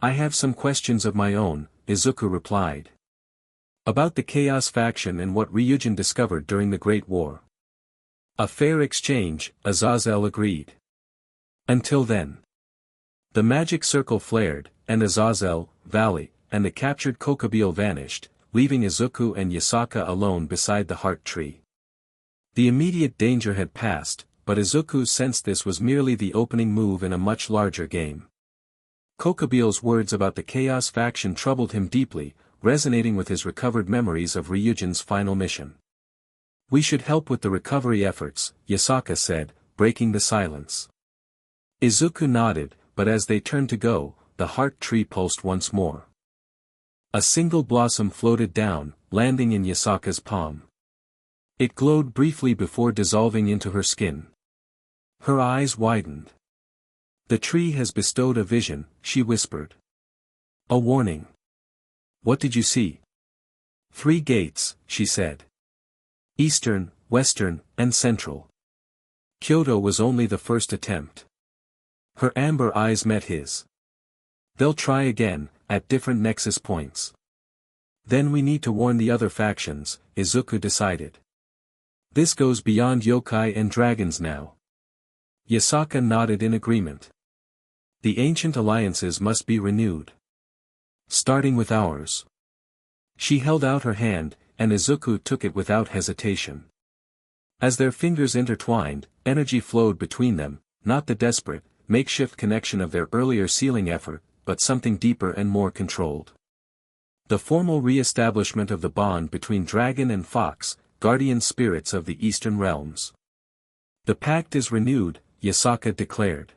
I have some questions of my own, Izuku replied. About the Chaos faction and what Ryujin discovered during the Great War. A fair exchange, Azazel agreed. Until then. The magic circle flared, and Azazel, Vali, and the captured Kokabiel vanished, leaving Izuku and Yasaka alone beside the heart tree. The immediate danger had passed, but Izuku sensed this was merely the opening move in a much larger game. Kokabiel's words about the Chaos faction troubled him deeply, resonating with his recovered memories of Ryujin's final mission. We should help with the recovery efforts, Yasaka said, breaking the silence. Izuku nodded, but as they turned to go, the heart tree pulsed once more. A single blossom floated down, landing in Yasaka's palm. It glowed briefly before dissolving into her skin. Her eyes widened. The tree has bestowed a vision, she whispered. A warning. What did you see? 3 gates, she said. Eastern, Western, and Central. Kyoto was only the first attempt. Her amber eyes met his. They'll try again, at different nexus points. Then we need to warn the other factions, Izuku decided. This goes beyond yokai and dragons now. Yasaka nodded in agreement. The ancient alliances must be renewed. Starting with ours. She held out her hand, and Izuku took it without hesitation. As their fingers intertwined, energy flowed between them, not the desperate, makeshift connection of their earlier sealing effort, but something deeper and more controlled. The formal re-establishment of the bond between dragon and fox, guardian spirits of the eastern realms. The pact is renewed, Yasaka declared.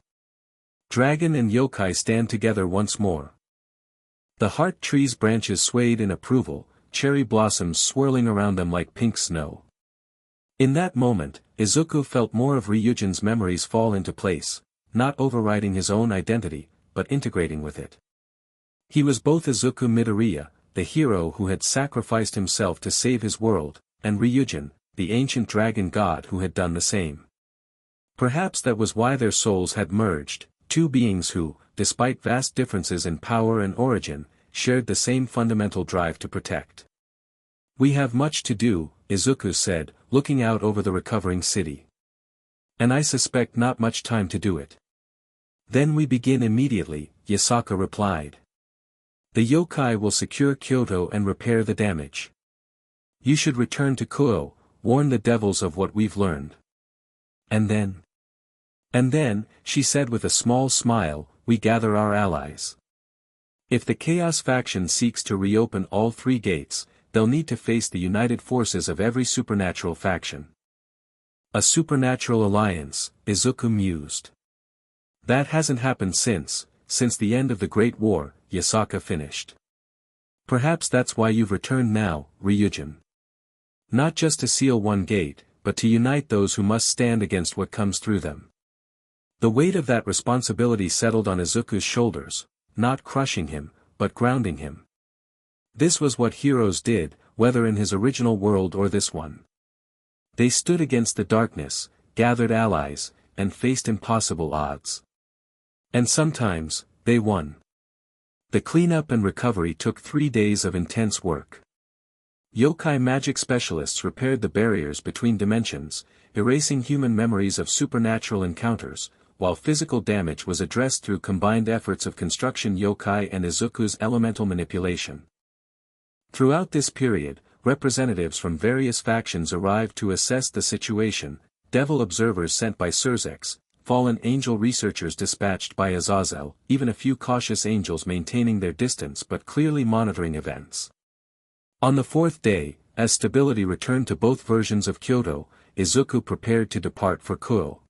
Dragon and yokai stand together once more. The heart tree's branches swayed in approval, cherry blossoms swirling around them like pink snow. In that moment, Izuku felt more of Ryujin's memories fall into place, not overriding his own identity, but integrating with it. He was both Izuku Midoriya, the hero who had sacrificed himself to save his world, and Ryujin, the ancient dragon god who had done the same. Perhaps that was why their souls had merged, two beings who, despite vast differences in power and origin, shared the same fundamental drive to protect. We have much to do, Izuku said, looking out over the recovering city. And I suspect not much time to do it. Then we begin immediately, Yasaka replied. The yokai will secure Kyoto and repair the damage. You should return to Kuo, warn the devils of what we've learned. And then? And then, she said with a small smile, we gather our allies. If the Chaos faction seeks to reopen all 3 gates, they'll need to face the united forces of every supernatural faction. A supernatural alliance, Izuku mused. That hasn't happened since the end of the Great War, Yasaka finished. Perhaps that's why you've returned now, Ryujin. Not just to seal one gate, but to unite those who must stand against what comes through them. The weight of that responsibility settled on Izuku's shoulders, not crushing him, but grounding him. This was what heroes did, whether in his original world or this one. They stood against the darkness, gathered allies, and faced impossible odds. And sometimes, they won. The cleanup and recovery took 3 days of intense work. Yokai magic specialists repaired the barriers between dimensions, erasing human memories of supernatural encounters, while physical damage was addressed through combined efforts of construction Yokai and Izuku's elemental manipulation. Throughout this period, representatives from various factions arrived to assess the situation, devil observers sent by Sirzechs, fallen angel researchers dispatched by Azazel, even a few cautious angels maintaining their distance but clearly monitoring events. On the 4th day, as stability returned to both versions of Kyoto, Izuku prepared to depart for Kyoto.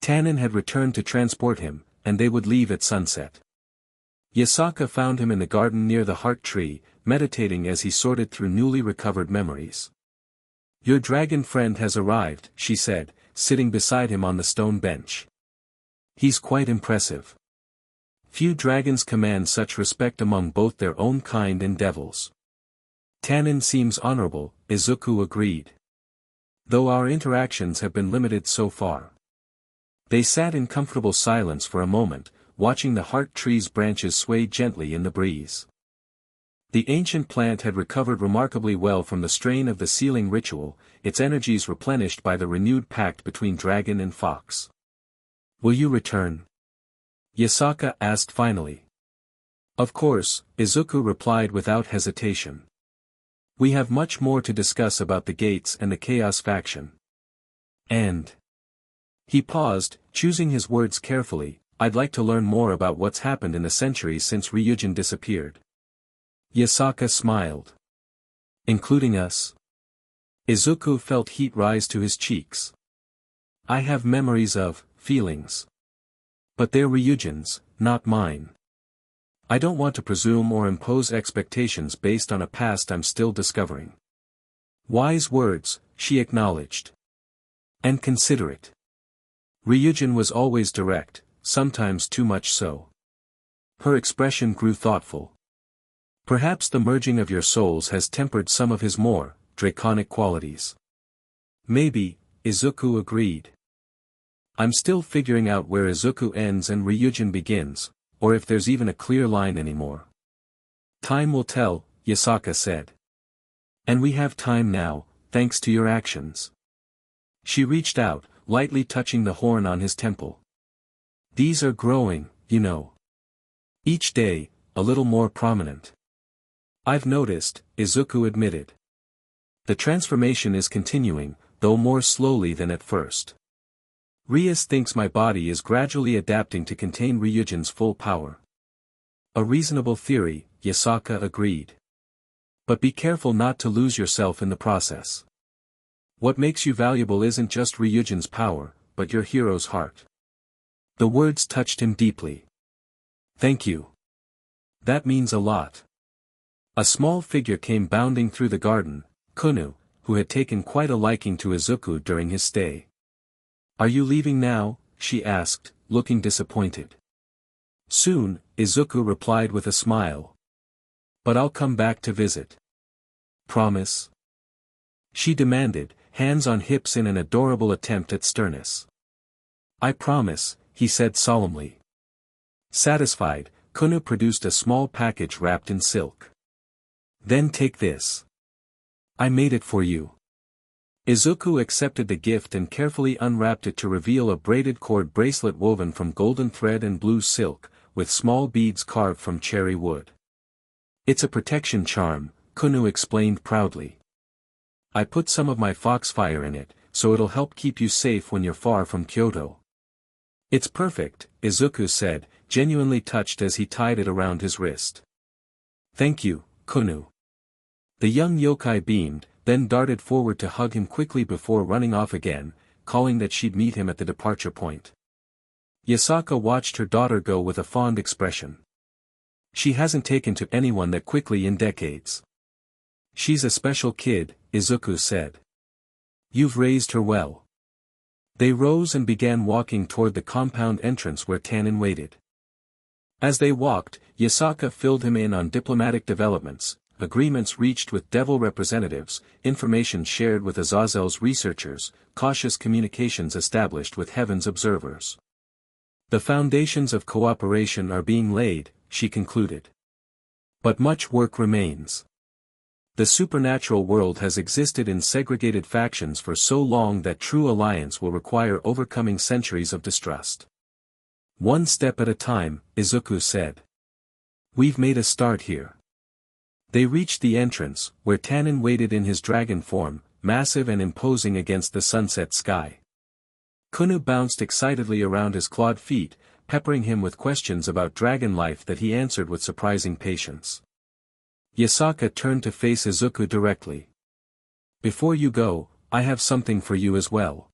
Tannen had returned to transport him, and they would leave at sunset. Yasaka found him in the garden near the heart tree, meditating as he sorted through newly recovered memories. "Your dragon friend has arrived," she said, sitting beside him on the stone bench. "He's quite impressive. Few dragons command such respect among both their own kind and devils." "Tannen seems honorable," Izuku agreed. "Though our interactions have been limited so far." They sat in comfortable silence for a moment, watching the heart tree's branches sway gently in the breeze. The ancient plant had recovered remarkably well from the strain of the sealing ritual, its energies replenished by the renewed pact between dragon and fox. "Will you return?" Yasaka asked finally. "Of course," Izuku replied without hesitation. "We have much more to discuss about the gates and the Chaos faction. And..." He paused, choosing his words carefully. "I'd like to learn more about what's happened in the centuries since Ryujin disappeared." Yasaka smiled. "Including us?" Izuku felt heat rise to his cheeks. "I have memories of, feelings. But they're Ryujin's, not mine. I don't want to presume or impose expectations based on a past I'm still discovering." "Wise words," she acknowledged. "And considerate. Ryujin was always direct, sometimes too much so." Her expression grew thoughtful. "Perhaps the merging of your souls has tempered some of his more draconic qualities." "Maybe," Izuku agreed. "I'm still figuring out where Izuku ends and Ryujin begins, or if there's even a clear line anymore." "Time will tell," Yasaka said. "And we have time now, thanks to your actions." She reached out, lightly touching the horn on his temple. "These are growing, you know. Each day, a little more prominent." "I've noticed," Izuku admitted. "The transformation is continuing, though more slowly than at first. Rias thinks my body is gradually adapting to contain Ryujin's full power." "A reasonable theory," Yasaka agreed. "But be careful not to lose yourself in the process. What makes you valuable isn't just Ryujin's power, but your hero's heart." The words touched him deeply. "Thank you. That means a lot." A small figure came bounding through the garden, Kunu, who had taken quite a liking to Izuku during his stay. "Are you leaving now?" she asked, looking disappointed. "Soon," Izuku replied with a smile. "But I'll come back to visit." "Promise?" she demanded, hands on hips in an adorable attempt at sternness. "I promise," he said solemnly. Satisfied, Kunu produced a small package wrapped in silk. "Then take this. I made it for you." Izuku accepted the gift and carefully unwrapped it to reveal a braided cord bracelet woven from golden thread and blue silk, with small beads carved from cherry wood. "It's a protection charm," Kunu explained proudly. "I put some of my foxfire in it, so it'll help keep you safe when you're far from Kyoto." "It's perfect," Izuku said, genuinely touched as he tied it around his wrist. "Thank you, Kunu." The young yokai beamed, then darted forward to hug him quickly before running off again, calling that she'd meet him at the departure point. Yasaka watched her daughter go with a fond expression. "She hasn't taken to anyone that quickly in decades." "She's a special kid," Izuku said. "You've raised her well." They rose and began walking toward the compound entrance where Tannen waited. As they walked, Yasaka filled him in on diplomatic developments, agreements reached with devil representatives, information shared with Azazel's researchers, cautious communications established with heaven's observers. The foundations of cooperation are being laid, she concluded. But much work remains. The supernatural world has existed in segregated factions for so long that true alliance will require overcoming centuries of distrust. One step at a time, Izuku said. We've made a start here. They reached the entrance, where Tannen waited in his dragon form, massive and imposing against the sunset sky. Kunu bounced excitedly around his clawed feet, peppering him with questions about dragon life that he answered with surprising patience. Yasaka turned to face Izuku directly. Before you go, I have something for you as well.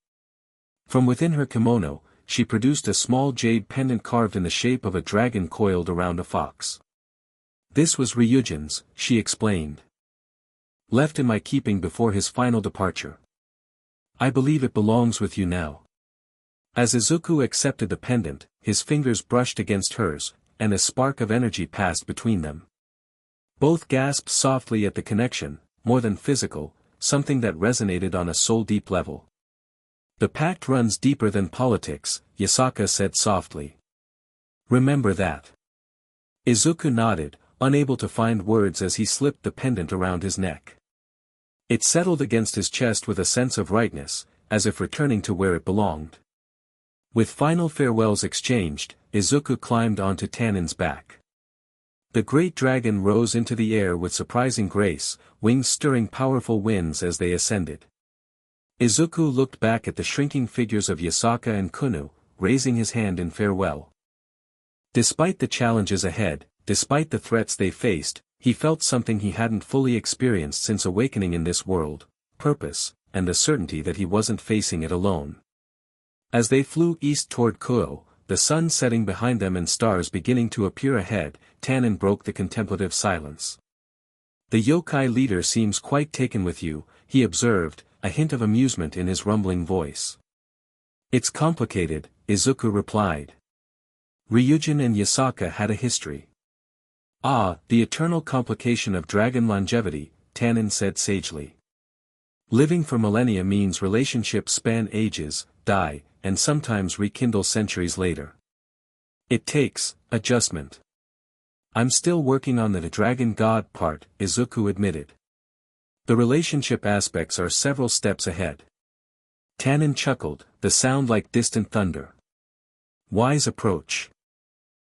From within her kimono, she produced a small jade pendant carved in the shape of a dragon coiled around a fox. This was Ryujin's, she explained. Left in my keeping before his final departure. I believe it belongs with you now. As Izuku accepted the pendant, his fingers brushed against hers, and a spark of energy passed between them. Both gasped softly at the connection, more than physical, something that resonated on a soul-deep level. The pact runs deeper than politics, Yasaka said softly. Remember that. Izuku nodded, unable to find words as he slipped the pendant around his neck. It settled against his chest with a sense of rightness, as if returning to where it belonged. With final farewells exchanged, Izuku climbed onto Tannen's back. The great dragon rose into the air with surprising grace, wings stirring powerful winds as they ascended. Izuku looked back at the shrinking figures of Yasaka and Kunu, raising his hand in farewell. Despite the challenges ahead, despite the threats they faced, he felt something he hadn't fully experienced since awakening in this world: purpose, and the certainty that he wasn't facing it alone. As they flew east toward Kyoto, the sun setting behind them and stars beginning to appear ahead, Tannen broke the contemplative silence. The yokai leader seems quite taken with you, he observed, a hint of amusement in his rumbling voice. It's complicated, Izuku replied. Ryujin and Yasaka had a history. Ah, the eternal complication of dragon longevity, Tannen said sagely. Living for millennia means relationships span ages, die, and sometimes rekindle centuries later. It takes adjustment. I'm still working on the dragon god part, Izuku admitted. The relationship aspects are several steps ahead. Tannen chuckled, the sound like distant thunder. Wise approach.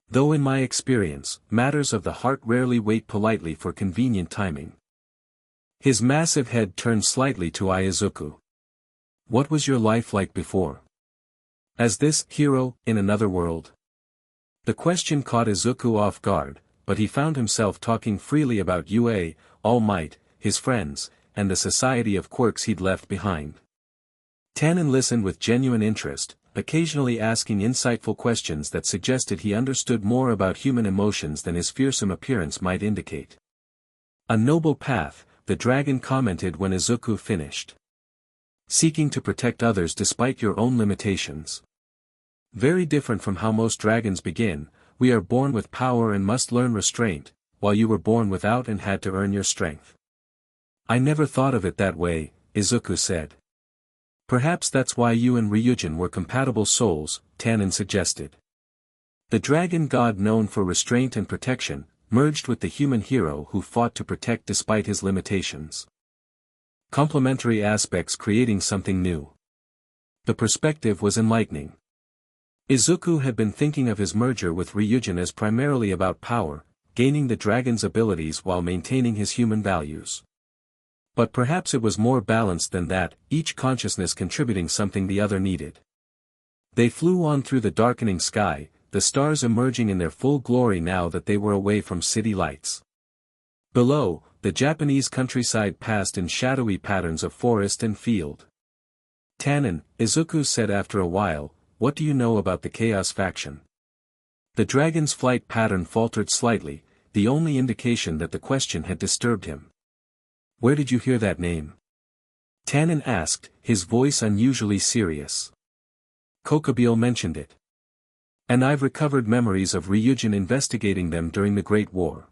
Though in my experience, matters of the heart rarely wait politely for convenient timing. His massive head turned slightly to eye Izuku. What was your life like before? As this hero, in another world? The question caught Izuku off guard, but he found himself talking freely about Issei, All Might, his friends, and the society of quirks he'd left behind. Tannen listened with genuine interest, occasionally asking insightful questions that suggested he understood more about human emotions than his fearsome appearance might indicate. A noble path, the dragon commented when Izuku finished. Seeking to protect others despite your own limitations. Very different from how most dragons begin. We are born with power and must learn restraint, while you were born without and had to earn your strength. I never thought of it that way, Izuku said. Perhaps that's why you and Ryujin were compatible souls, Tannen suggested. The dragon god known for restraint and protection, merged with the human hero who fought to protect despite his limitations. Complementary aspects creating something new. The perspective was enlightening. Izuku had been thinking of his merger with Ryujin as primarily about power, gaining the dragon's abilities while maintaining his human values. But perhaps it was more balanced than that, each consciousness contributing something the other needed. They flew on through the darkening sky, the stars emerging in their full glory now that they were away from city lights. Below, the Japanese countryside passed in shadowy patterns of forest and field. Tannen, Izuku said after a while, what do you know about the Chaos faction? The dragon's flight pattern faltered slightly, the only indication that the question had disturbed him. Where did you hear that name? Tannen asked, his voice unusually serious. Kokabiel mentioned it. And I've recovered memories of Ryujin investigating them during the Great War.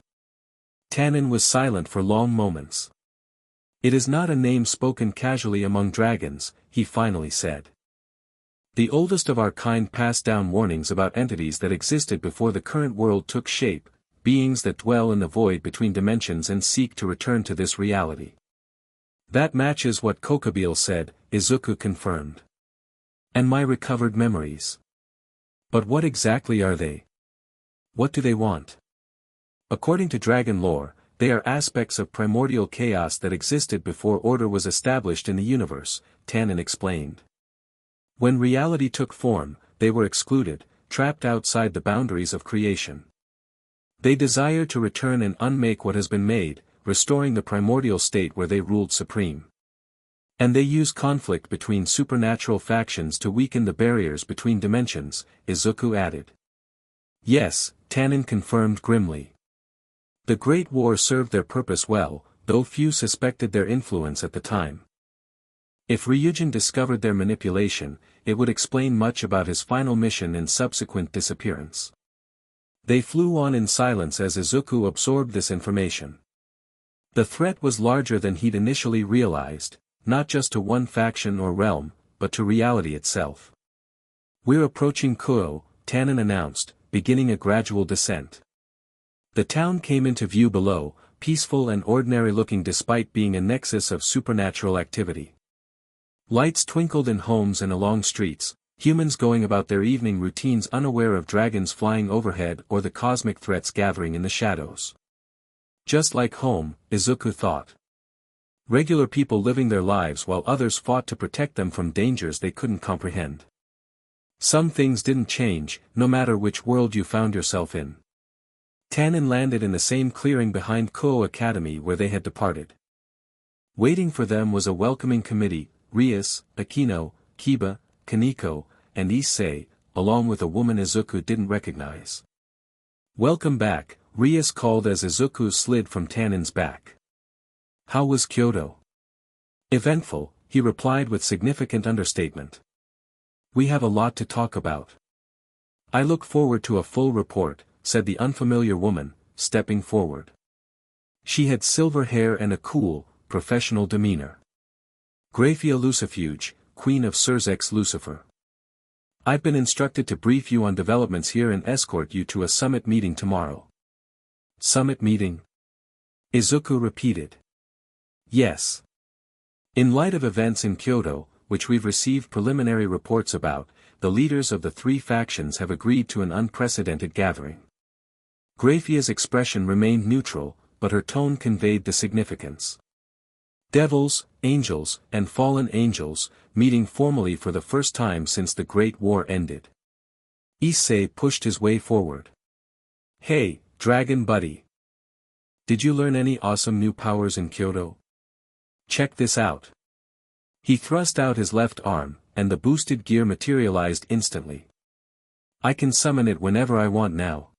Tannen was silent for long moments. It is not a name spoken casually among dragons, he finally said. The oldest of our kind passed down warnings about entities that existed before the current world took shape, beings that dwell in the void between dimensions and seek to return to this reality. That matches what Kokabiel said, Izuku confirmed. And my recovered memories. But what exactly are they? What do they want? According to dragon lore, they are aspects of primordial chaos that existed before order was established in the universe, Tannen explained. When reality took form, they were excluded, trapped outside the boundaries of creation. They desire to return and unmake what has been made, restoring the primordial state where they ruled supreme. And they use conflict between supernatural factions to weaken the barriers between dimensions, Izuku added. Yes, Tannen confirmed grimly. The Great War served their purpose well, though few suspected their influence at the time. If Ryujin discovered their manipulation, it would explain much about his final mission and subsequent disappearance. They flew on in silence as Izuku absorbed this information. The threat was larger than he'd initially realized, not just to one faction or realm, but to reality itself. We're approaching Kyoto, Tannen announced, beginning a gradual descent. The town came into view below, peaceful and ordinary-looking despite being a nexus of supernatural activity. Lights twinkled in homes and along streets, humans going about their evening routines unaware of dragons flying overhead or the cosmic threats gathering in the shadows. Just like home, Izuku thought. Regular people living their lives while others fought to protect them from dangers they couldn't comprehend. Some things didn't change, no matter which world you found yourself in. Tannen landed in the same clearing behind Kyoto Academy where they had departed. Waiting for them was a welcoming committee, Rias, Akino, Kiba, Kaneko, and Issei, along with a woman Izuku didn't recognize. Welcome back, Rias called as Izuku slid from Tannen's back. How was Kyoto? Eventful, he replied with significant understatement. We have a lot to talk about. I look forward to a full report, said the unfamiliar woman, stepping forward. She had silver hair and a cool, professional demeanor. Graphia Lucifuge, Queen of Sirzechs Lucifer. I've been instructed to brief you on developments here and escort you to a summit meeting tomorrow. Summit meeting? Izuku repeated. Yes. In light of events in Kyoto, which we've received preliminary reports about, the leaders of the three factions have agreed to an unprecedented gathering. Graphia's expression remained neutral, but her tone conveyed the significance. Devils, angels, and fallen angels, meeting formally for the first time since the Great War ended. Issei pushed his way forward. Hey, dragon buddy. Did you learn any awesome new powers in Kyoto? Check this out. He thrust out his left arm, and the boosted gear materialized instantly. I can summon it whenever I want now.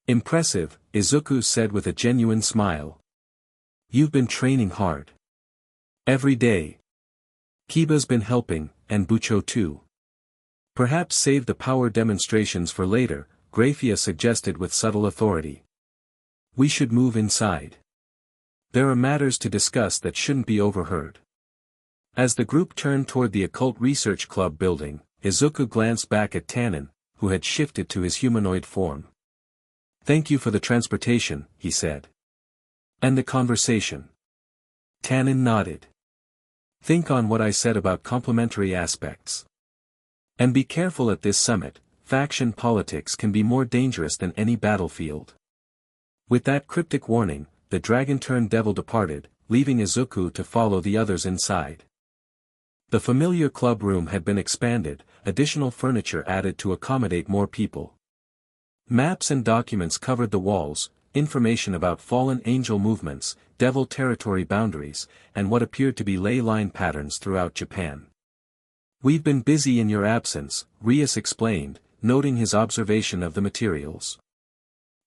Impressive, Izuku said with a genuine smile. You've been training hard. Every day. Kiba's been helping, and Bucho too. Perhaps save the power demonstrations for later, Graphia suggested with subtle authority. We should move inside. There are matters to discuss that shouldn't be overheard. As the group turned toward the Occult Research Club building, Izuku glanced back at Tannen, who had shifted to his humanoid form. Thank you for the transportation, he said. And the conversation. Tannen nodded. Think on what I said about complementary aspects. And be careful at this summit, faction politics can be more dangerous than any battlefield. With that cryptic warning, the dragon-turned-devil departed, leaving Izuku to follow the others inside. The familiar club room had been expanded, additional furniture added to accommodate more people. Maps and documents covered the walls, information about fallen angel movements, devil territory boundaries, and what appeared to be ley line patterns throughout Japan. We've been busy in your absence, Rias explained, noting his observation of the materials.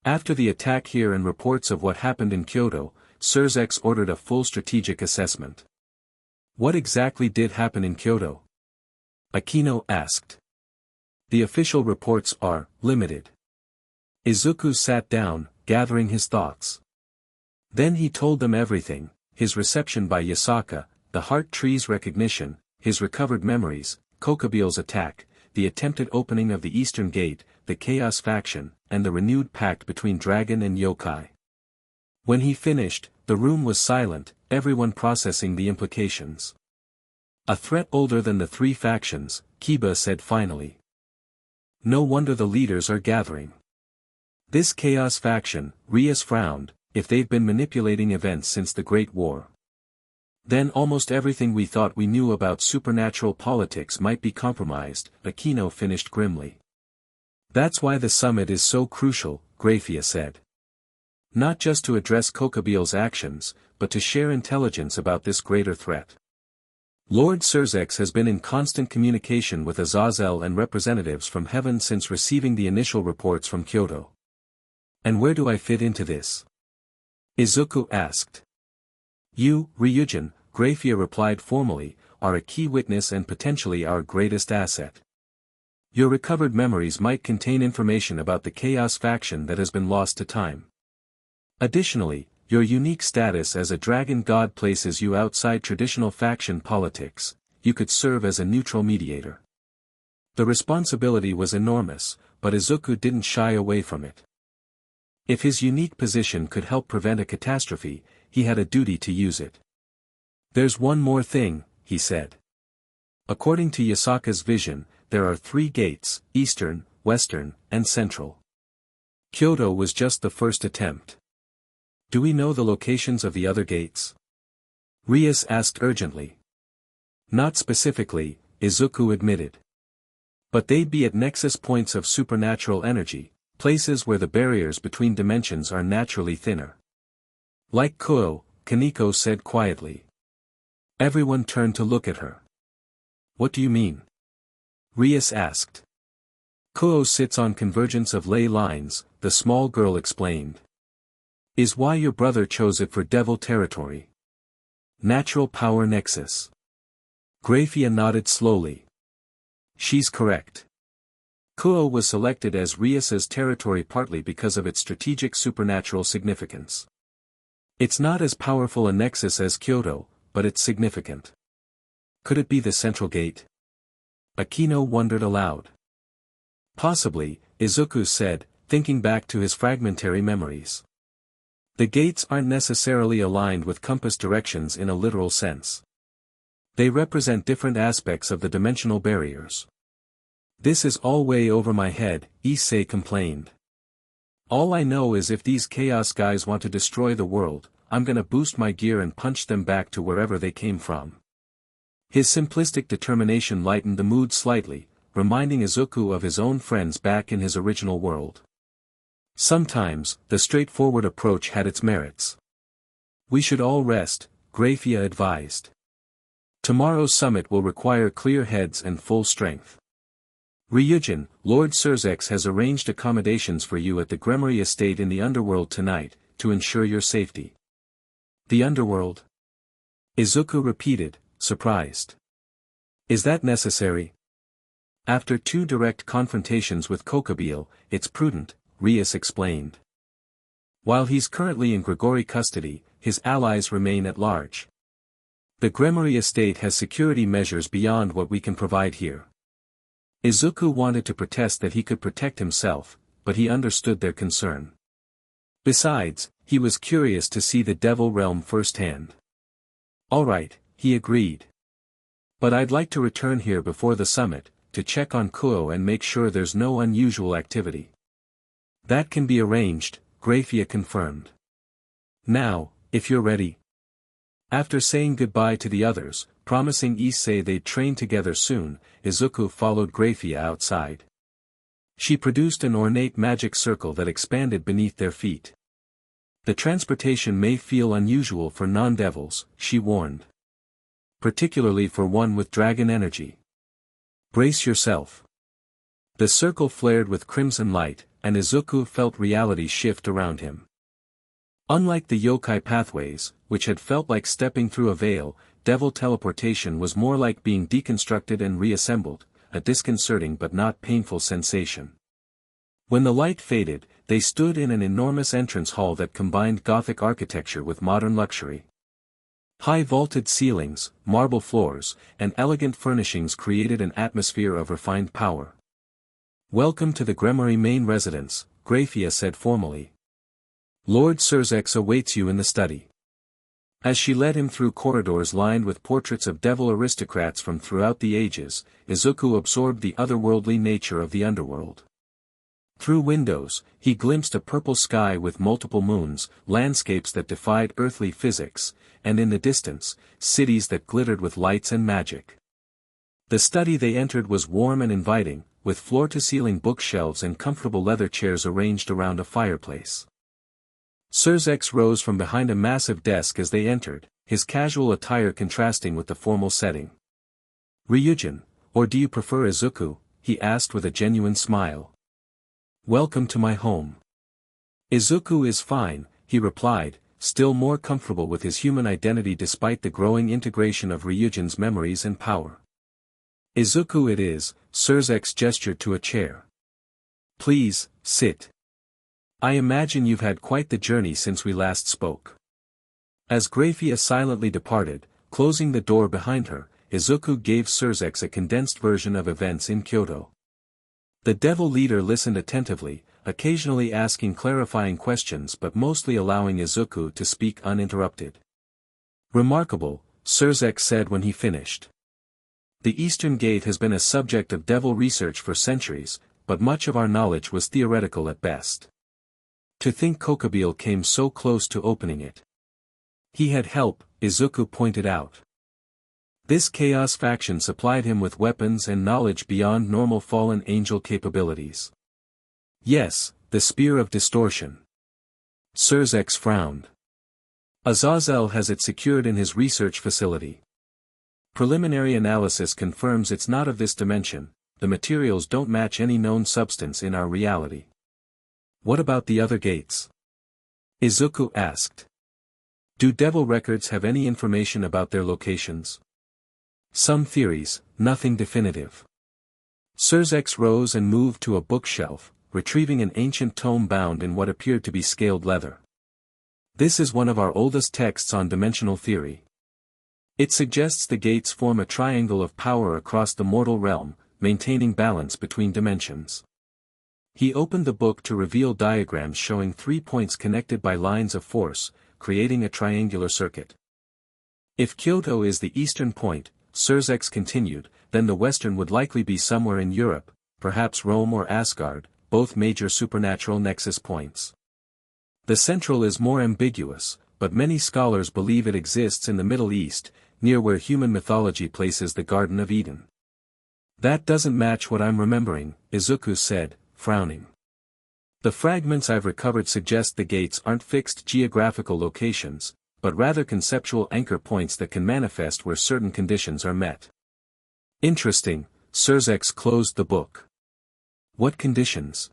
After the attack here and reports of what happened in Kyoto, Sirzechs ordered a full strategic assessment. What exactly did happen in Kyoto? Akino asked. The official reports are limited. Izuku sat down, gathering his thoughts. Then he told them everything, his reception by Yasaka, the heart tree's recognition, his recovered memories, Kokabiel's attack, the attempted opening of the Eastern Gate, the Chaos faction, and the renewed pact between Dragon and Yokai. When he finished, the room was silent, everyone processing the implications. A threat older than the three factions, Kiba said finally. No wonder the leaders are gathering. This Chaos faction, Rias frowned, if they've been manipulating events since the Great War. Then almost everything we thought we knew about supernatural politics might be compromised, Aquino finished grimly. That's why the summit is so crucial, Grafia said. Not just to address Kokabiel's actions, but to share intelligence about this greater threat. Lord Sirzechs has been in constant communication with Azazel and representatives from heaven since receiving the initial reports from Kyoto. And where do I fit into this? Izuku asked. You, Ryujin, Grafia replied formally, are a key witness and potentially our greatest asset. Your recovered memories might contain information about the Chaos faction that has been lost to time. Additionally, your unique status as a dragon god places you outside traditional faction politics, you could serve as a neutral mediator. The responsibility was enormous, but Izuku didn't shy away from it. If his unique position could help prevent a catastrophe, he had a duty to use it. There's one more thing, he said. According to Yasaka's vision, there are 3 gates, Eastern, Western, and Central. Kyoto was just the first attempt. Do we know the locations of the other gates? Rias asked urgently. Not specifically, Izuku admitted. But they'd be at nexus points of supernatural energy, places where the barriers between dimensions are naturally thinner. Like Kuo, Kaneko said quietly. Everyone turned to look at her. What do you mean? Rias asked. Kuo sits on convergence of ley lines, the small girl explained. Is why your brother chose it for devil territory. Natural power nexus. Grafia nodded slowly. She's correct. Kuo was selected as Rias's territory partly because of its strategic supernatural significance. It's not as powerful a nexus as Kyoto, but it's significant. Could it be the Central Gate? Aquino wondered aloud. Possibly, Izuku said, thinking back to his fragmentary memories. The gates aren't necessarily aligned with compass directions in a literal sense. They represent different aspects of the dimensional barriers. This is all way over my head, Issei complained. All I know is if these chaos guys want to destroy the world, I'm gonna boost my gear and punch them back to wherever they came from. His simplistic determination lightened the mood slightly, reminding Izuku of his own friends back in his original world. Sometimes, the straightforward approach had its merits. We should all rest, Grafia advised. Tomorrow's summit will require clear heads and full strength. Ryujin, Lord Sirzechs has arranged accommodations for you at the Gremory estate in the underworld tonight, to ensure your safety. The underworld? Izuku repeated, surprised. Is that necessary? After 2 direct confrontations with Kokabiel, it's prudent, Rias explained. While he's currently in Grigori custody, his allies remain at large. The Gremory estate has security measures beyond what we can provide here. Izuku wanted to protest that he could protect himself, but he understood their concern. Besides, he was curious to see the Devil Realm firsthand. All right, he agreed. But I'd like to return here before the summit, to check on Kuo and make sure there's no unusual activity. That can be arranged, Grafia confirmed. Now, if you're ready. After saying goodbye to the others, promising Issei they'd train together soon, Izuku followed Grafia outside. She produced an ornate magic circle that expanded beneath their feet. The transportation may feel unusual for non-devils, she warned. Particularly for one with dragon energy. Brace yourself. The circle flared with crimson light, and Izuku felt reality shift around him. Unlike the yokai pathways, which had felt like stepping through a veil, devil teleportation was more like being deconstructed and reassembled, a disconcerting but not painful sensation. When the light faded, they stood in an enormous entrance hall that combined Gothic architecture with modern luxury. High vaulted ceilings, marble floors, and elegant furnishings created an atmosphere of refined power. "Welcome to the Gremory main residence," Graphia said formally. "Lord Sirzechs awaits you in the study." As she led him through corridors lined with portraits of devil aristocrats from throughout the ages, Izuku absorbed the otherworldly nature of the underworld. Through windows, he glimpsed a purple sky with multiple moons, landscapes that defied earthly physics, and in the distance, cities that glittered with lights and magic. The study they entered was warm and inviting, with floor-to-ceiling bookshelves and comfortable leather chairs arranged around a fireplace. Sirzechs rose from behind a massive desk as they entered, his casual attire contrasting with the formal setting. "Ryujin, or do you prefer Izuku?" he asked with a genuine smile. "Welcome to my home." "Izuku is fine," he replied, still more comfortable with his human identity despite the growing integration of Ryujin's memories and power. "Izuku it is," Sirzechs gestured to a chair. "Please, sit. I imagine you've had quite the journey since we last spoke." As Graphia silently departed, closing the door behind her, Izuku gave Sirzechs a condensed version of events in Kyoto. The devil leader listened attentively, occasionally asking clarifying questions but mostly allowing Izuku to speak uninterrupted. "Remarkable," Sirzechs said when he finished. "The Eastern Gate has been a subject of devil research for centuries, but much of our knowledge was theoretical at best. To think Kokabiel came so close to opening it. He had help," Izuku pointed out. "This Chaos faction supplied him with weapons and knowledge beyond normal fallen angel capabilities." "Yes, the Spear of Distortion." Sirzechs frowned. "Azazel has it secured in his research facility. Preliminary analysis confirms it's not of this dimension, the materials don't match any known substance in our reality." "What about the other gates?" Izuku asked. "Do devil records have any information about their locations?" "Some theories, nothing definitive." Sirzechs rose and moved to a bookshelf, retrieving an ancient tome bound in what appeared to be scaled leather. "This is one of our oldest texts on dimensional theory. It suggests the gates form a triangle of power across the mortal realm, maintaining balance between dimensions." He opened the book to reveal diagrams showing 3 points connected by lines of force, creating a triangular circuit. "If Kyoto is the eastern point," Sirzechs continued, "then the western would likely be somewhere in Europe, perhaps Rome or Asgard, both major supernatural nexus points. The central is more ambiguous, but many scholars believe it exists in the Middle East, near where human mythology places the Garden of Eden." "That doesn't match what I'm remembering," Izuku said, frowning. "The fragments I've recovered suggest the gates aren't fixed geographical locations, but rather conceptual anchor points that can manifest where certain conditions are met." "Interesting," Sirzechs closed the book. "What conditions?"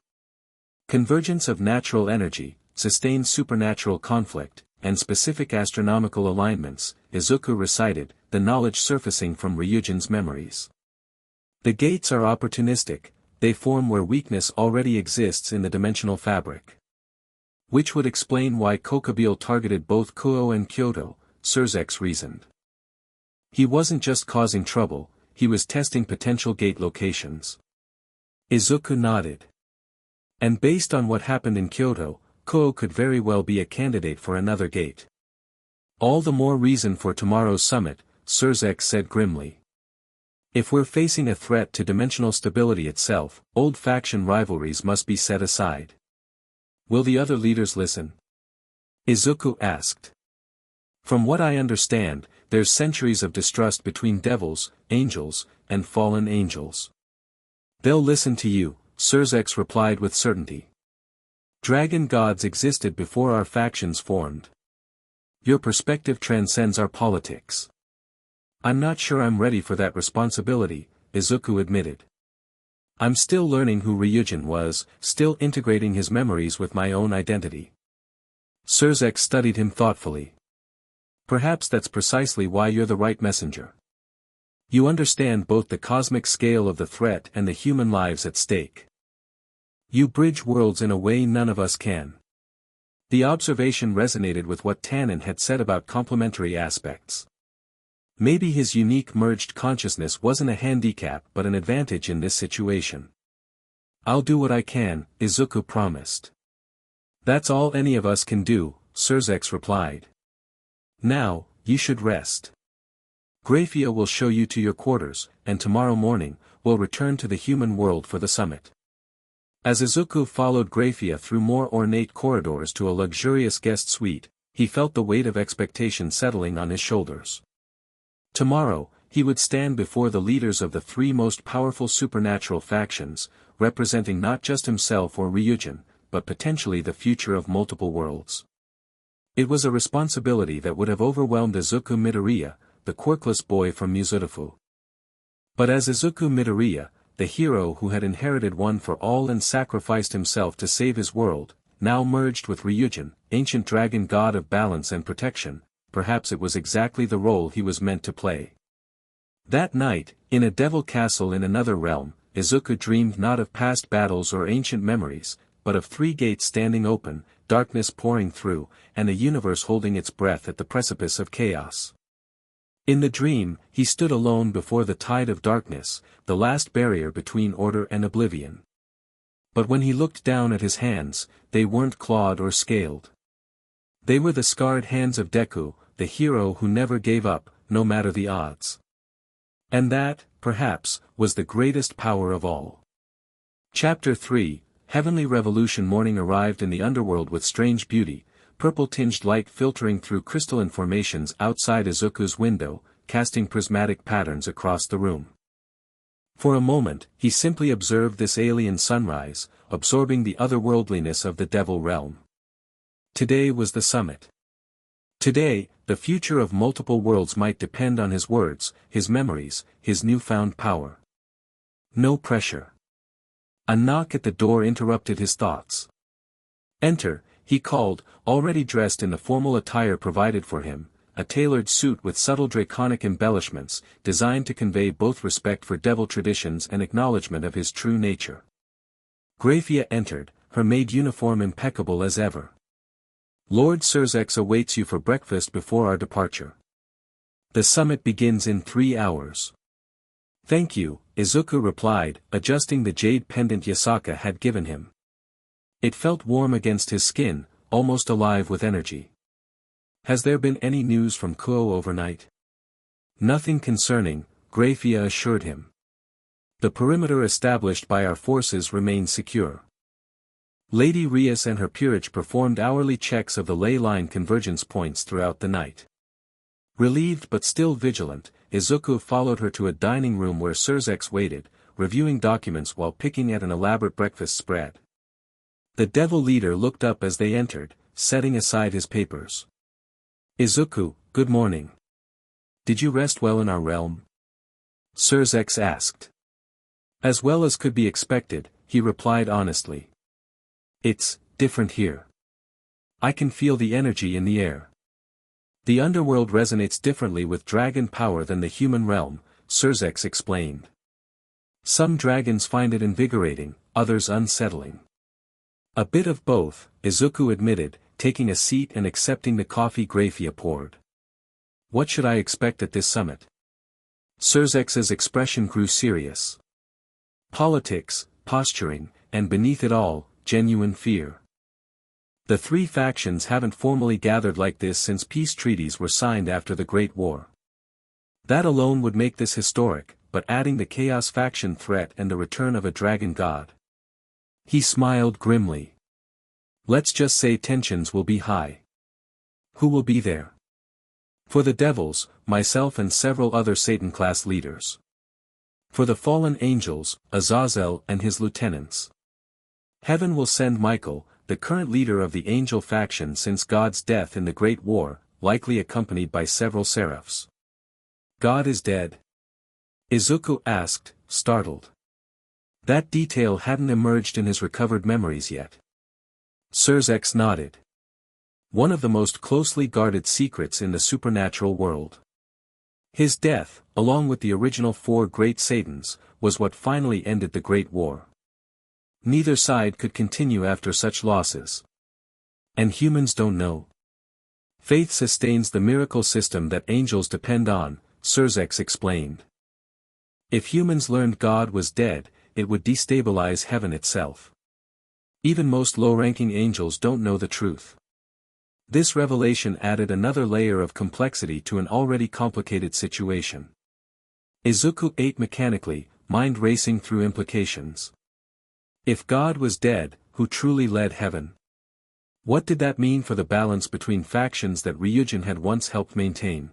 "Convergence of natural energy, sustained supernatural conflict, and specific astronomical alignments," Izuku recited, the knowledge surfacing from Ryujin's memories. "The gates are opportunistic, they form where weakness already exists in the dimensional fabric. Which would explain why Kokabiel targeted both Kuo and Kyoto," Sirzechs reasoned. "He wasn't just causing trouble, he was testing potential gate locations." Izuku nodded. "And based on what happened in Kyoto, Kuo could very well be a candidate for another gate." "All the more reason for tomorrow's summit," Sirzechs said grimly. "If we're facing a threat to dimensional stability itself, old faction rivalries must be set aside." "Will the other leaders listen?" Izuku asked. "From what I understand, there's centuries of distrust between devils, angels, and fallen angels." "They'll listen to you," Sirzechs replied with certainty. "Dragon gods existed before our factions formed. Your perspective transcends our politics." "I'm not sure I'm ready for that responsibility," Izuku admitted. "I'm still learning who Ryujin was, still integrating his memories with my own identity." Sirzechs studied him thoughtfully. "Perhaps that's precisely why you're the right messenger. You understand both the cosmic scale of the threat and the human lives at stake." You bridge worlds in a way none of us can. The observation resonated with what Tannen had said about complementary aspects. Maybe his unique merged consciousness wasn't a handicap but an advantage in this situation. I'll do what I can, Izuku promised. That's all any of us can do, Sirzechs replied. Now, you should rest. Graphia will show you to your quarters, and tomorrow morning, we'll return to the human world for the summit. As Izuku followed Graphia through more ornate corridors to a luxurious guest suite, he felt the weight of expectation settling on his shoulders. Tomorrow, he would stand before the leaders of the three most powerful supernatural factions, representing not just himself or Ryujin, but potentially the future of multiple worlds. It was a responsibility that would have overwhelmed Izuku Midoriya, the quirkless boy from Mizurufu. But as Izuku Midoriya, the hero who had inherited One for All and sacrificed himself to save his world, now merged with Ryujin, ancient dragon god of balance and protection, perhaps it was exactly the role he was meant to play. That night, in a devil castle in another realm, Izuku dreamed not of past battles or ancient memories, but of three gates standing open, darkness pouring through, and a universe holding its breath at the precipice of chaos. In the dream, he stood alone before the tide of darkness, the last barrier between order and oblivion. But when he looked down at his hands, they weren't clawed or scaled. They were the scarred hands of Deku, the hero who never gave up, no matter the odds. And that, perhaps, was the greatest power of all. Chapter 3, Heavenly Revolution. Morning arrived in the underworld with strange beauty, purple-tinged light filtering through crystalline formations outside Izuku's window, casting prismatic patterns across the room. For a moment, he simply observed this alien sunrise, absorbing the otherworldliness of the devil realm. Today was the summit. Today, the future of multiple worlds might depend on his words, his memories, his newfound power. No pressure. A knock at the door interrupted his thoughts. Enter, he called, already dressed in the formal attire provided for him, a tailored suit with subtle draconic embellishments, designed to convey both respect for devil traditions and acknowledgement of his true nature. Graphia entered, her maid uniform impeccable as ever. Lord Sirzechs awaits you for breakfast before our departure. The summit begins in 3 hours. Thank you, Izuku replied, adjusting the jade pendant Yasaka had given him. It felt warm against his skin, almost alive with energy. Has there been any news from Kyoto overnight? Nothing concerning, Graphia assured him. The perimeter established by our forces remains secure. Lady Rias and her peerage performed hourly checks of the ley line convergence points throughout the night. Relieved but still vigilant, Izuku followed her to a dining room where Sirzechs waited, reviewing documents while picking at an elaborate breakfast spread. The devil leader looked up as they entered, setting aside his papers. Izuku, good morning. Did you rest well in our realm? Sirzechs asked. As well as could be expected, he replied honestly. It's different here. I can feel the energy in the air. The underworld resonates differently with dragon power than the human realm, Sirzechs explained. Some dragons find it invigorating, others unsettling. A bit of both, Izuku admitted, taking a seat and accepting the coffee Graphia poured. What should I expect at this summit? Sirzechs' expression grew serious. Politics, posturing, and beneath it all, genuine fear. The three factions haven't formally gathered like this since peace treaties were signed after the Great War. That alone would make this historic, but adding the Chaos faction threat and the return of a dragon god. He smiled grimly. Let's just say tensions will be high. Who will be there? For the devils, myself and several other Satan-class leaders. For the fallen angels, Azazel and his lieutenants. Heaven will send Michael, the current leader of the angel faction since God's death in the Great War, likely accompanied by several seraphs. God is dead? Izuku asked, startled. That detail hadn't emerged in his recovered memories yet. Sirzechs nodded. One of the most closely guarded secrets in the supernatural world. His death, along with the original 4 great Satans, was what finally ended the Great War. Neither side could continue after such losses. And humans don't know. Faith sustains the miracle system that angels depend on, Sirzechs explained. If humans learned God was dead, it would destabilize heaven itself. Even most low-ranking angels don't know the truth. This revelation added another layer of complexity to an already complicated situation. Izuku ate mechanically, mind racing through implications. If God was dead, who truly led heaven? What did that mean for the balance between factions that Ryujin had once helped maintain?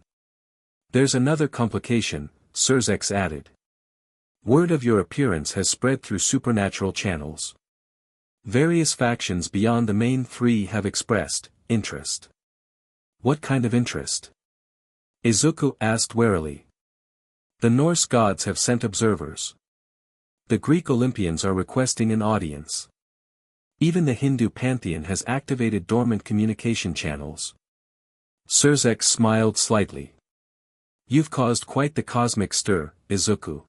There's another complication, Sirzechs added. Word of your appearance has spread through supernatural channels. Various factions beyond the main three have expressed interest. What kind of interest? Izuku asked warily. The Norse gods have sent observers. The Greek Olympians are requesting an audience. Even the Hindu pantheon has activated dormant communication channels. Sirzechs smiled slightly. You've caused quite the cosmic stir, Izuku.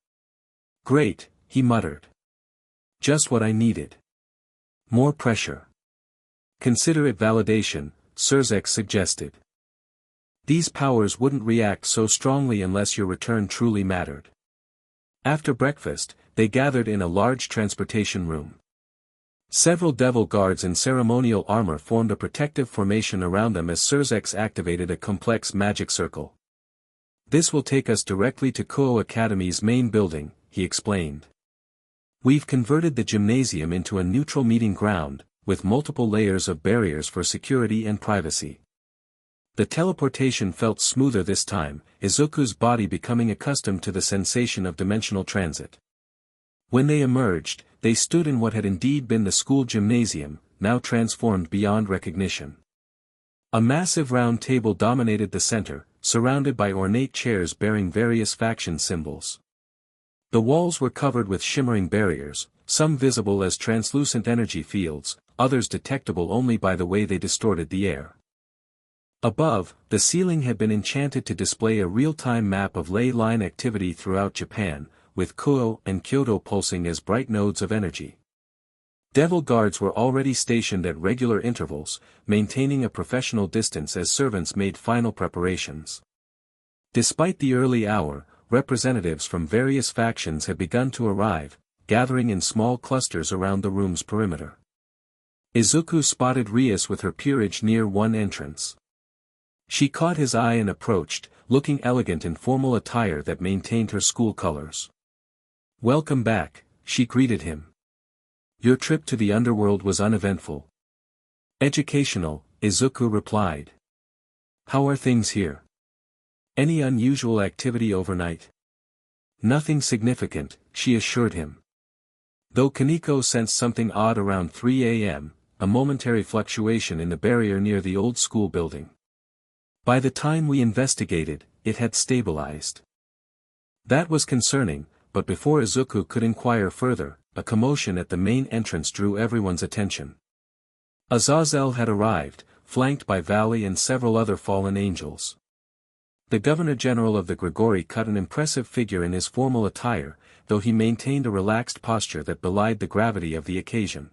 Great, he muttered. Just what I needed. More pressure. Consider it validation, Sirzechs suggested. These powers wouldn't react so strongly unless your return truly mattered. After breakfast, they gathered in a large transportation room. Several devil guards in ceremonial armor formed a protective formation around them as Sirzechs activated a complex magic circle. This will take us directly to Koho Academy's main building, he explained. We've converted the gymnasium into a neutral meeting ground, with multiple layers of barriers for security and privacy. The teleportation felt smoother this time, Izuku's body becoming accustomed to the sensation of dimensional transit. When they emerged, they stood in what had indeed been the school gymnasium, now transformed beyond recognition. A massive round table dominated the center, surrounded by ornate chairs bearing various faction symbols. The walls were covered with shimmering barriers, some visible as translucent energy fields, others detectable only by the way they distorted the air. Above, the ceiling had been enchanted to display a real-time map of ley line activity throughout Japan, with Koho and Kyoto pulsing as bright nodes of energy. Devil guards were already stationed at regular intervals, maintaining a professional distance as servants made final preparations. Despite the early hour, representatives from various factions had begun to arrive, gathering in small clusters around the room's perimeter. Izuku spotted Rias with her peerage near one entrance. She caught his eye and approached, looking elegant in formal attire that maintained her school colors. Welcome back, she greeted him. Your trip to the underworld was uneventful. Educational, Izuku replied. How are things here? Any unusual activity overnight? Nothing significant, she assured him. Though Kaneko sensed something odd around 3 a.m., a momentary fluctuation in the barrier near the old school building. By the time we investigated, it had stabilized. That was concerning, but before Izuku could inquire further, a commotion at the main entrance drew everyone's attention. Azazel had arrived, flanked by Vali and several other fallen angels. The Governor-General of the Grigori cut an impressive figure in his formal attire, though he maintained a relaxed posture that belied the gravity of the occasion.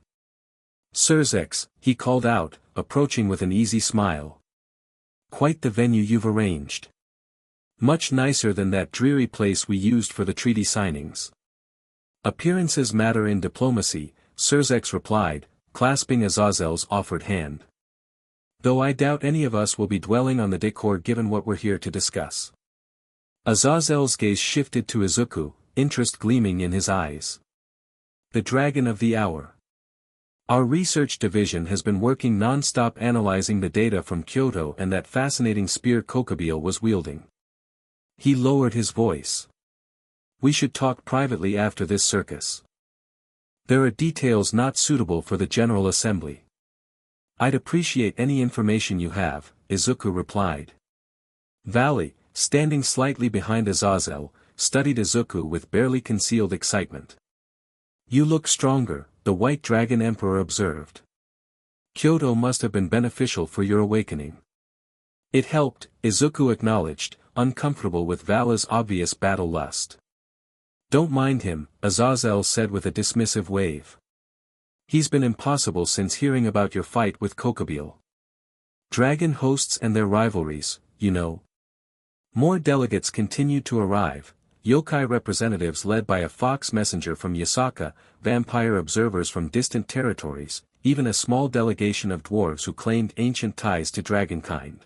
Sirzechs, he called out, approaching with an easy smile. Quite the venue you've arranged. Much nicer than that dreary place we used for the treaty signings. Appearances matter in diplomacy, Sirzechs replied, clasping Azazel's offered hand. Though I doubt any of us will be dwelling on the decor given what we're here to discuss. Azazel's gaze shifted to Izuku, interest gleaming in his eyes. The Dragon of the Hour. Our research division has been working non-stop analyzing the data from Kyoto and that fascinating spear Kokabiel was wielding. He lowered his voice. We should talk privately after this circus. There are details not suitable for the General Assembly. I'd appreciate any information you have, Izuku replied. Vali, standing slightly behind Azazel, studied Izuku with barely concealed excitement. You look stronger, the White Dragon Emperor observed. Kyoto must have been beneficial for your awakening. It helped, Izuku acknowledged, uncomfortable with Vala's obvious battle lust. Don't mind him, Azazel said with a dismissive wave. He's been impossible since hearing about your fight with Kokabiel. Dragon hosts and their rivalries, you know. More delegates continued to arrive, yokai representatives led by a fox messenger from Yasaka, vampire observers from distant territories, even a small delegation of dwarves who claimed ancient ties to dragonkind.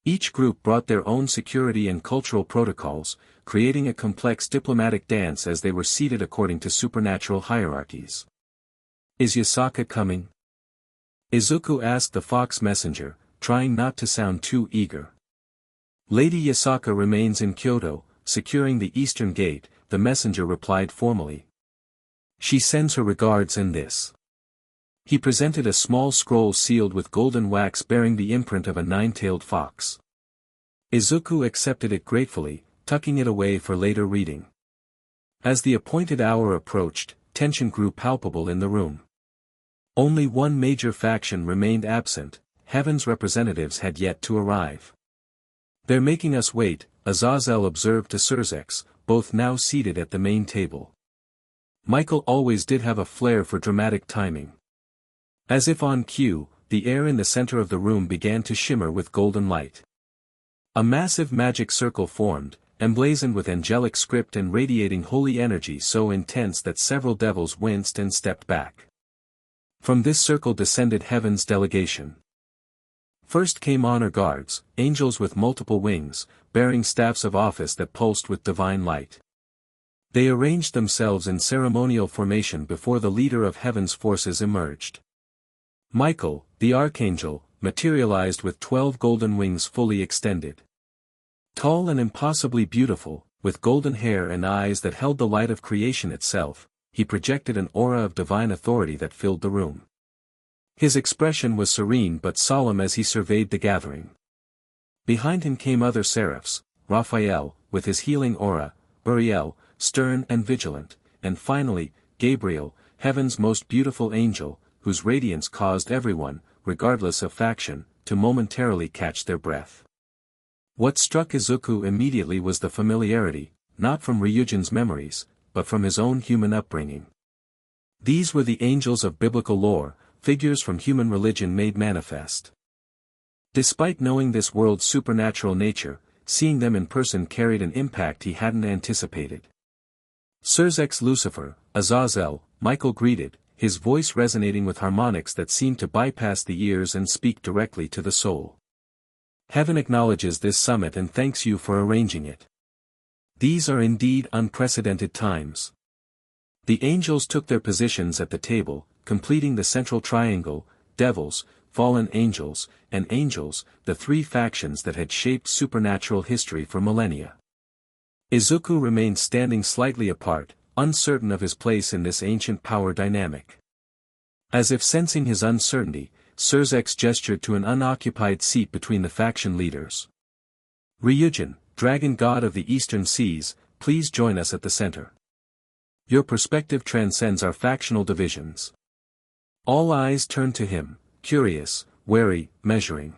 Each group brought their own security and cultural protocols, creating a complex diplomatic dance as they were seated according to supernatural hierarchies. Is Yasaka coming? Izuku asked the fox messenger, trying not to sound too eager. Lady Yasaka remains in Kyoto, securing the eastern gate, the messenger replied formally. She sends her regards and this. He presented a small scroll sealed with golden wax bearing the imprint of a nine-tailed fox. Izuku accepted it gratefully, tucking it away for later reading. As the appointed hour approached, tension grew palpable in the room. Only one major faction remained absent, Heaven's representatives had yet to arrive. They're making us wait, Azazel observed to Sirzechs, both now seated at the main table. Michael always did have a flair for dramatic timing. As if on cue, the air in the center of the room began to shimmer with golden light. A massive magic circle formed, emblazoned with angelic script and radiating holy energy so intense that several devils winced and stepped back. From this circle descended Heaven's delegation. First came honor guards, angels with multiple wings, bearing staffs of office that pulsed with divine light. They arranged themselves in ceremonial formation before the leader of Heaven's forces emerged. Michael, the archangel, materialized with 12 golden wings fully extended. Tall and impossibly beautiful, with golden hair and eyes that held the light of creation itself, he projected an aura of divine authority that filled the room. His expression was serene but solemn as he surveyed the gathering. Behind him came other seraphs, Raphael, with his healing aura, Uriel, stern and vigilant, and finally, Gabriel, Heaven's most beautiful angel, whose radiance caused everyone, regardless of faction, to momentarily catch their breath. What struck Izuku immediately was the familiarity, not from Ryujin's memories, but from his own human upbringing. These were the angels of biblical lore, figures from human religion made manifest. Despite knowing this world's supernatural nature, seeing them in person carried an impact he hadn't anticipated. Sirzechs Lucifer, Azazel, Michael greeted, his voice resonating with harmonics that seemed to bypass the ears and speak directly to the soul. Heaven acknowledges this summit and thanks you for arranging it. These are indeed unprecedented times. The angels took their positions at the table, completing the central triangle, devils, fallen angels, and angels, the three factions that had shaped supernatural history for millennia. Izuku remained standing slightly apart, uncertain of his place in this ancient power dynamic. As if sensing his uncertainty, Sirzechs gestured to an unoccupied seat between the faction leaders. Ryujin, dragon god of the eastern seas, please join us at the center. Your perspective transcends our factional divisions. All eyes turned to him, curious, wary, measuring.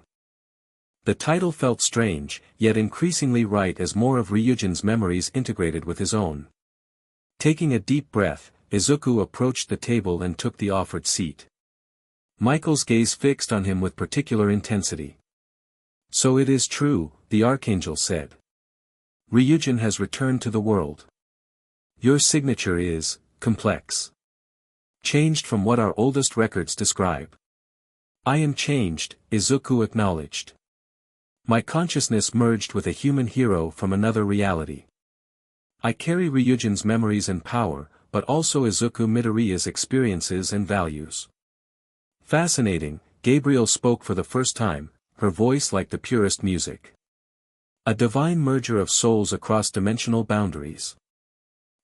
The title felt strange, yet increasingly right as more of Ryujin's memories integrated with his own. Taking a deep breath, Izuku approached the table and took the offered seat. Michael's gaze fixed on him with particular intensity. So it is true, the archangel said. Ryujin has returned to the world. Your signature is complex. Changed from what our oldest records describe. I am changed, Izuku acknowledged. My consciousness merged with a human hero from another reality. I carry Ryujin's memories and power, but also Izuku Midoriya's experiences and values. Fascinating, Gabriel spoke for the first time, her voice like the purest music. A divine merger of souls across dimensional boundaries.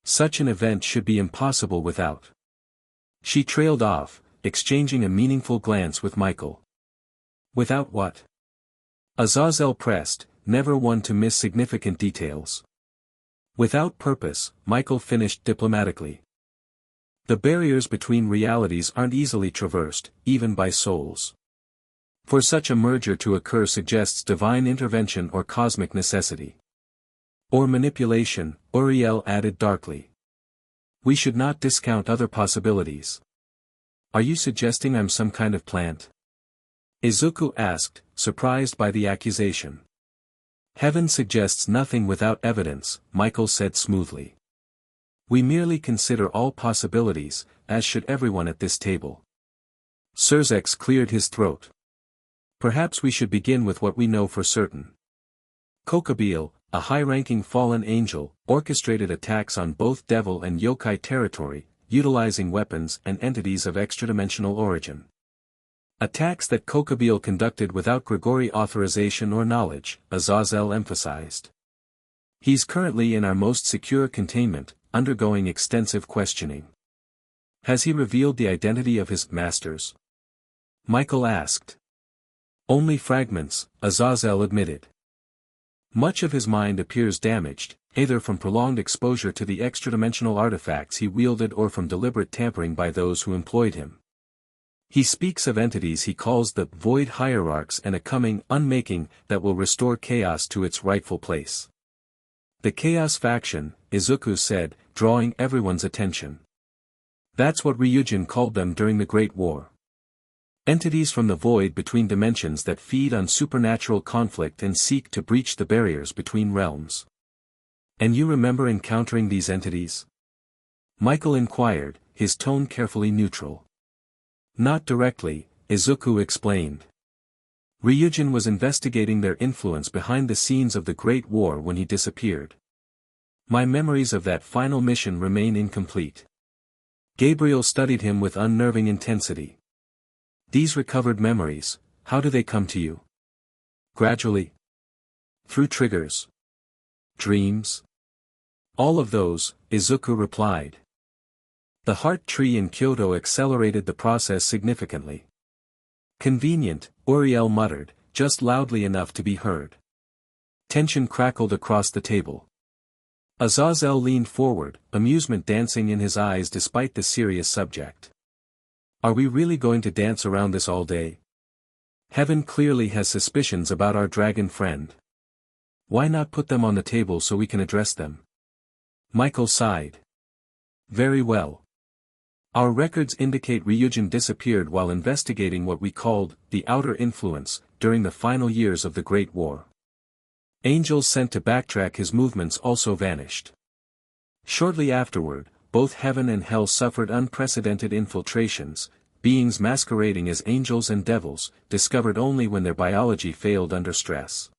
Such an event should be impossible without. She trailed off, exchanging a meaningful glance with Michael. Without what? Azazel pressed, never one to miss significant details. Without purpose, Michael finished diplomatically. The barriers between realities aren't easily traversed, even by souls. For such a merger to occur suggests divine intervention or cosmic necessity. Or manipulation, Uriel added darkly. We should not discount other possibilities. Are you suggesting I'm some kind of plant? Izuku asked, surprised by the accusation. Heaven suggests nothing without evidence, Michael said smoothly. We merely consider all possibilities, as should everyone at this table. Sirzechs cleared his throat. Perhaps we should begin with what we know for certain. Kokabiel, a high-ranking fallen angel, orchestrated attacks on both Devil and Yokai territory, utilizing weapons and entities of extradimensional origin. Attacks that Kokabiel conducted without Grigori authorization or knowledge, Azazel emphasized. He's currently in our most secure containment, undergoing extensive questioning. Has he revealed the identity of his masters? Michael asked. Only fragments, Azazel admitted. Much of his mind appears damaged, either from prolonged exposure to the extradimensional artifacts he wielded or from deliberate tampering by those who employed him. He speaks of entities he calls the void hierarchs and a coming unmaking that will restore chaos to its rightful place. The Chaos Faction, Izuku said, drawing everyone's attention. That's what Ryujin called them during the Great War. Entities from the void between dimensions that feed on supernatural conflict and seek to breach the barriers between realms. And you remember encountering these entities? Michael inquired, his tone carefully neutral. Not directly, Izuku explained. Ryujin was investigating their influence behind the scenes of the Great War when he disappeared. My memories of that final mission remain incomplete. Gabriel studied him with unnerving intensity. These recovered memories, how do they come to you? Gradually? Through triggers? Dreams? All of those, Izuku replied. The heart tree in Kyoto accelerated the process significantly. Convenient, Uriel muttered, just loudly enough to be heard. Tension crackled across the table. Azazel leaned forward, amusement dancing in his eyes despite the serious subject. Are we really going to dance around this all day? Heaven clearly has suspicions about our dragon friend. Why not put them on the table so we can address them? Michael sighed. Very well. Our records indicate Ryujin disappeared while investigating what we called the outer influence during the final years of the Great War. Angels sent to backtrack his movements also vanished. Shortly afterward, both heaven and hell suffered unprecedented infiltrations, beings masquerading as angels and devils, discovered only when their biology failed under stress.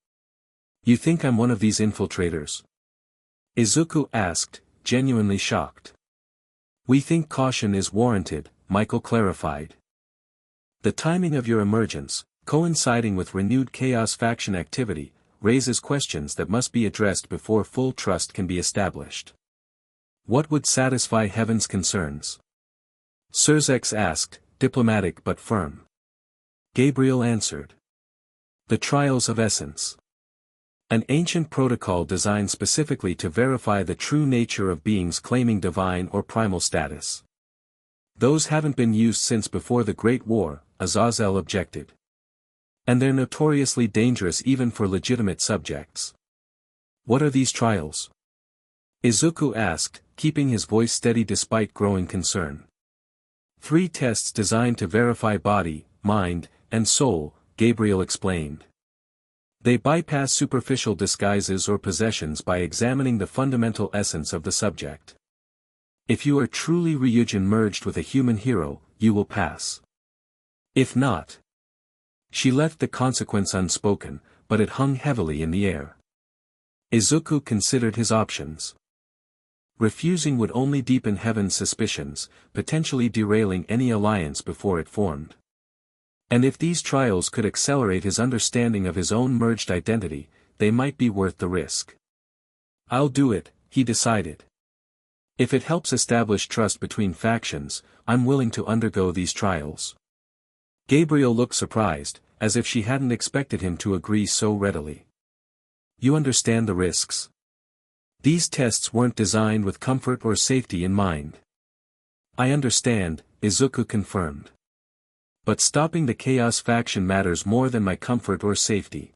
You think I'm one of these infiltrators? Izuku asked, genuinely shocked. We think caution is warranted, Michael clarified. The timing of your emergence, coinciding with renewed Chaos Faction activity, raises questions that must be addressed before full trust can be established. What would satisfy Heaven's concerns? Sirzechs asked, diplomatic but firm. Gabriel answered. The trials of essence. An ancient protocol designed specifically to verify the true nature of beings claiming divine or primal status. Those haven't been used since before the Great War, Azazel objected. And they're notoriously dangerous even for legitimate subjects. What are these trials? Izuku asked, keeping his voice steady despite growing concern. 3 tests designed to verify body, mind, and soul, Gabriel explained. They bypass superficial disguises or possessions by examining the fundamental essence of the subject. If you are truly Ryujin merged with a human hero, you will pass. If not. She left the consequence unspoken, but it hung heavily in the air. Izuku considered his options. Refusing would only deepen Heaven's suspicions, potentially derailing any alliance before it formed. And if these trials could accelerate his understanding of his own merged identity, they might be worth the risk. I'll do it, he decided. If it helps establish trust between factions, I'm willing to undergo these trials. Gabriel looked surprised, as if she hadn't expected him to agree so readily. You understand the risks? These tests weren't designed with comfort or safety in mind. I understand, Izuku confirmed. But stopping the Chaos Faction matters more than my comfort or safety.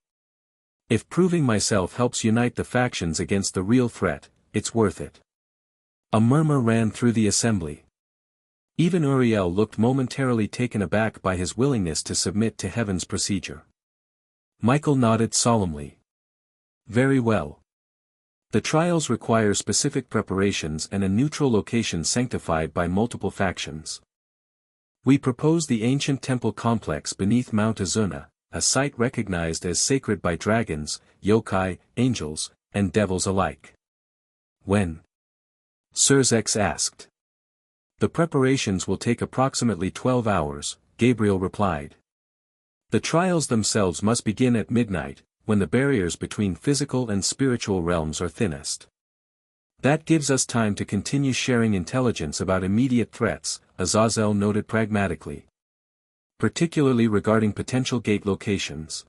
If proving myself helps unite the factions against the real threat, it's worth it. A murmur ran through the assembly. Even Uriel looked momentarily taken aback by his willingness to submit to heaven's procedure. Michael nodded solemnly. Very well. The trials require specific preparations and a neutral location sanctified by multiple factions. We propose the ancient temple complex beneath Mount Azuna, a site recognized as sacred by dragons, yokai, angels, and devils alike. When? Sirzechs asked. The preparations will take approximately 12 hours, Gabriel replied. The trials themselves must begin at midnight, when the barriers between physical and spiritual realms are thinnest. That gives us time to continue sharing intelligence about immediate threats, Azazel noted pragmatically. Particularly regarding potential gate locations.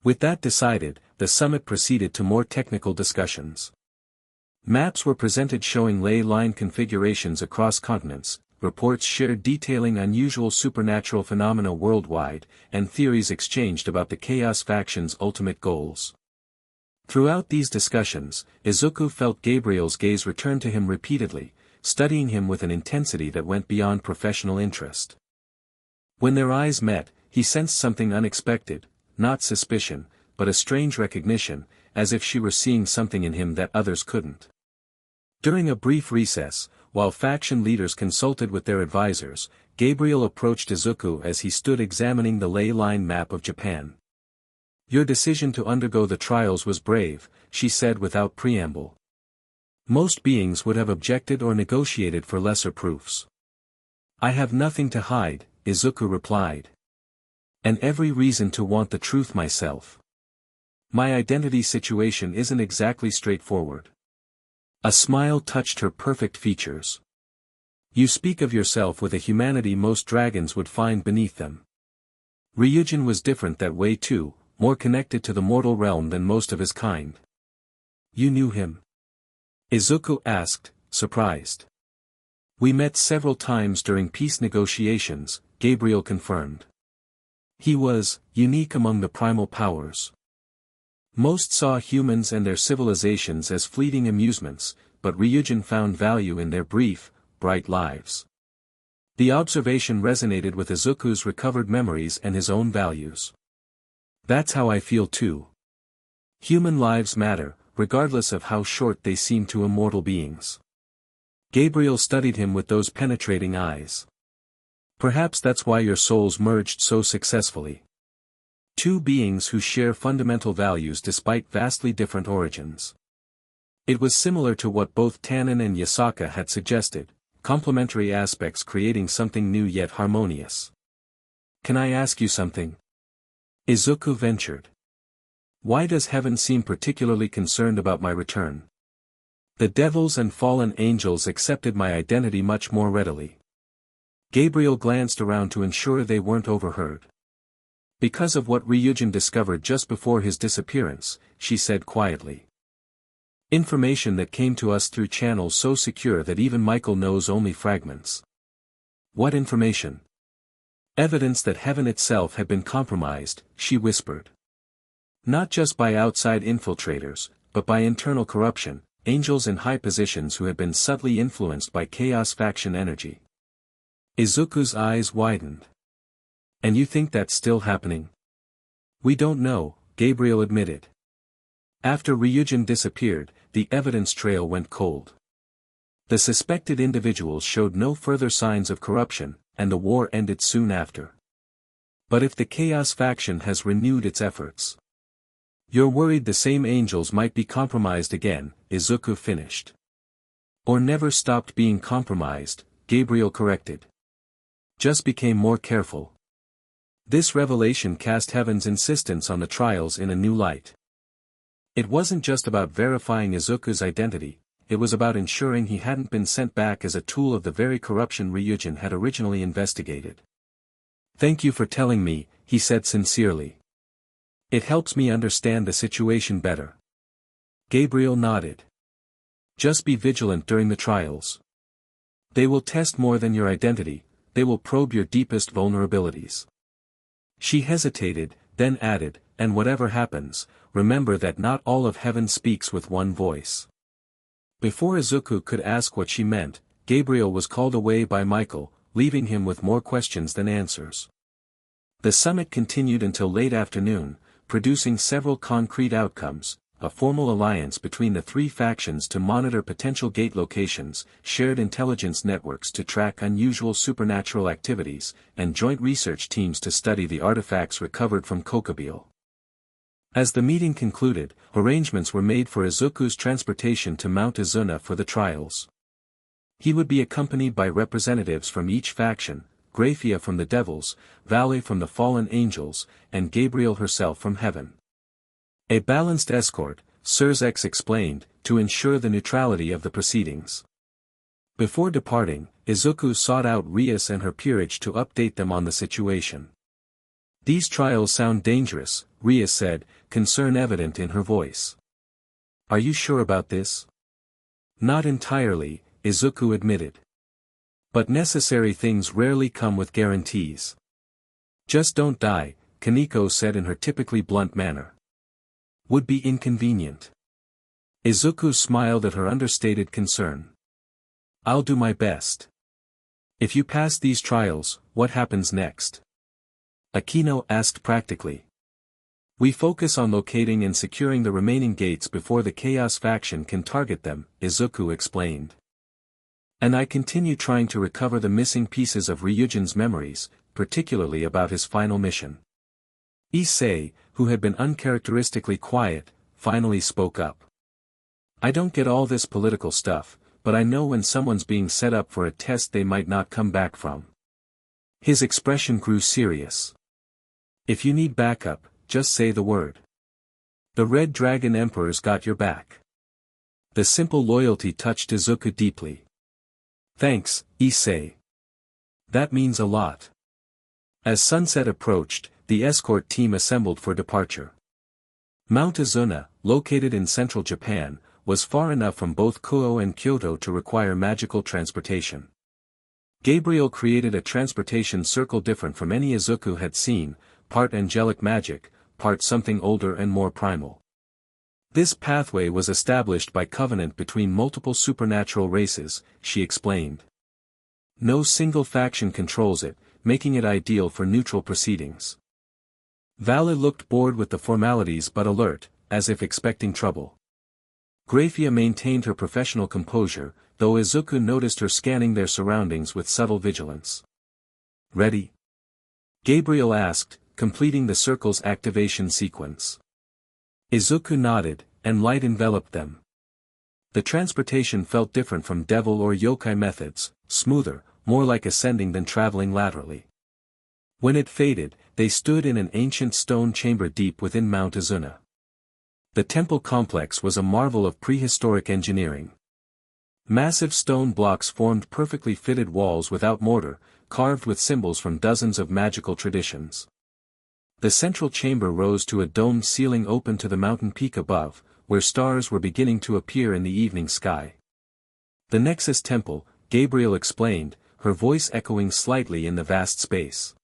With that decided, the summit proceeded to more technical discussions. Maps were presented showing ley line configurations across continents, reports shared detailing unusual supernatural phenomena worldwide, and theories exchanged about the Chaos faction's ultimate goals. Throughout these discussions, Izuku felt Gabriel's gaze return to him repeatedly, studying him with an intensity that went beyond professional interest. When their eyes met, he sensed something unexpected, not suspicion, but a strange recognition, as if she were seeing something in him that others couldn't. During a brief recess, while faction leaders consulted with their advisors, Gabriel approached Izuku as he stood examining the ley line map of Japan. Your decision to undergo the trials was brave, she said without preamble. Most beings would have objected or negotiated for lesser proofs. I have nothing to hide, Izuku replied. And every reason to want the truth myself. My identity situation isn't exactly straightforward. A smile touched her perfect features. You speak of yourself with a humanity most dragons would find beneath them. Ryujin was different that way too, more connected to the mortal realm than most of his kind. You knew him? Izuku asked, surprised. We met several times during peace negotiations, Gabriel confirmed. He was unique among the primal powers. Most saw humans and their civilizations as fleeting amusements, but Ryujin found value in their brief, bright lives. The observation resonated with Izuku's recovered memories and his own values. That's how I feel too. Human lives matter, regardless of how short they seem to immortal beings. Gabriel studied him with those penetrating eyes. Perhaps that's why your souls merged so successfully. Two beings who share fundamental values despite vastly different origins. It was similar to what both Tannen and Yasaka had suggested, complementary aspects creating something new yet harmonious. Can I ask you something? Izuku ventured. Why does heaven seem particularly concerned about my return? The devils and fallen angels accepted my identity much more readily. Gabriel glanced around to ensure they weren't overheard. Because of what Ryujin discovered just before his disappearance, she said quietly. Information that came to us through channels so secure that even Michael knows only fragments. What information? Evidence that heaven itself had been compromised, she whispered. Not just by outside infiltrators, but by internal corruption, angels in high positions who had been subtly influenced by Chaos faction energy. Izuku's eyes widened. And you think that's still happening? We don't know, Gabriel admitted. After Ryujin disappeared, the evidence trail went cold. The suspected individuals showed no further signs of corruption, and the war ended soon after. But if the Chaos faction has renewed its efforts, you're worried the same angels might be compromised again, Izuku finished. Or never stopped being compromised, Gabriel corrected. Just became more careful. This revelation cast heaven's insistence on the trials in a new light. It wasn't just about verifying Izuku's identity, it was about ensuring he hadn't been sent back as a tool of the very corruption Ryujin had originally investigated. Thank you for telling me, he said sincerely. It helps me understand the situation better. Gabriel nodded. Just be vigilant during the trials. They will test more than your identity, they will probe your deepest vulnerabilities. She hesitated, then added, and whatever happens, remember that not all of heaven speaks with one voice. Before Izuku could ask what she meant, Gabriel was called away by Michael, leaving him with more questions than answers. The summit continued until late afternoon, producing several concrete outcomes: a formal alliance between the three factions to monitor potential gate locations, shared intelligence networks to track unusual supernatural activities, and joint research teams to study the artifacts recovered from Kokabiel. As the meeting concluded, arrangements were made for Izuku's transportation to Mount Izuna for the trials. He would be accompanied by representatives from each faction, Graphia from the Devils, Vali from the Fallen Angels, and Gabriel herself from Heaven. A balanced escort, Sirzechs explained, to ensure the neutrality of the proceedings. Before departing, Izuku sought out Rias and her peerage to update them on the situation. "These trials sound dangerous," Rias said, concern evident in her voice. "Are you sure about this?" "Not entirely," Izuku admitted. "But necessary things rarely come with guarantees." "Just don't die," Kaneko said in her typically blunt manner. "Would be inconvenient." Izuku smiled at her understated concern. "I'll do my best." "If you pass these trials, what happens next?" Aquino asked practically. "We focus on locating and securing the remaining gates before the Chaos faction can target them," Izuku explained. "And I continue trying to recover the missing pieces of Ryujin's memories, particularly about his final mission." Issei, who had been uncharacteristically quiet, finally spoke up. "I don't get all this political stuff, but I know when someone's being set up for a test they might not come back from." His expression grew serious. "If you need backup, just say the word. The Red Dragon Emperor's got your back." The simple loyalty touched Izuku deeply. "Thanks, Issei. That means a lot." As sunset approached, the escort team assembled for departure. Mount Izuna, located in central Japan, was far enough from both Kuo and Kyoto to require magical transportation. Gabriel created a transportation circle different from any Izuku had seen, part angelic magic, part something older and more primal. This pathway was established by covenant between multiple supernatural races, she explained. No single faction controls it, making it ideal for neutral proceedings. Vali looked bored with the formalities but alert, as if expecting trouble. Graphia maintained her professional composure, though Izuku noticed her scanning their surroundings with subtle vigilance. "Ready?" Gabriel asked, completing the circle's activation sequence. Izuku nodded, and light enveloped them. The transportation felt different from devil or yokai methods, smoother, more like ascending than traveling laterally. When it faded, they stood in an ancient stone chamber deep within Mount Izuna. The temple complex was a marvel of prehistoric engineering. Massive stone blocks formed perfectly fitted walls without mortar, carved with symbols from dozens of magical traditions. The central chamber rose to a domed ceiling open to the mountain peak above, where stars were beginning to appear in the evening sky. "The Nexus Temple," Gabriel explained, her voice echoing slightly in the vast space.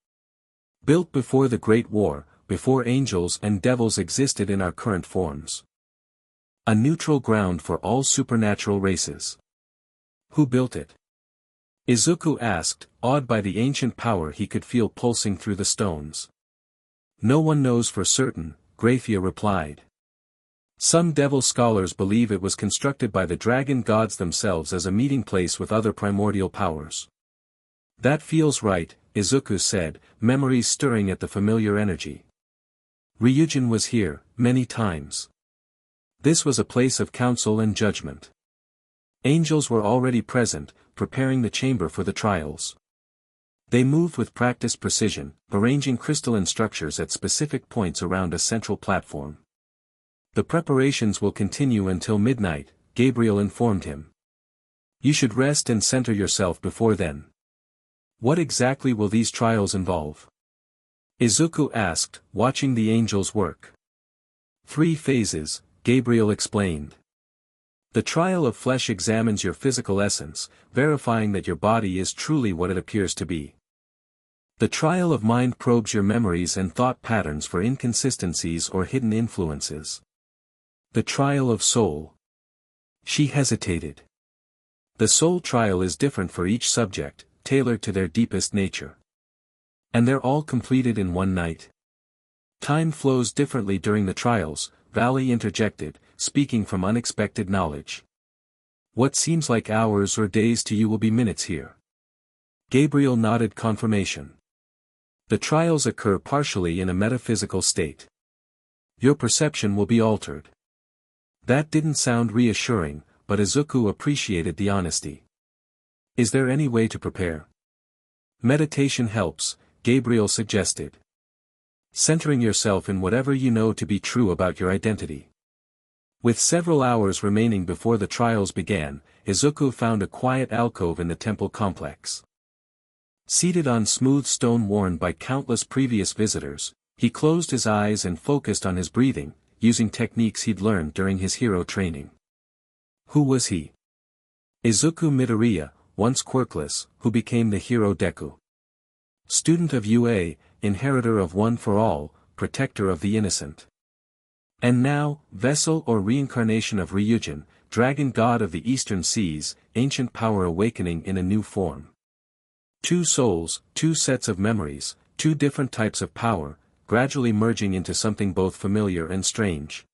"Built before the Great War, before angels and devils existed in our current forms. A neutral ground for all supernatural races." "Who built it?" Izuku asked, awed by the ancient power he could feel pulsing through the stones. "No one knows for certain," Graphia replied. "Some devil scholars believe it was constructed by the dragon gods themselves as a meeting place with other primordial powers." "That feels right," Izuku said, memories stirring at the familiar energy. "Ryujin was here, many times. This was a place of counsel and judgment. Angels were already present, preparing the chamber for the trials. They moved with practiced precision, arranging crystalline structures at specific points around a central platform. The preparations will continue until midnight, Gabriel informed him. You should rest and center yourself before then. What exactly will these trials involve? Izuku asked, watching the angels work. 3 phases, Gabriel explained. The trial of flesh examines your physical essence, verifying that your body is truly what it appears to be. The trial of mind probes your memories and thought patterns for inconsistencies or hidden influences. The trial of soul. She hesitated. The soul trial is different for each subject, tailored to their deepest nature. And they're all completed in one night. Time flows differently during the trials, Vali interjected, speaking from unexpected knowledge. What seems like hours or days to you will be minutes here. Gabriel nodded confirmation. The trials occur partially in a metaphysical state. Your perception will be altered. That didn't sound reassuring, but Izuku appreciated the honesty. Is there any way to prepare? Meditation helps, Gabriel suggested. Centering yourself in whatever you know to be true about your identity. With several hours remaining before the trials began, Izuku found a quiet alcove in the temple complex. Seated on smooth stone worn by countless previous visitors, he closed his eyes and focused on his breathing, using techniques he'd learned during his hero training. Who was he? Izuku Midoriya, once quirkless, who became the hero Deku. Student of UA, inheritor of One for All, protector of the innocent. And now, vessel or reincarnation of Ryujin, dragon god of the eastern seas, ancient power awakening in a new form. Two souls, two sets of memories, two different types of power, gradually merging into something both familiar and strange.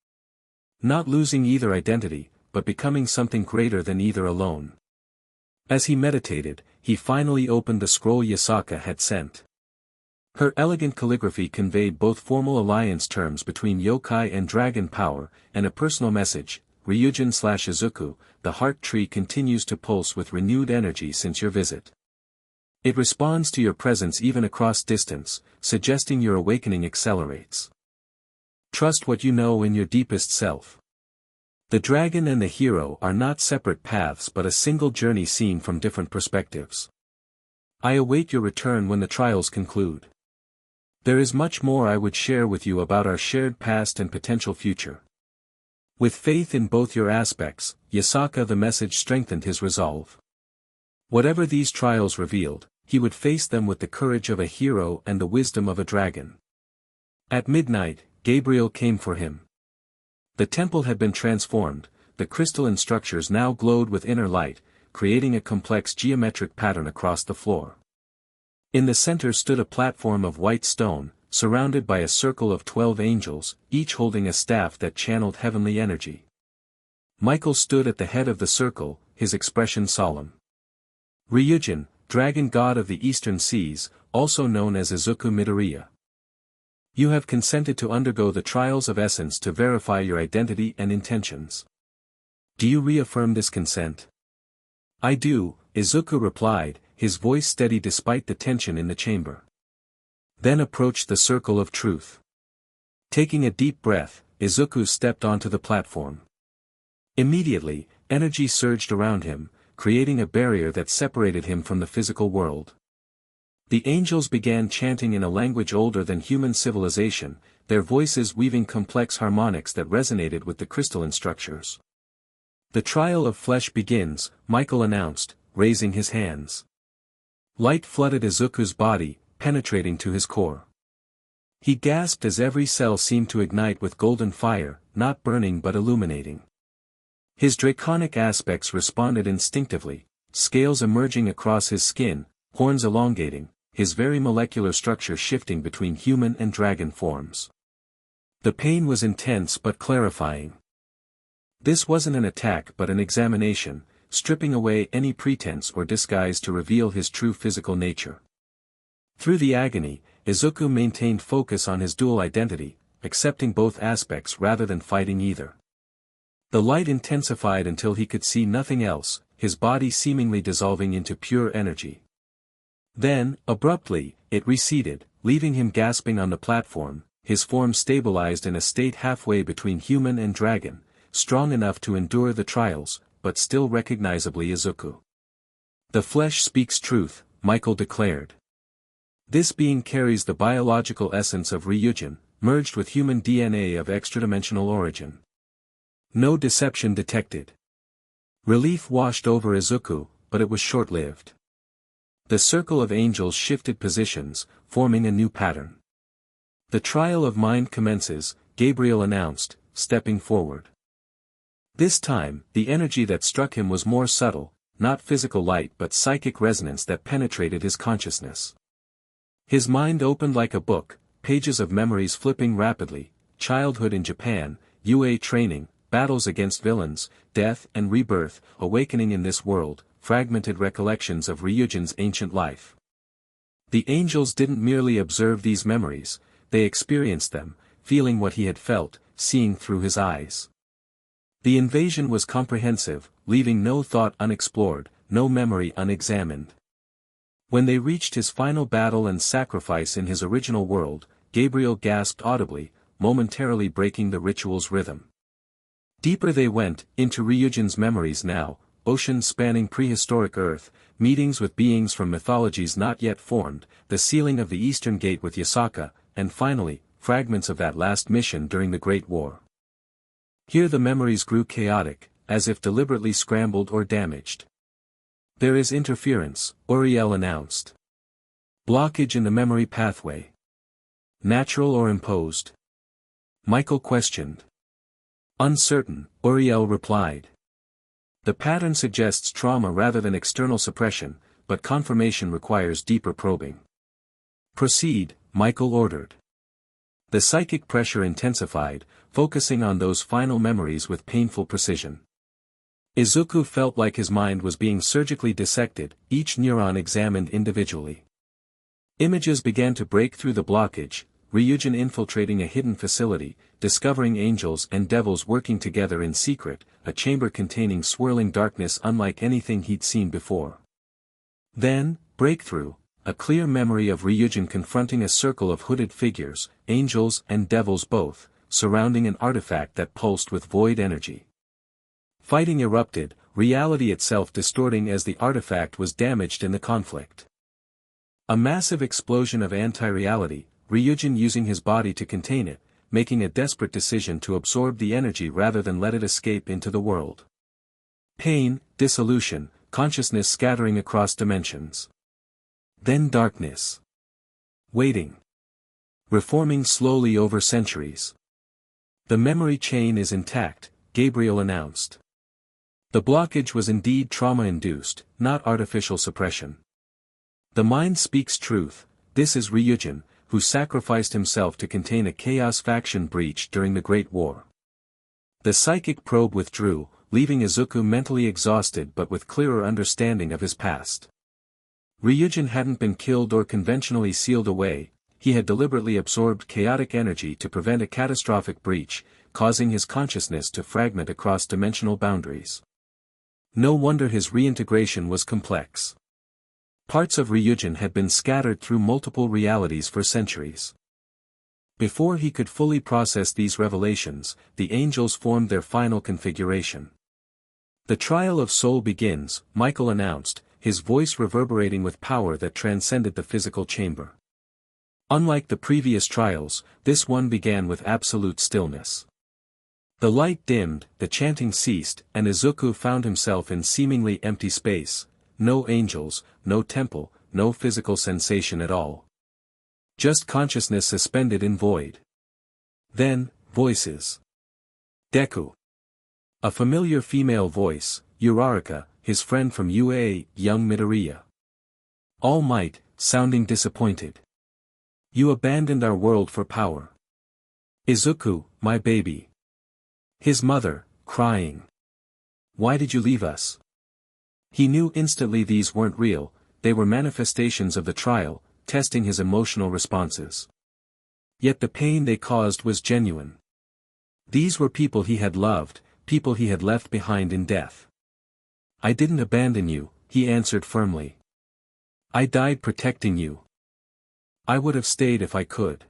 Not losing either identity, but becoming something greater than either alone. As he meditated, he finally opened the scroll Yasaka had sent. Her elegant calligraphy conveyed both formal alliance terms between yokai and dragon power, and a personal message, Ryujin/Izuku, the heart tree continues to pulse with renewed energy since your visit. It responds to your presence even across distance, suggesting your awakening accelerates. Trust what you know in your deepest self. The dragon and the hero are not separate paths but a single journey seen from different perspectives. I await your return when the trials conclude. There is much more I would share with you about our shared past and potential future. With faith in both your aspects, Yasaka the message strengthened his resolve. Whatever these trials revealed, he would face them with the courage of a hero and the wisdom of a dragon. At midnight, Gabriel came for him. The temple had been transformed, the crystalline structures now glowed with inner light, creating a complex geometric pattern across the floor. In the center stood a platform of white stone, surrounded by a circle of 12 angels, each holding a staff that channeled heavenly energy. Michael stood at the head of the circle, his expression solemn. Ryujin, dragon god of the eastern seas, also known as Izuku Midoriya. You have consented to undergo the trials of essence to verify your identity and intentions. Do you reaffirm this consent? I do, Izuku replied, his voice steady despite the tension in the chamber. Then approached the circle of truth. Taking a deep breath, Izuku stepped onto the platform. Immediately, energy surged around him, creating a barrier that separated him from the physical world. The angels began chanting in a language older than human civilization, their voices weaving complex harmonics that resonated with the crystalline structures. The trial of flesh begins, Michael announced, raising his hands. Light flooded Izuku's body, penetrating to his core. He gasped as every cell seemed to ignite with golden fire, not burning but illuminating. His draconic aspects responded instinctively, scales emerging across his skin, horns elongating, his very molecular structure shifting between human and dragon forms. The pain was intense but clarifying. This wasn't an attack but an examination, stripping away any pretense or disguise to reveal his true physical nature. Through the agony, Izuku maintained focus on his dual identity, accepting both aspects rather than fighting either. The light intensified until he could see nothing else, his body seemingly dissolving into pure energy. Then, abruptly, it receded, leaving him gasping on the platform, his form stabilized in a state halfway between human and dragon, strong enough to endure the trials, but still recognizably Izuku. The flesh speaks truth, Michael declared. This being carries the biological essence of Ryujin, merged with human DNA of extradimensional origin. No deception detected. Relief washed over Izuku, but it was short-lived. The circle of angels shifted positions, forming a new pattern. The trial of mind commences, Gabriel announced, stepping forward. This time, the energy that struck him was more subtle, not physical light but psychic resonance that penetrated his consciousness. His mind opened like a book, pages of memories flipping rapidly: childhood in Japan, UA training, battles against villains, death and rebirth, awakening in this world, fragmented recollections of Ryujin's ancient life. The angels didn't merely observe these memories, they experienced them, feeling what he had felt, seeing through his eyes. The invasion was comprehensive, leaving no thought unexplored, no memory unexamined. When they reached his final battle and sacrifice in his original world, Gabriel gasped audibly, momentarily breaking the ritual's rhythm. Deeper they went, into Ryujin's memories now, oceans spanning prehistoric Earth, meetings with beings from mythologies not yet formed, the sealing of the Eastern Gate with Yasaka, and finally, fragments of that last mission during the Great War. Here the memories grew chaotic, as if deliberately scrambled or damaged. "There is interference," Uriel announced. "Blockage in the memory pathway. Natural or imposed?" Michael questioned. "Uncertain," Uriel replied. "The pattern suggests trauma rather than external suppression, but confirmation requires deeper probing." "Proceed," Michael ordered. The psychic pressure intensified, focusing on those final memories with painful precision. Izuku felt like his mind was being surgically dissected, each neuron examined individually. Images began to break through the blockage, Ryujin infiltrating a hidden facility, discovering angels and devils working together in secret, a chamber containing swirling darkness unlike anything he'd seen before. Then, breakthrough, a clear memory of Ryujin confronting a circle of hooded figures, angels and devils both, surrounding an artifact that pulsed with void energy. Fighting erupted, reality itself distorting as the artifact was damaged in the conflict. A massive explosion of anti-reality, Ryujin using his body to contain it, making a desperate decision to absorb the energy rather than let it escape into the world. Pain, dissolution, consciousness scattering across dimensions. Then darkness. Waiting. Reforming slowly over centuries. "The memory chain is intact," Gabriel announced. The blockage was indeed trauma-induced, not artificial suppression. The mind speaks truth. This is Ryujin, who sacrificed himself to contain a chaos faction breach during the Great War. The psychic probe withdrew, leaving Izuku mentally exhausted but with clearer understanding of his past. Ryujin hadn't been killed or conventionally sealed away, he had deliberately absorbed chaotic energy to prevent a catastrophic breach, causing his consciousness to fragment across dimensional boundaries. No wonder his reintegration was complex. Parts of Ryujin had been scattered through multiple realities for centuries. Before he could fully process these revelations, the angels formed their final configuration. "The trial of soul begins," Michael announced, his voice reverberating with power that transcended the physical chamber. Unlike the previous trials, this one began with absolute stillness. The light dimmed, the chanting ceased, and Izuku found himself in seemingly empty space, no angels, no temple, no physical sensation at all. Just consciousness suspended in void. Then, voices. Deku. A familiar female voice, Uraraka, his friend from UA, young Midoriya. All Might, sounding disappointed. "You abandoned our world for power." "Izuku, my baby." His mother, crying. "Why did you leave us?" He knew instantly these weren't real, they were manifestations of the trial, testing his emotional responses. Yet the pain they caused was genuine. These were people he had loved, people he had left behind in death. "I didn't abandon you," he answered firmly. "I died protecting you. I would have stayed if I could."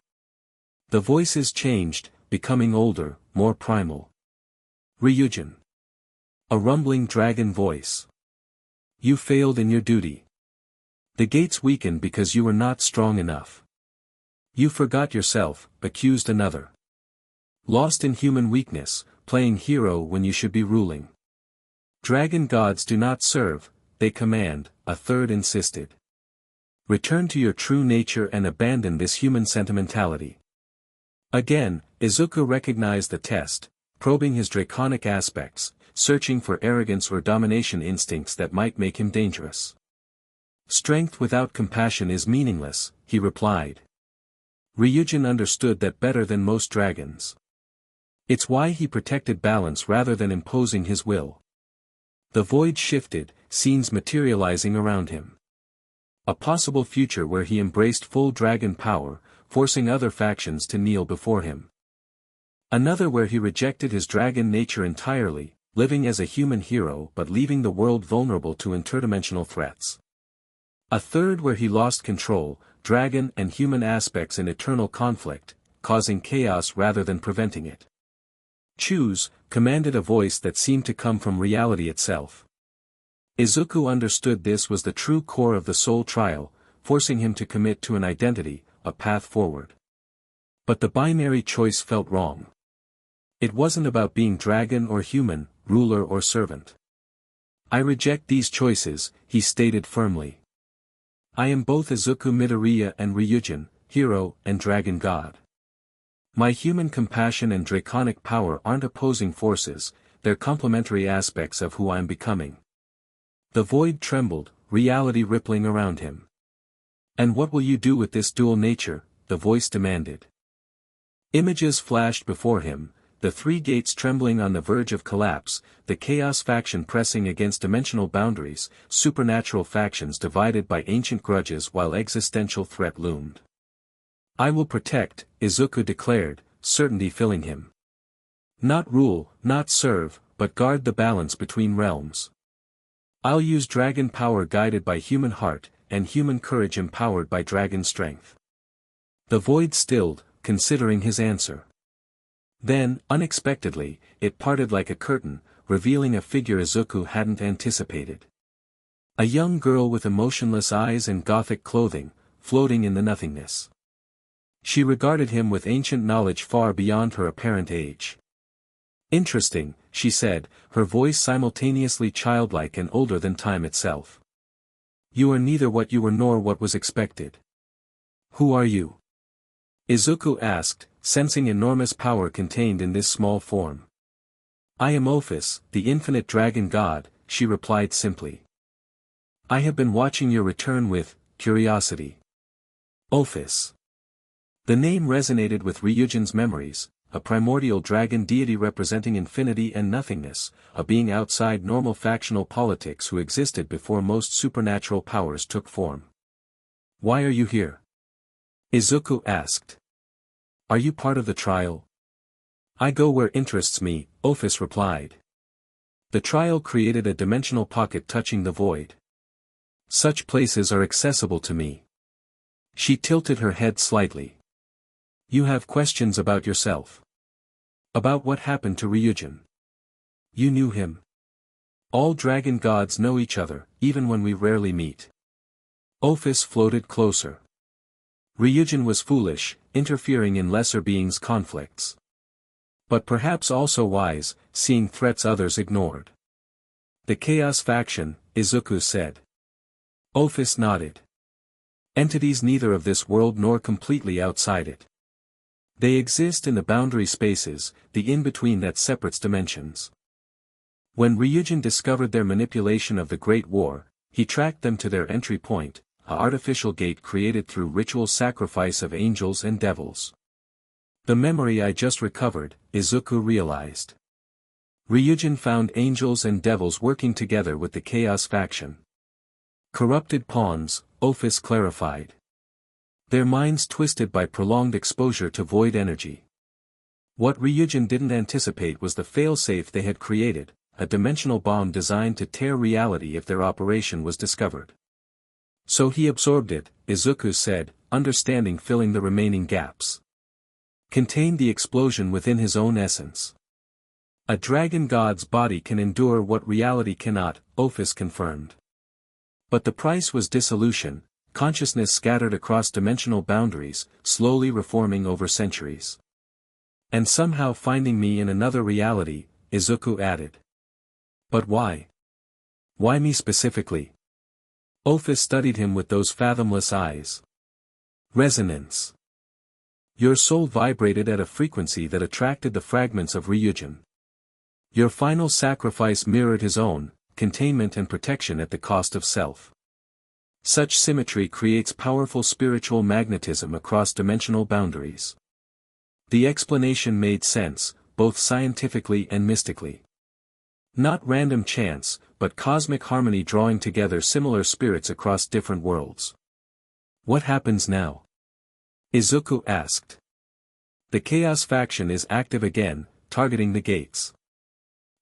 The voices changed, becoming older, more primal. Ryujin. A rumbling dragon voice. "You failed in your duty. The gates weakened because you were not strong enough. You forgot yourself, accused another. Lost in human weakness, playing hero when you should be ruling. Dragon gods do not serve, they command," a third insisted. "Return to your true nature and abandon this human sentimentality." Again, Izuku recognized the test, probing his draconic aspects, searching for arrogance or domination instincts that might make him dangerous. Strength without compassion is meaningless, he replied. Ryujin understood that better than most dragons. It's why he protected balance rather than imposing his will. The void shifted, scenes materializing around him. A possible future where he embraced full dragon power, forcing other factions to kneel before him. Another where he rejected his dragon nature entirely, living as a human hero but leaving the world vulnerable to interdimensional threats. A third where he lost control, dragon and human aspects in eternal conflict, causing chaos rather than preventing it. Choose, commanded a voice that seemed to come from reality itself. Izuku understood this was the true core of the soul trial, forcing him to commit to an identity, a path forward. But the binary choice felt wrong. It wasn't about being dragon or human, ruler or servant. I reject these choices, he stated firmly. I am both Izuku Midoriya and Ryujin, hero and dragon god. My human compassion and draconic power aren't opposing forces, they're complementary aspects of who I'm becoming. The void trembled, reality rippling around him. And what will you do with this dual nature? The voice demanded. Images flashed before him, the three gates trembling on the verge of collapse, the chaos faction pressing against dimensional boundaries, supernatural factions divided by ancient grudges while existential threat loomed. I will protect, Izuku declared, certainty filling him. Not rule, not serve, but guard the balance between realms. I'll use dragon power guided by human heart, and human courage empowered by dragon strength. The void stilled, considering his answer. Then, unexpectedly, it parted like a curtain, revealing a figure Izuku hadn't anticipated. A young girl with emotionless eyes and gothic clothing, floating in the nothingness. She regarded him with ancient knowledge far beyond her apparent age. Interesting, she said, her voice simultaneously childlike and older than time itself. You are neither what you were nor what was expected. Who are you? Izuku asked, sensing enormous power contained in this small form. I am Ophis, the infinite dragon god, she replied simply. I have been watching your return with curiosity. Ophis. The name resonated with Ryujin's memories, a primordial dragon deity representing infinity and nothingness, a being outside normal factional politics who existed before most supernatural powers took form. Why are you here? Izuku asked. Are you part of the trial? I go where interests me, Ophis replied. The trial created a dimensional pocket touching the void. Such places are accessible to me. She tilted her head slightly. You have questions about yourself. About what happened to Ryujin. You knew him. All dragon gods know each other, even when we rarely meet. Ophis floated closer. Ryujin was foolish, interfering in lesser beings' conflicts. But perhaps also wise, seeing threats others ignored. The Chaos faction, Izuku said. Ophis nodded. Entities neither of this world nor completely outside it. They exist in the boundary spaces, the in-between that separates dimensions. When Ryujin discovered their manipulation of the Great War, he tracked them to their entry point, an artificial gate created through ritual sacrifice of angels and devils. The memory I just recovered, Izuku realized. Ryujin found angels and devils working together with the Chaos faction. Corrupted pawns, Ophis clarified. Their minds twisted by prolonged exposure to void energy. What Ryujin didn't anticipate was the failsafe they had created, a dimensional bomb designed to tear reality if their operation was discovered. So he absorbed it, Izuku said, understanding filling the remaining gaps. Contained the explosion within his own essence. A dragon god's body can endure what reality cannot, Ophis confirmed. But the price was dissolution, consciousness scattered across dimensional boundaries, slowly reforming over centuries. And somehow finding me in another reality, Izuku added. But why? Why me specifically? Ophis studied him with those fathomless eyes. Resonance. Your soul vibrated at a frequency that attracted the fragments of Ryujin. Your final sacrifice mirrored his own, containment and protection at the cost of self. Such symmetry creates powerful spiritual magnetism across dimensional boundaries. The explanation made sense, both scientifically and mystically. Not random chance, but cosmic harmony drawing together similar spirits across different worlds. What happens now? Izuku asked. The Chaos faction is active again, targeting the gates.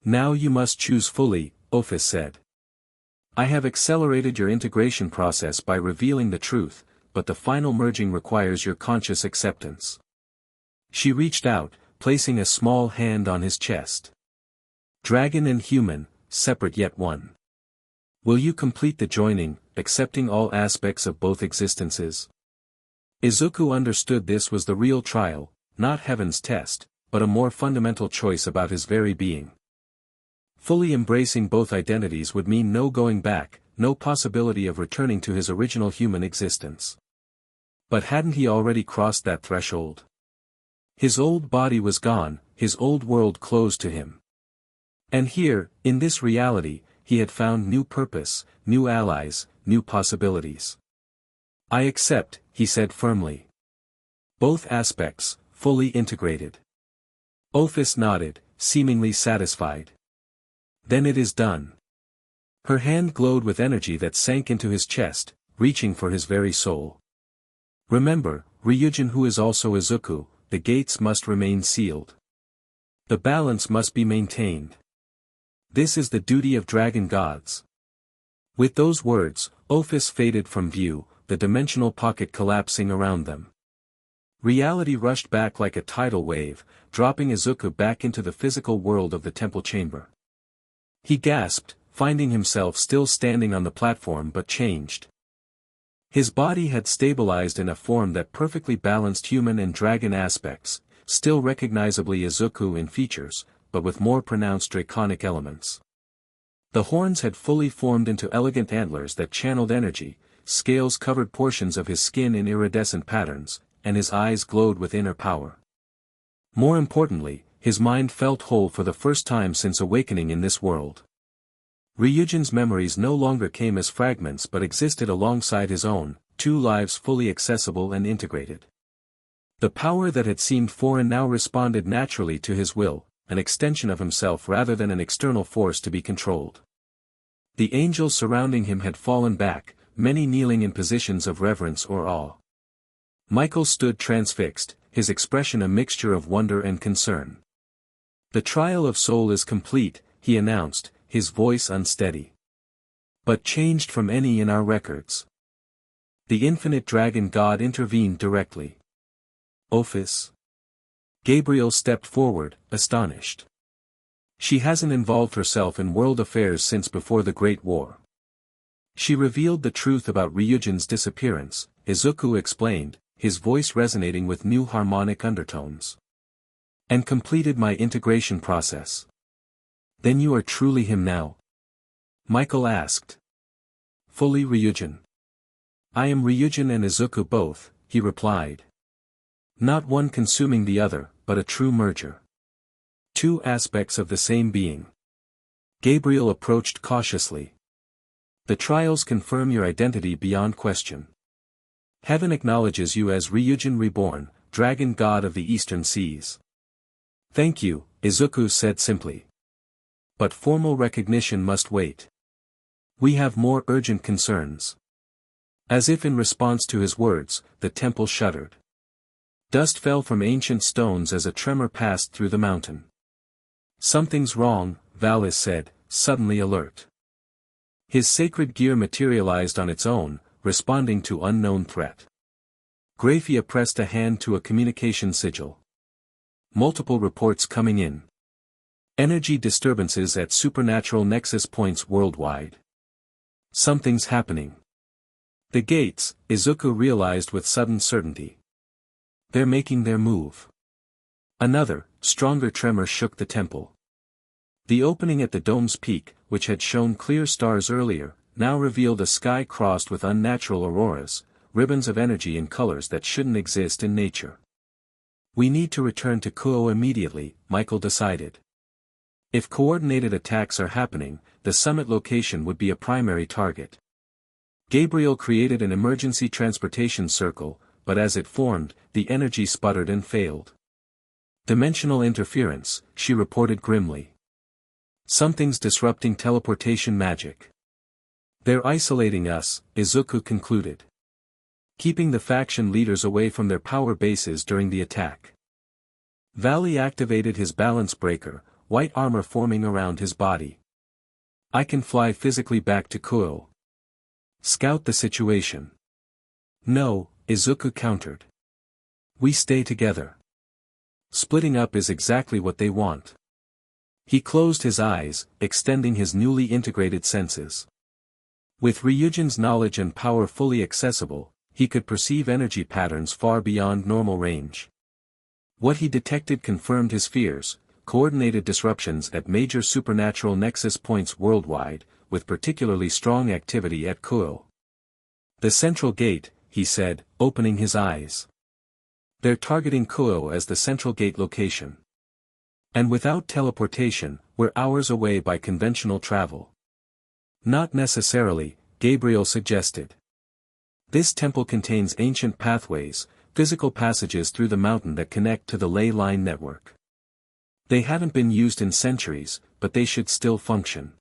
Now you must choose fully, Ophis said. I have accelerated your integration process by revealing the truth, but the final merging requires your conscious acceptance. She reached out, placing a small hand on his chest. Dragon and human, separate yet one. Will you complete the joining, accepting all aspects of both existences? Izuku understood this was the real trial, not heaven's test, but a more fundamental choice about his very being. Fully embracing both identities would mean no going back, no possibility of returning to his original human existence. But hadn't he already crossed that threshold? His old body was gone, his old world closed to him. And here, in this reality, he had found new purpose, new allies, new possibilities. I accept, he said firmly. Both aspects, fully integrated. Ophis nodded, seemingly satisfied. Then it is done. Her hand glowed with energy that sank into his chest, reaching for his very soul. Remember, Ryujin, who is also Izuku, the gates must remain sealed. The balance must be maintained. This is the duty of dragon gods. With those words, Ophis faded from view, the dimensional pocket collapsing around them. Reality rushed back like a tidal wave, dropping Izuku back into the physical world of the temple chamber. He gasped, finding himself still standing on the platform but changed. His body had stabilized in a form that perfectly balanced human and dragon aspects, still recognizably Izuku in features, but with more pronounced draconic elements. The horns had fully formed into elegant antlers that channeled energy, scales covered portions of his skin in iridescent patterns, and his eyes glowed with inner power. More importantly, his mind felt whole for the first time since awakening in this world. Ryujin's memories no longer came as fragments but existed alongside his own, two lives fully accessible and integrated. The power that had seemed foreign now responded naturally to his will, an extension of himself rather than an external force to be controlled. The angels surrounding him had fallen back, many kneeling in positions of reverence or awe. Michael stood transfixed, his expression a mixture of wonder and concern. The trial of soul is complete, he announced, his voice unsteady. But changed from any in our records. The infinite dragon god intervened directly. Ophis. Gabriel stepped forward, astonished. She hasn't involved herself in world affairs since before the Great War. She revealed the truth about Ryujin's disappearance, Izuku explained, his voice resonating with new harmonic undertones. And completed my integration process. Then you are truly him now? Michael asked. Fully Ryujin. I am Ryujin and Izuku both, he replied. Not one consuming the other, but a true merger. Two aspects of the same being. Gabriel approached cautiously. The trials confirm your identity beyond question. Heaven acknowledges you as Ryujin Reborn, dragon god of the eastern seas. Thank you, Izuku said simply. But formal recognition must wait. We have more urgent concerns. As if in response to his words, the temple shuddered. Dust fell from ancient stones as a tremor passed through the mountain. Something's wrong, Vali said, suddenly alert. His sacred gear materialized on its own, responding to unknown threat. Graphia pressed a hand to a communication sigil. Multiple reports coming in. Energy disturbances at supernatural nexus points worldwide. Something's happening. The gates, Izuku realized with sudden certainty. They're making their move. Another, stronger tremor shook the temple. The opening at the dome's peak, which had shown clear stars earlier, now revealed a sky crossed with unnatural auroras, ribbons of energy in colors that shouldn't exist in nature. We need to return to Kuo immediately, Michael decided. If coordinated attacks are happening, the summit location would be a primary target. Gabriel created an emergency transportation circle, but as it formed, the energy sputtered and failed. Dimensional interference, she reported grimly. Something's disrupting teleportation magic. They're isolating us, Izuku concluded. Keeping the faction leaders away from their power bases during the attack. Vali activated his balance breaker, white armor forming around his body. I can fly physically back to Kyoto. Scout the situation. No, Izuku countered. We stay together. Splitting up is exactly what they want. He closed his eyes, extending his newly integrated senses. With Ryujin's knowledge and power fully accessible, he could perceive energy patterns far beyond normal range. What he detected confirmed his fears: coordinated disruptions at major supernatural nexus points worldwide, with particularly strong activity at Kyoto. The central gate, he said, opening his eyes. They're targeting Kyoto as the central gate location. And without teleportation, we're hours away by conventional travel. Not necessarily, Gabriel suggested. This temple contains ancient pathways, physical passages through the mountain that connect to the ley line network. They haven't been used in centuries, but they should still function.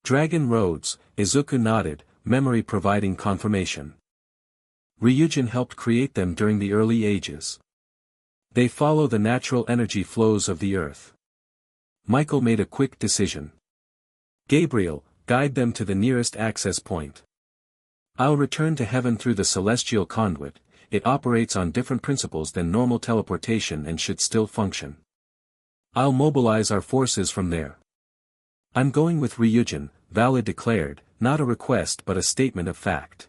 Dragon roads, Izuku nodded, memory providing confirmation. Ryujin helped create them during the early ages. They follow the natural energy flows of the earth. Michael made a quick decision. Gabriel, guide them to the nearest access point. I'll return to heaven through the celestial conduit. It operates on different principles than normal teleportation and should still function. I'll mobilize our forces from there. I'm going with Ryujin, Vali declared, not a request but a statement of fact.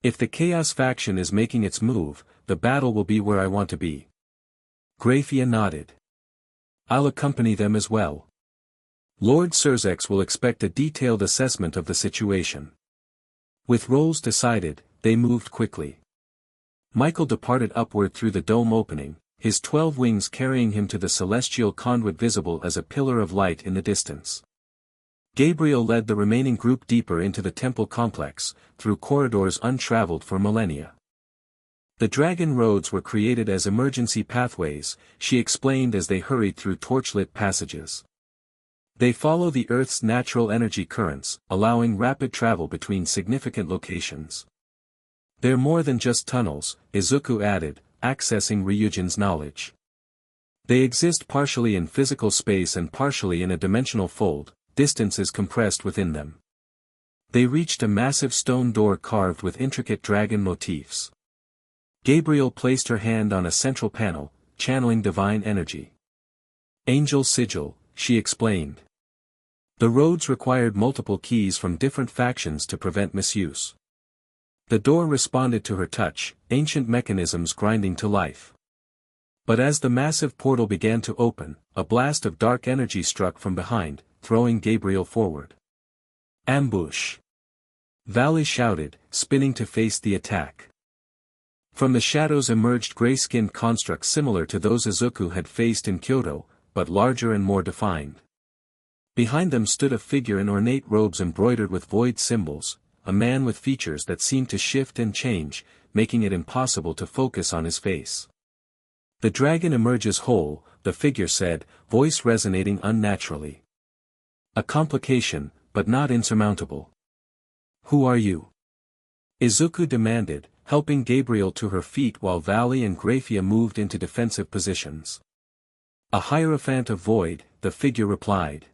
If the Chaos faction is making its move, the battle will be where I want to be. Grafia nodded. I'll accompany them as well. Lord Sirzechs will expect a detailed assessment of the situation. With roles decided, they moved quickly. Michael departed upward through the dome opening, his 12 wings carrying him to the celestial conduit visible as a pillar of light in the distance. Gabriel led the remaining group deeper into the temple complex, through corridors untraveled for millennia. The dragon roads were created as emergency pathways, she explained as they hurried through torchlit passages. They follow the Earth's natural energy currents, allowing rapid travel between significant locations. They're more than just tunnels, Izuku added, accessing Ryujin's knowledge. They exist partially in physical space and partially in a dimensional fold, distance is compressed within them. They reached a massive stone door carved with intricate dragon motifs. Gabriel placed her hand on a central panel, channeling divine energy. Angel sigil, she explained. The roads required multiple keys from different factions to prevent misuse. The door responded to her touch, ancient mechanisms grinding to life. But as the massive portal began to open, a blast of dark energy struck from behind, throwing Gabriel forward. Ambush! Vali shouted, spinning to face the attack. From the shadows emerged gray-skinned constructs similar to those Izuku had faced in Kyoto, but larger and more defined. Behind them stood a figure in ornate robes embroidered with void symbols, a man with features that seemed to shift and change, making it impossible to focus on his face. The dragon emerges whole, the figure said, voice resonating unnaturally. A complication, but not insurmountable. Who are you? Izuku demanded, helping Gabriel to her feet while Vali and Grafia moved into defensive positions. A Hierophant of Void, the figure replied.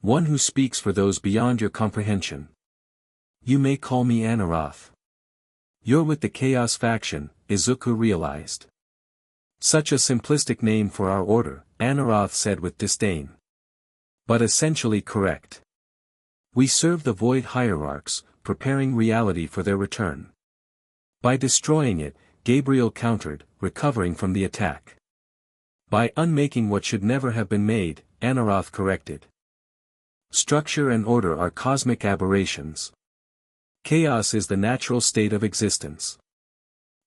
One who speaks for those beyond your comprehension. You may call me Anaroth. You're with the Chaos faction, Izuku realized. Such a simplistic name for our order, Anaroth said with disdain. But essentially correct. We serve the Void Hierarchs, preparing reality for their return. By destroying it, Gabriel countered, recovering from the attack. By unmaking what should never have been made, Anaroth corrected. Structure and order are cosmic aberrations. Chaos is the natural state of existence.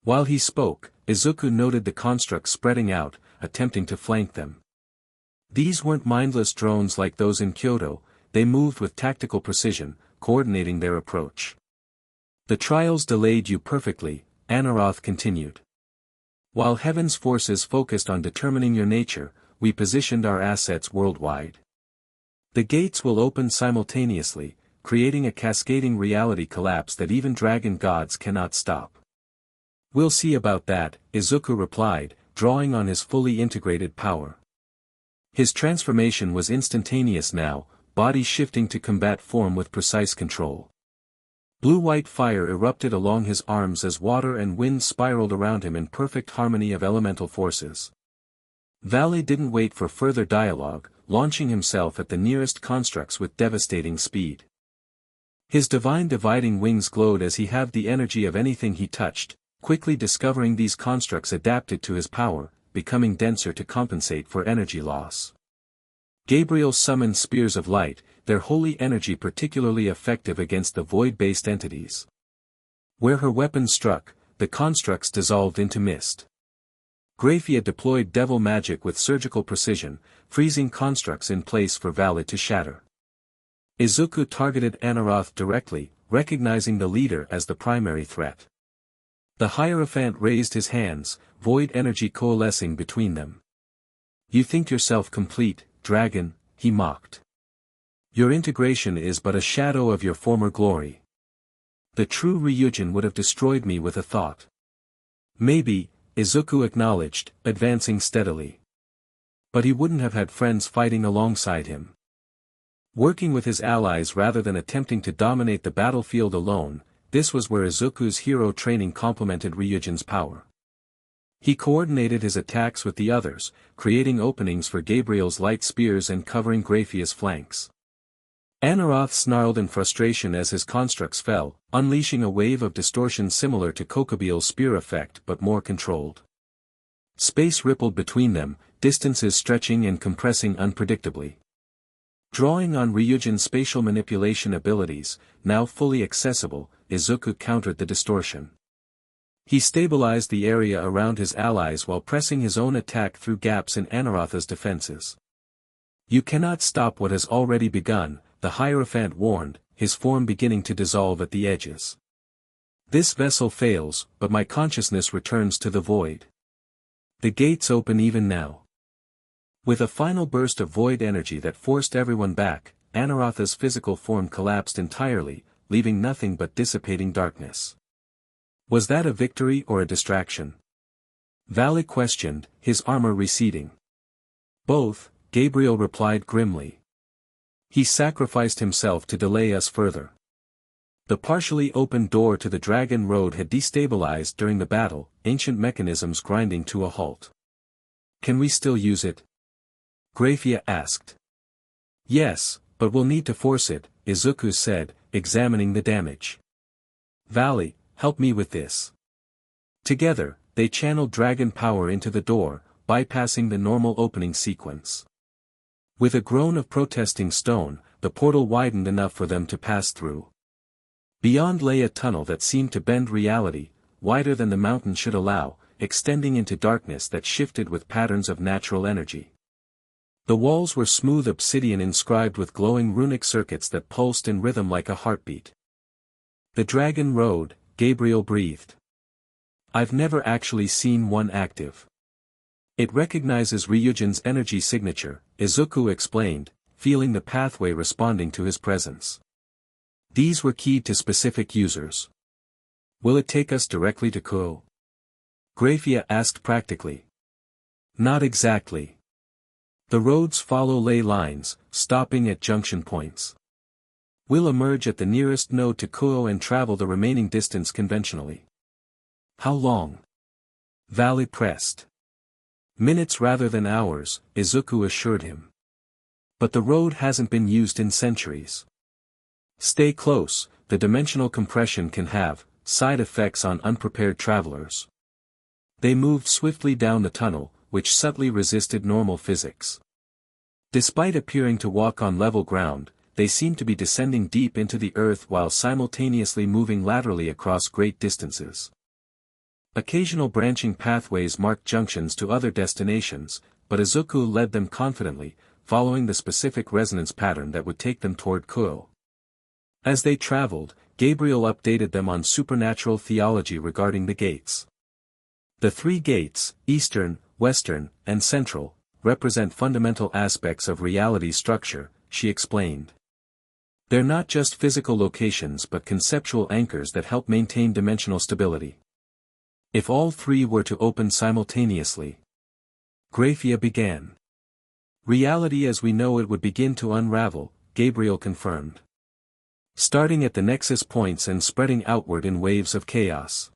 While he spoke, Izuku noted the constructs spreading out, attempting to flank them. These weren't mindless drones like those in Kyoto, they moved with tactical precision, coordinating their approach. The trials delayed you perfectly, Anaroth continued. While Heaven's forces focused on determining your nature, we positioned our assets worldwide. The gates will open simultaneously, creating a cascading reality collapse that even dragon gods cannot stop. We'll see about that, Izuku replied, drawing on his fully integrated power. His transformation was instantaneous now, body shifting to combat form with precise control. Blue-white fire erupted along his arms as water and wind spiraled around him in perfect harmony of elemental forces. Vali didn't wait for further dialogue, launching himself at the nearest constructs with devastating speed. His divine dividing wings glowed as he halved the energy of anything he touched, quickly discovering these constructs adapted to his power, becoming denser to compensate for energy loss. Gabriel summoned spears of light, their holy energy particularly effective against the void-based entities. Where her weapon struck, the constructs dissolved into mist. Graphia deployed devil magic with surgical precision, freezing constructs in place for Vali to shatter. Izuku targeted Anaroth directly, recognizing the leader as the primary threat. The Hierophant raised his hands, void energy coalescing between them. You think yourself complete, dragon, he mocked. Your integration is but a shadow of your former glory. The true Ryujin would have destroyed me with a thought. Maybe, Izuku acknowledged, advancing steadily. But he wouldn't have had friends fighting alongside him. Working with his allies rather than attempting to dominate the battlefield alone, this was where Izuku's hero training complemented Ryujin's power. He coordinated his attacks with the others, creating openings for Gabriel's light spears and covering Graphia's flanks. Anaroth snarled in frustration as his constructs fell, unleashing a wave of distortion similar to Kokabiel's spear effect but more controlled. Space rippled between them, distances stretching and compressing unpredictably. Drawing on Ryujin's spatial manipulation abilities, now fully accessible, Izuku countered the distortion. He stabilized the area around his allies while pressing his own attack through gaps in Anaroth's defenses. You cannot stop what has already begun, the Hierophant warned, his form beginning to dissolve at the edges. This vessel fails, but my consciousness returns to the void. The gates open even now. With a final burst of void energy that forced everyone back, Anaroth's physical form collapsed entirely, leaving nothing but dissipating darkness. Was that a victory or a distraction? Vali questioned, his armor receding. Both, Gabriel replied grimly. He sacrificed himself to delay us further. The partially opened door to the Dragon Road had destabilized during the battle, ancient mechanisms grinding to a halt. Can we still use it? Graphia asked. Yes, but we'll need to force it, Izuku said, examining the damage. Vali, help me with this. Together, they channeled dragon power into the door, bypassing the normal opening sequence. With a groan of protesting stone, the portal widened enough for them to pass through. Beyond lay a tunnel that seemed to bend reality, wider than the mountain should allow, extending into darkness that shifted with patterns of natural energy. The walls were smooth obsidian inscribed with glowing runic circuits that pulsed in rhythm like a heartbeat. The Dragon Road, Gabriel breathed. I've never actually seen one active. It recognizes Ryujin's energy signature, Izuku explained, feeling the pathway responding to his presence. These were keyed to specific users. Will it take us directly to Kyoto? Graphia asked practically. Not exactly. The roads follow ley lines, stopping at junction points. We'll emerge at the nearest node to Kyoto and travel the remaining distance conventionally. How long? Vali pressed. Minutes rather than hours, Izuku assured him. But the road hasn't been used in centuries. Stay close, the dimensional compression can have side effects on unprepared travelers. They moved swiftly down the tunnel, which subtly resisted normal physics. Despite appearing to walk on level ground, they seemed to be descending deep into the earth while simultaneously moving laterally across great distances. Occasional branching pathways marked junctions to other destinations, but Izuku led them confidently, following the specific resonance pattern that would take them toward Kyoto. As they traveled, Gabriel updated them on supernatural theology regarding the gates. The three gates, Eastern, Western, and Central, represent fundamental aspects of reality's structure, she explained. They're not just physical locations but conceptual anchors that help maintain dimensional stability. If all three were to open simultaneously, Graphia began. Reality as we know it would begin to unravel, Gabriel confirmed. Starting at the nexus points and spreading outward in waves of chaos.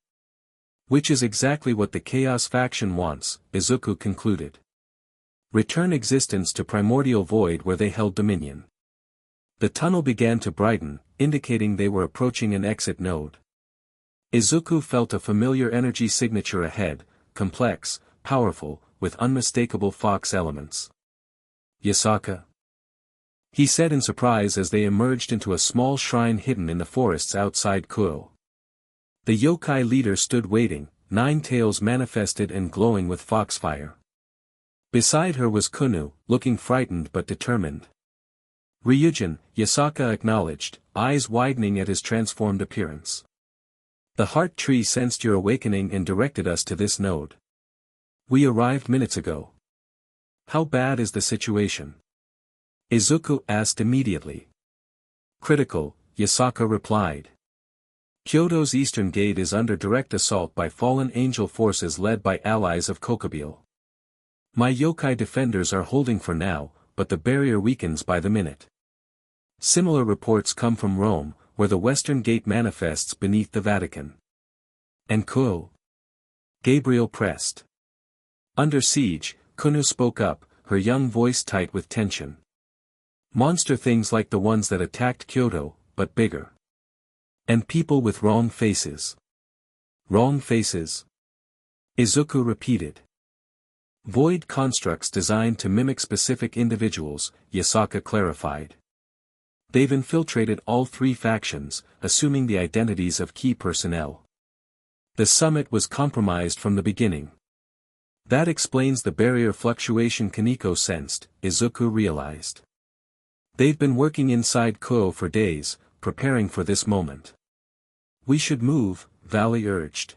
Which is exactly what the Chaos faction wants, Izuku concluded. Return existence to primordial void where they held dominion. The tunnel began to brighten, indicating they were approaching an exit node. Izuku felt a familiar energy signature ahead, complex, powerful, with unmistakable fox elements. Yasaka? He said in surprise as they emerged into a small shrine hidden in the forests outside Kyoto. The yokai leader stood waiting, 9 tails manifested and glowing with foxfire. Beside her was Kunu, looking frightened but determined. Ryujin, Yasaka acknowledged, eyes widening at his transformed appearance. The heart tree sensed your awakening and directed us to this node. We arrived minutes ago. How bad is the situation? Izuku asked immediately. Critical, Yasaka replied. Kyoto's eastern gate is under direct assault by fallen angel forces led by allies of Kokabiel. My yokai defenders are holding for now, but the barrier weakens by the minute. Similar reports come from Rome, where the western gate manifests beneath the Vatican. And Kyoto? Gabriel pressed. Under siege, Kunu spoke up, her young voice tight with tension. Monster things like the ones that attacked Kyoto, but bigger. And people with wrong faces. Wrong faces? Izuku repeated. Void constructs designed to mimic specific individuals, Yasaka clarified. They've infiltrated all three factions, assuming the identities of key personnel. The summit was compromised from the beginning. That explains the barrier fluctuation Kaneko sensed, Izuku realized. They've been working inside Kyoto for days, preparing for this moment. We should move, Vali urged.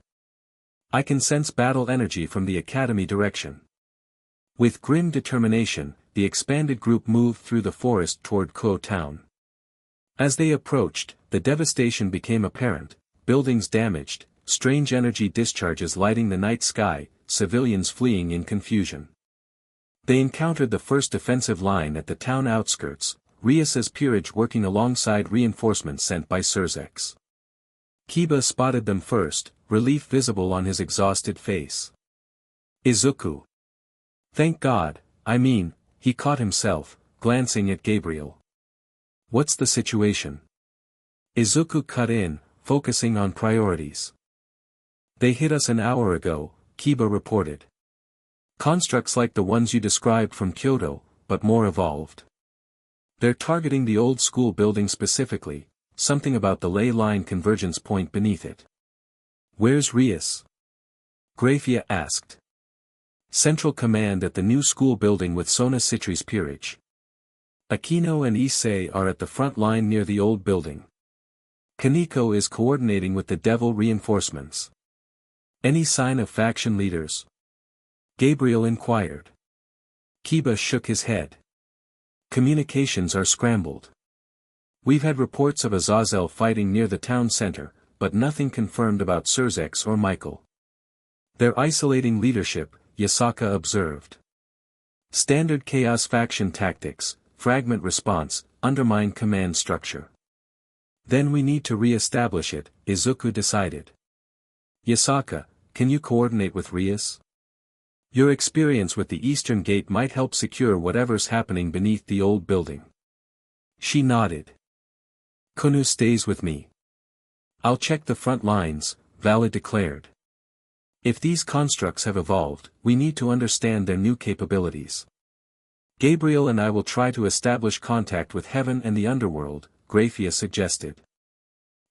I can sense battle energy from the academy direction. With grim determination, the expanded group moved through the forest toward Kyoto town. As they approached, the devastation became apparent, buildings damaged, strange energy discharges lighting the night sky, civilians fleeing in confusion. They encountered the first defensive line at the town outskirts, Rias's peerage working alongside reinforcements sent by Sirzechs. Kiba spotted them first, relief visible on his exhausted face. Izuku. Thank God, he caught himself, glancing at Gabriel. What's the situation? Izuku cut in, focusing on priorities. They hit us an hour ago, Kiba reported. Constructs like the ones you described from Kyoto, but more evolved. They're targeting the old school building specifically, something about the ley line convergence point beneath it. Where's Rias? Graphia asked. Central command at the new school building with Sona Citri's peerage. Aquino and Issei are at the front line near the old building. Kaneko is coordinating with the devil reinforcements. Any sign of faction leaders? Gabriel inquired. Kiba shook his head. Communications are scrambled. We've had reports of Azazel fighting near the town center, but nothing confirmed about Sirzechs or Michael. They're isolating leadership, Yasaka observed. Standard chaos faction tactics, fragment response, undermine command structure. Then we need to re-establish it, Izuku decided. Yasaka, can you coordinate with Rias? Your experience with the Eastern Gate might help secure whatever's happening beneath the old building. She nodded. Kunu stays with me. I'll check the front lines, Vali declared. If these constructs have evolved, we need to understand their new capabilities. Gabriel and I will try to establish contact with heaven and the underworld, Graphia suggested.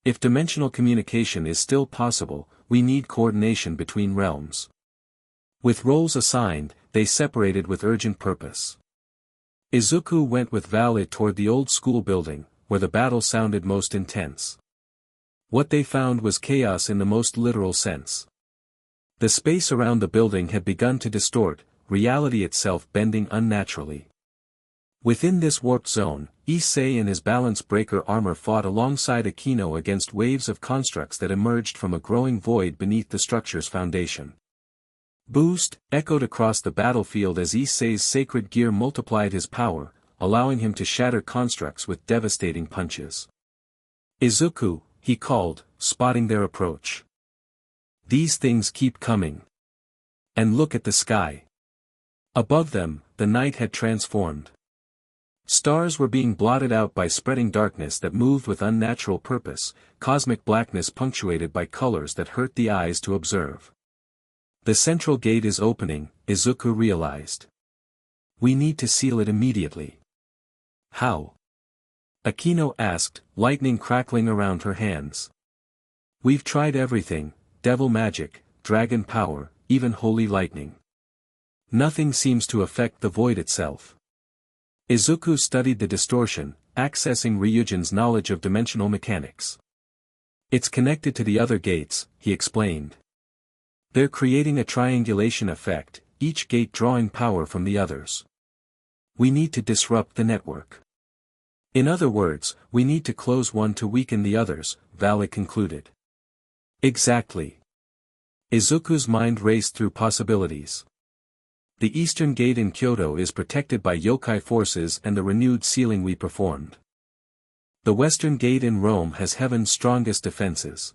If dimensional communication is still possible, we need coordination between realms. With roles assigned, they separated with urgent purpose. Izuku went with Vali toward the old school building, where the battle sounded most intense. What they found was chaos in the most literal sense. The space around the building had begun to distort, reality itself bending unnaturally. Within this warped zone, Issei and his balance breaker armor fought alongside Akino against waves of constructs that emerged from a growing void beneath the structure's foundation. Boost echoed across the battlefield as Issei's sacred gear multiplied his power, allowing him to shatter constructs with devastating punches. Izuku, he called, spotting their approach. These things keep coming. And look at the sky. Above them, the night had transformed. Stars were being blotted out by spreading darkness that moved with unnatural purpose, cosmic blackness punctuated by colors that hurt the eyes to observe. The central gate is opening, Izuku realized. We need to seal it immediately. How? Akino asked, lightning crackling around her hands. We've tried everything, devil magic, dragon power, even holy lightning. Nothing seems to affect the void itself. Izuku studied the distortion, accessing Ryujin's knowledge of dimensional mechanics. It's connected to the other gates, he explained. They're creating a triangulation effect, each gate drawing power from the others. We need to disrupt the network. In other words, we need to close one to weaken the others, Vali concluded. Exactly. Izuku's mind raced through possibilities. The eastern gate in Kyoto is protected by yokai forces and the renewed sealing we performed. The western gate in Rome has heaven's strongest defenses.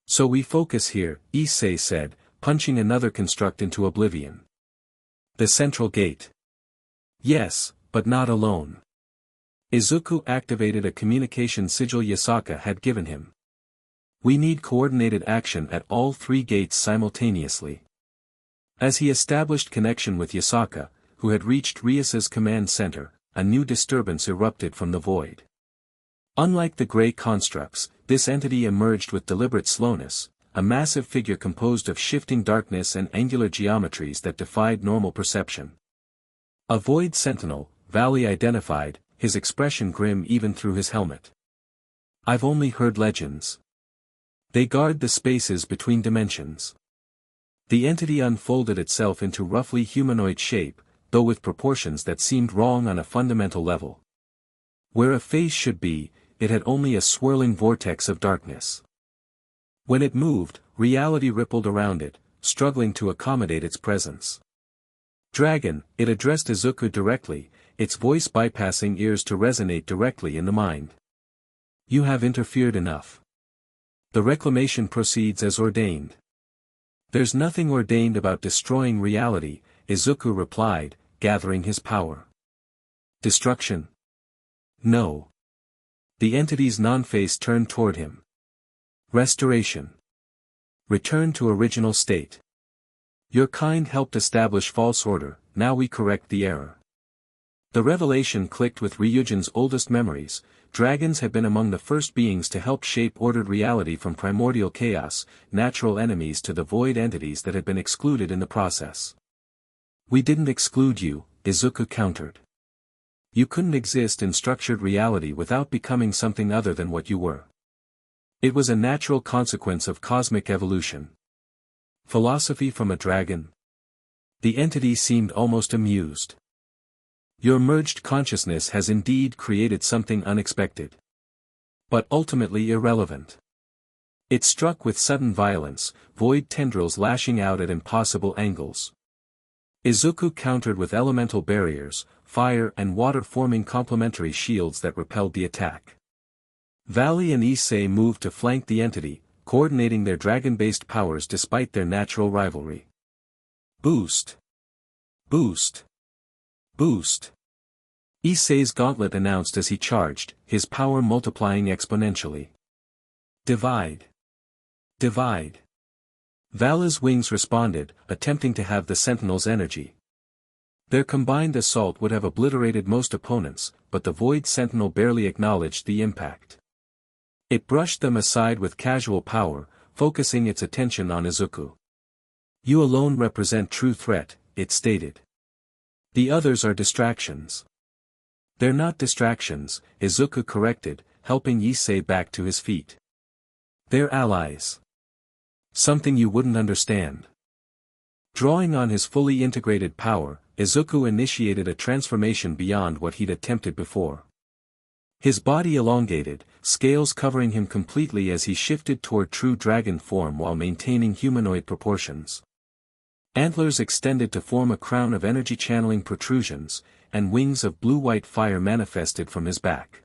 So we focus here, Issei said, punching another construct into oblivion. The central gate. Yes, but not alone. Izuku activated a communication sigil Yasaka had given him. We need coordinated action at all three gates simultaneously. As he established connection with Yasaka, who had reached Ryusa's command center, a new disturbance erupted from the void. Unlike the gray constructs, this entity emerged with deliberate slowness, a massive figure composed of shifting darkness and angular geometries that defied normal perception. A void sentinel, Vali identified, his expression grim even through his helmet. I've only heard legends. They guard the spaces between dimensions. The entity unfolded itself into roughly humanoid shape, though with proportions that seemed wrong on a fundamental level. Where a face should be, it had only a swirling vortex of darkness. When it moved, reality rippled around it, struggling to accommodate its presence. Dragon, it addressed Izuku directly, its voice bypassing ears to resonate directly in the mind. You have interfered enough. The reclamation proceeds as ordained. There's nothing ordained about destroying reality, Izuku replied, gathering his power. Destruction? No. The entity's non-face turned toward him. Restoration. Return to original state. Your kind helped establish false order, now we correct the error. The revelation clicked with Ryujin's oldest memories. Dragons had been among the first beings to help shape ordered reality from primordial chaos, natural enemies to the void entities that had been excluded in the process. We didn't exclude you, Izuku countered. You couldn't exist in structured reality without becoming something other than what you were. It was a natural consequence of cosmic evolution. Philosophy from a dragon? The entity seemed almost amused. Your merged consciousness has indeed created something unexpected. But ultimately irrelevant. It struck with sudden violence, void tendrils lashing out at impossible angles. Izuku countered with elemental barriers, fire and water forming complementary shields that repelled the attack. Vali and Issei moved to flank the entity, coordinating their dragon-based powers despite their natural rivalry. Boost! Boost! Boost! Issei's gauntlet announced as he charged, his power multiplying exponentially. Divide! Divide! Vala's wings responded, attempting to have the Sentinel's energy. Their combined assault would have obliterated most opponents, but the Void Sentinel barely acknowledged the impact. It brushed them aside with casual power, focusing its attention on Izuku. You alone represent true threat, it stated. The others are distractions. They're not distractions, Izuku corrected, helping Issei back to his feet. They're allies. Something you wouldn't understand. Drawing on his fully integrated power, Izuku initiated a transformation beyond what he'd attempted before. His body elongated, scales covering him completely as he shifted toward true dragon form while maintaining humanoid proportions. Antlers extended to form a crown of energy-channeling protrusions, and wings of blue-white fire manifested from his back.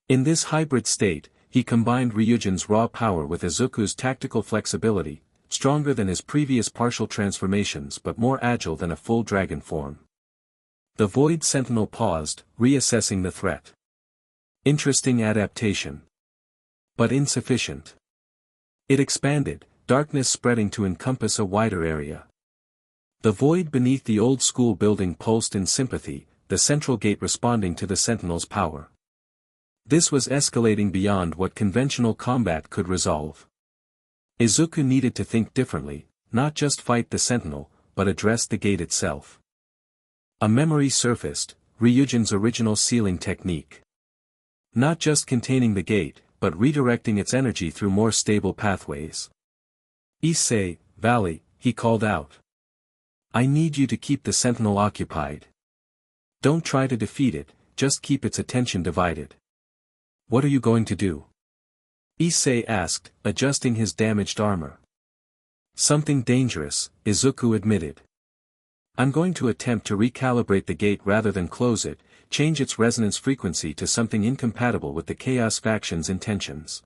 In this hybrid state, he combined Ryujin's raw power with Izuku's tactical flexibility, stronger than his previous partial transformations but more agile than a full dragon form. The Void Sentinel paused, reassessing the threat. Interesting adaptation. But insufficient. It expanded, darkness spreading to encompass a wider area. The void beneath the old school building pulsed in sympathy, the central gate responding to the Sentinel's power. This was escalating beyond what conventional combat could resolve. Izuku needed to think differently, not just fight the Sentinel, but address the gate itself. A memory surfaced, Ryujin's original sealing technique. Not just containing the gate, but redirecting its energy through more stable pathways. Issei, Vali, he called out. I need you to keep the Sentinel occupied. Don't try to defeat it, just keep its attention divided. What are you going to do? Issei asked, adjusting his damaged armor. Something dangerous, Izuku admitted. I'm going to attempt to recalibrate the gate rather than close it, change its resonance frequency to something incompatible with the Chaos faction's intentions.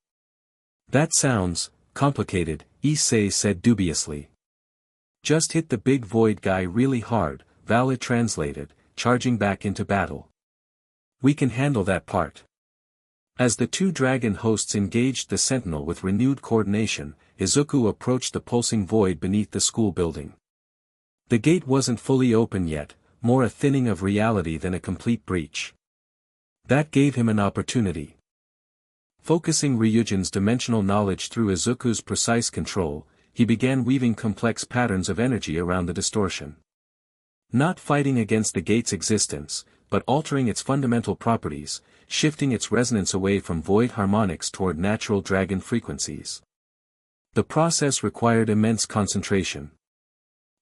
That sounds complicated, Issei said dubiously. Just hit the big void guy really hard, Vali translated, charging back into battle. We can handle that part. As the two dragon hosts engaged the Sentinel with renewed coordination, Izuku approached the pulsing void beneath the school building. The gate wasn't fully open yet, more a thinning of reality than a complete breach. That gave him an opportunity. Focusing Ryujin's dimensional knowledge through Izuku's precise control, he began weaving complex patterns of energy around the distortion. Not fighting against the gate's existence, but altering its fundamental properties, shifting its resonance away from void harmonics toward natural dragon frequencies. The process required immense concentration.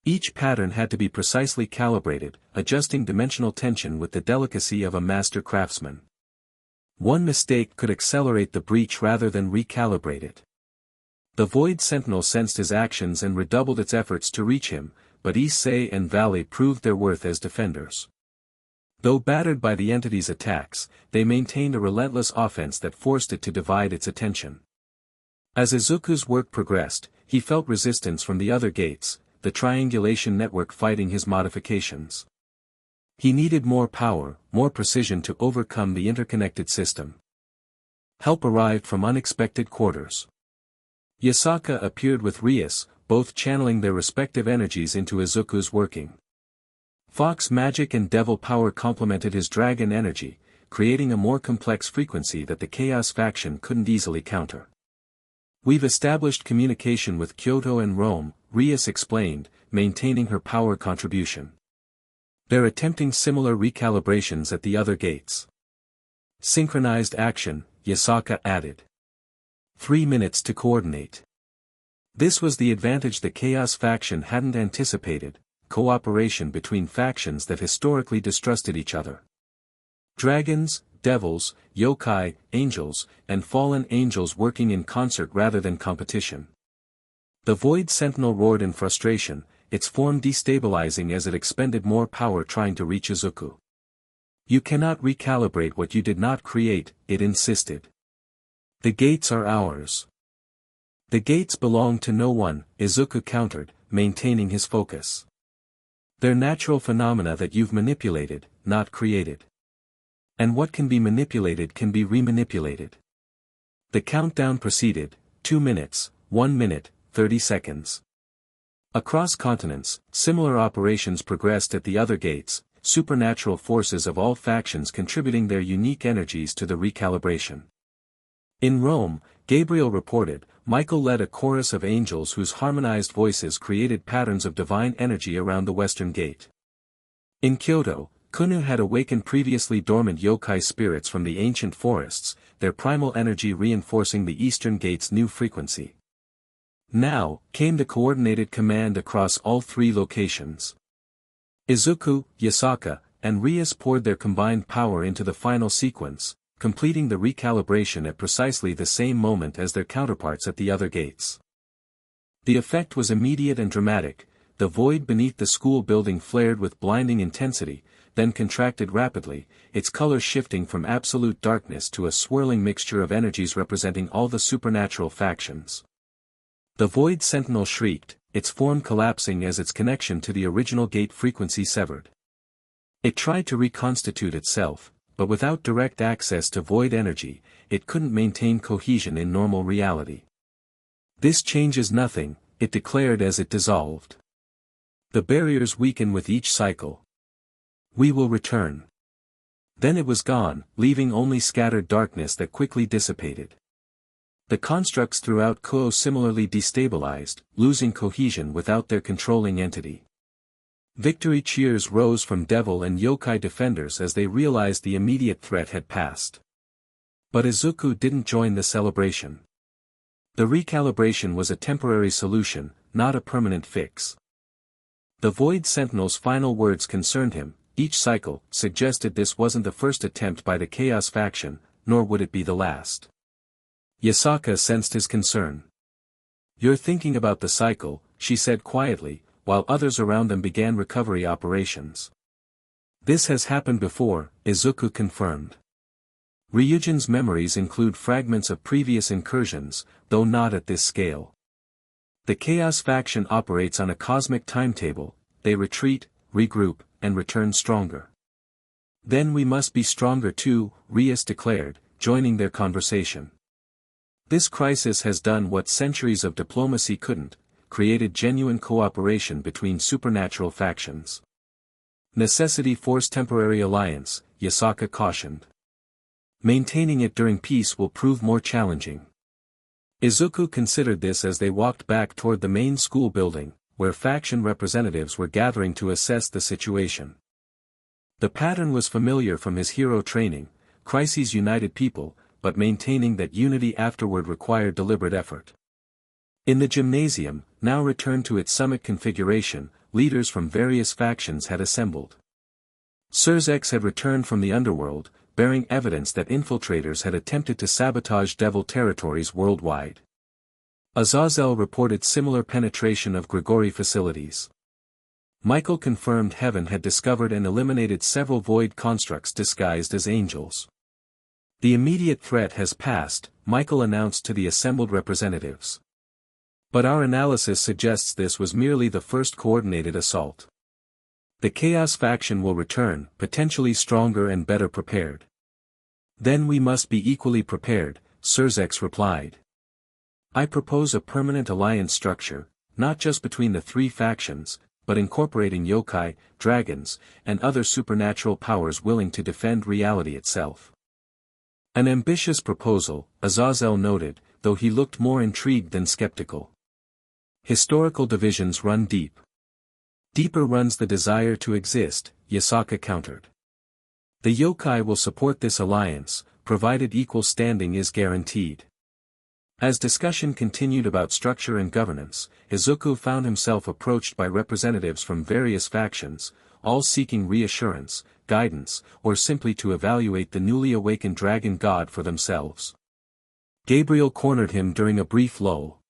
Each pattern had to be precisely calibrated, adjusting dimensional tension with the delicacy of a master craftsman. One mistake could accelerate the breach rather than recalibrate it. The Void Sentinel sensed his actions and redoubled its efforts to reach him, but Issei and Vali proved their worth as defenders. Though battered by the entity's attacks, they maintained a relentless offense that forced it to divide its attention. As Izuku's work progressed, he felt resistance from the other gates, the triangulation network fighting his modifications. He needed more power, more precision to overcome the interconnected system. Help arrived from unexpected quarters. Yasaka appeared with Rias, both channeling their respective energies into Izuku's working. Fox magic and devil power complemented his dragon energy, creating a more complex frequency that the Chaos faction couldn't easily counter. We've established communication with Kyoto and Rome, Rias explained, maintaining her power contribution. They're attempting similar recalibrations at the other gates. Synchronized action, Yasaka added. 3 minutes to coordinate. This was the advantage the Chaos faction hadn't anticipated, cooperation between factions that historically distrusted each other. Dragons, devils, yokai, angels, and fallen angels working in concert rather than competition. The Void Sentinel roared in frustration, its form destabilizing as it expended more power trying to reach Izuku. You cannot recalibrate what you did not create, it insisted. The gates are ours. The gates belong to no one, Izuku countered, maintaining his focus. They're natural phenomena that you've manipulated, not created. And what can be manipulated can be remanipulated. The countdown proceeded, 2 minutes, 1 minute, 30 seconds. Across continents, similar operations progressed at the other gates, supernatural forces of all factions contributing their unique energies to the recalibration. In Rome, Gabriel reported, Michael led a chorus of angels whose harmonized voices created patterns of divine energy around the western gate. In Kyoto, Kunu had awakened previously dormant yokai spirits from the ancient forests, their primal energy reinforcing the eastern gate's new frequency. Now, came the coordinated command across all three locations. Izuku, Yasaka, and Rias poured their combined power into the final sequence, completing the recalibration at precisely the same moment as their counterparts at the other gates. The effect was immediate and dramatic. The void beneath the school building flared with blinding intensity, then contracted rapidly, its color shifting from absolute darkness to a swirling mixture of energies representing all the supernatural factions. The void sentinel shrieked, its form collapsing as its connection to the original gate frequency severed. It tried to reconstitute itself, but without direct access to void energy, it couldn't maintain cohesion in normal reality. This changes nothing, it declared as it dissolved. The barriers weaken with each cycle. We will return. Then it was gone, leaving only scattered darkness that quickly dissipated. The constructs throughout Kyoto similarly destabilized, losing cohesion without their controlling entity. Victory cheers rose from devil and yokai defenders as they realized the immediate threat had passed. But Izuku didn't join the celebration. The recalibration was a temporary solution, not a permanent fix. The Void Sentinel's final words concerned him. Each cycle suggested this wasn't the first attempt by the Chaos faction, nor would it be the last. Yasaka sensed his concern. You're thinking about the cycle, she said quietly, while others around them began recovery operations. This has happened before, Izuku confirmed. Ryujin's memories include fragments of previous incursions, though not at this scale. The Chaos faction operates on a cosmic timetable, they retreat, regroup, and return stronger. Then we must be stronger too, Rias declared, joining their conversation. This crisis has done what centuries of diplomacy couldn't, created genuine cooperation between supernatural factions. Necessity forced temporary alliance, Yasaka cautioned. Maintaining it during peace will prove more challenging. Izuku considered this as they walked back toward the main school building, where faction representatives were gathering to assess the situation. The pattern was familiar from his hero training, crises united people, but maintaining that unity afterward required deliberate effort. In the gymnasium, now returned to its summit configuration, leaders from various factions had assembled. Sirzechs had returned from the underworld, bearing evidence that infiltrators had attempted to sabotage devil territories worldwide. Azazel reported similar penetration of Grigori facilities. Michael confirmed Heaven had discovered and eliminated several void constructs disguised as angels. The immediate threat has passed, Michael announced to the assembled representatives. But our analysis suggests this was merely the first coordinated assault. The Chaos faction will return, potentially stronger and better prepared. Then we must be equally prepared, Sirzechs replied. I propose a permanent alliance structure, not just between the three factions, but incorporating yokai, dragons, and other supernatural powers willing to defend reality itself. An ambitious proposal, Azazel noted, though he looked more intrigued than skeptical. Historical divisions run deep. Deeper runs the desire to exist, Yasaka countered. The yokai will support this alliance, provided equal standing is guaranteed. As discussion continued about structure and governance, Izuku found himself approached by representatives from various factions, all seeking reassurance, guidance, or simply to evaluate the newly awakened dragon god for themselves. Gabriel cornered him during a brief lull.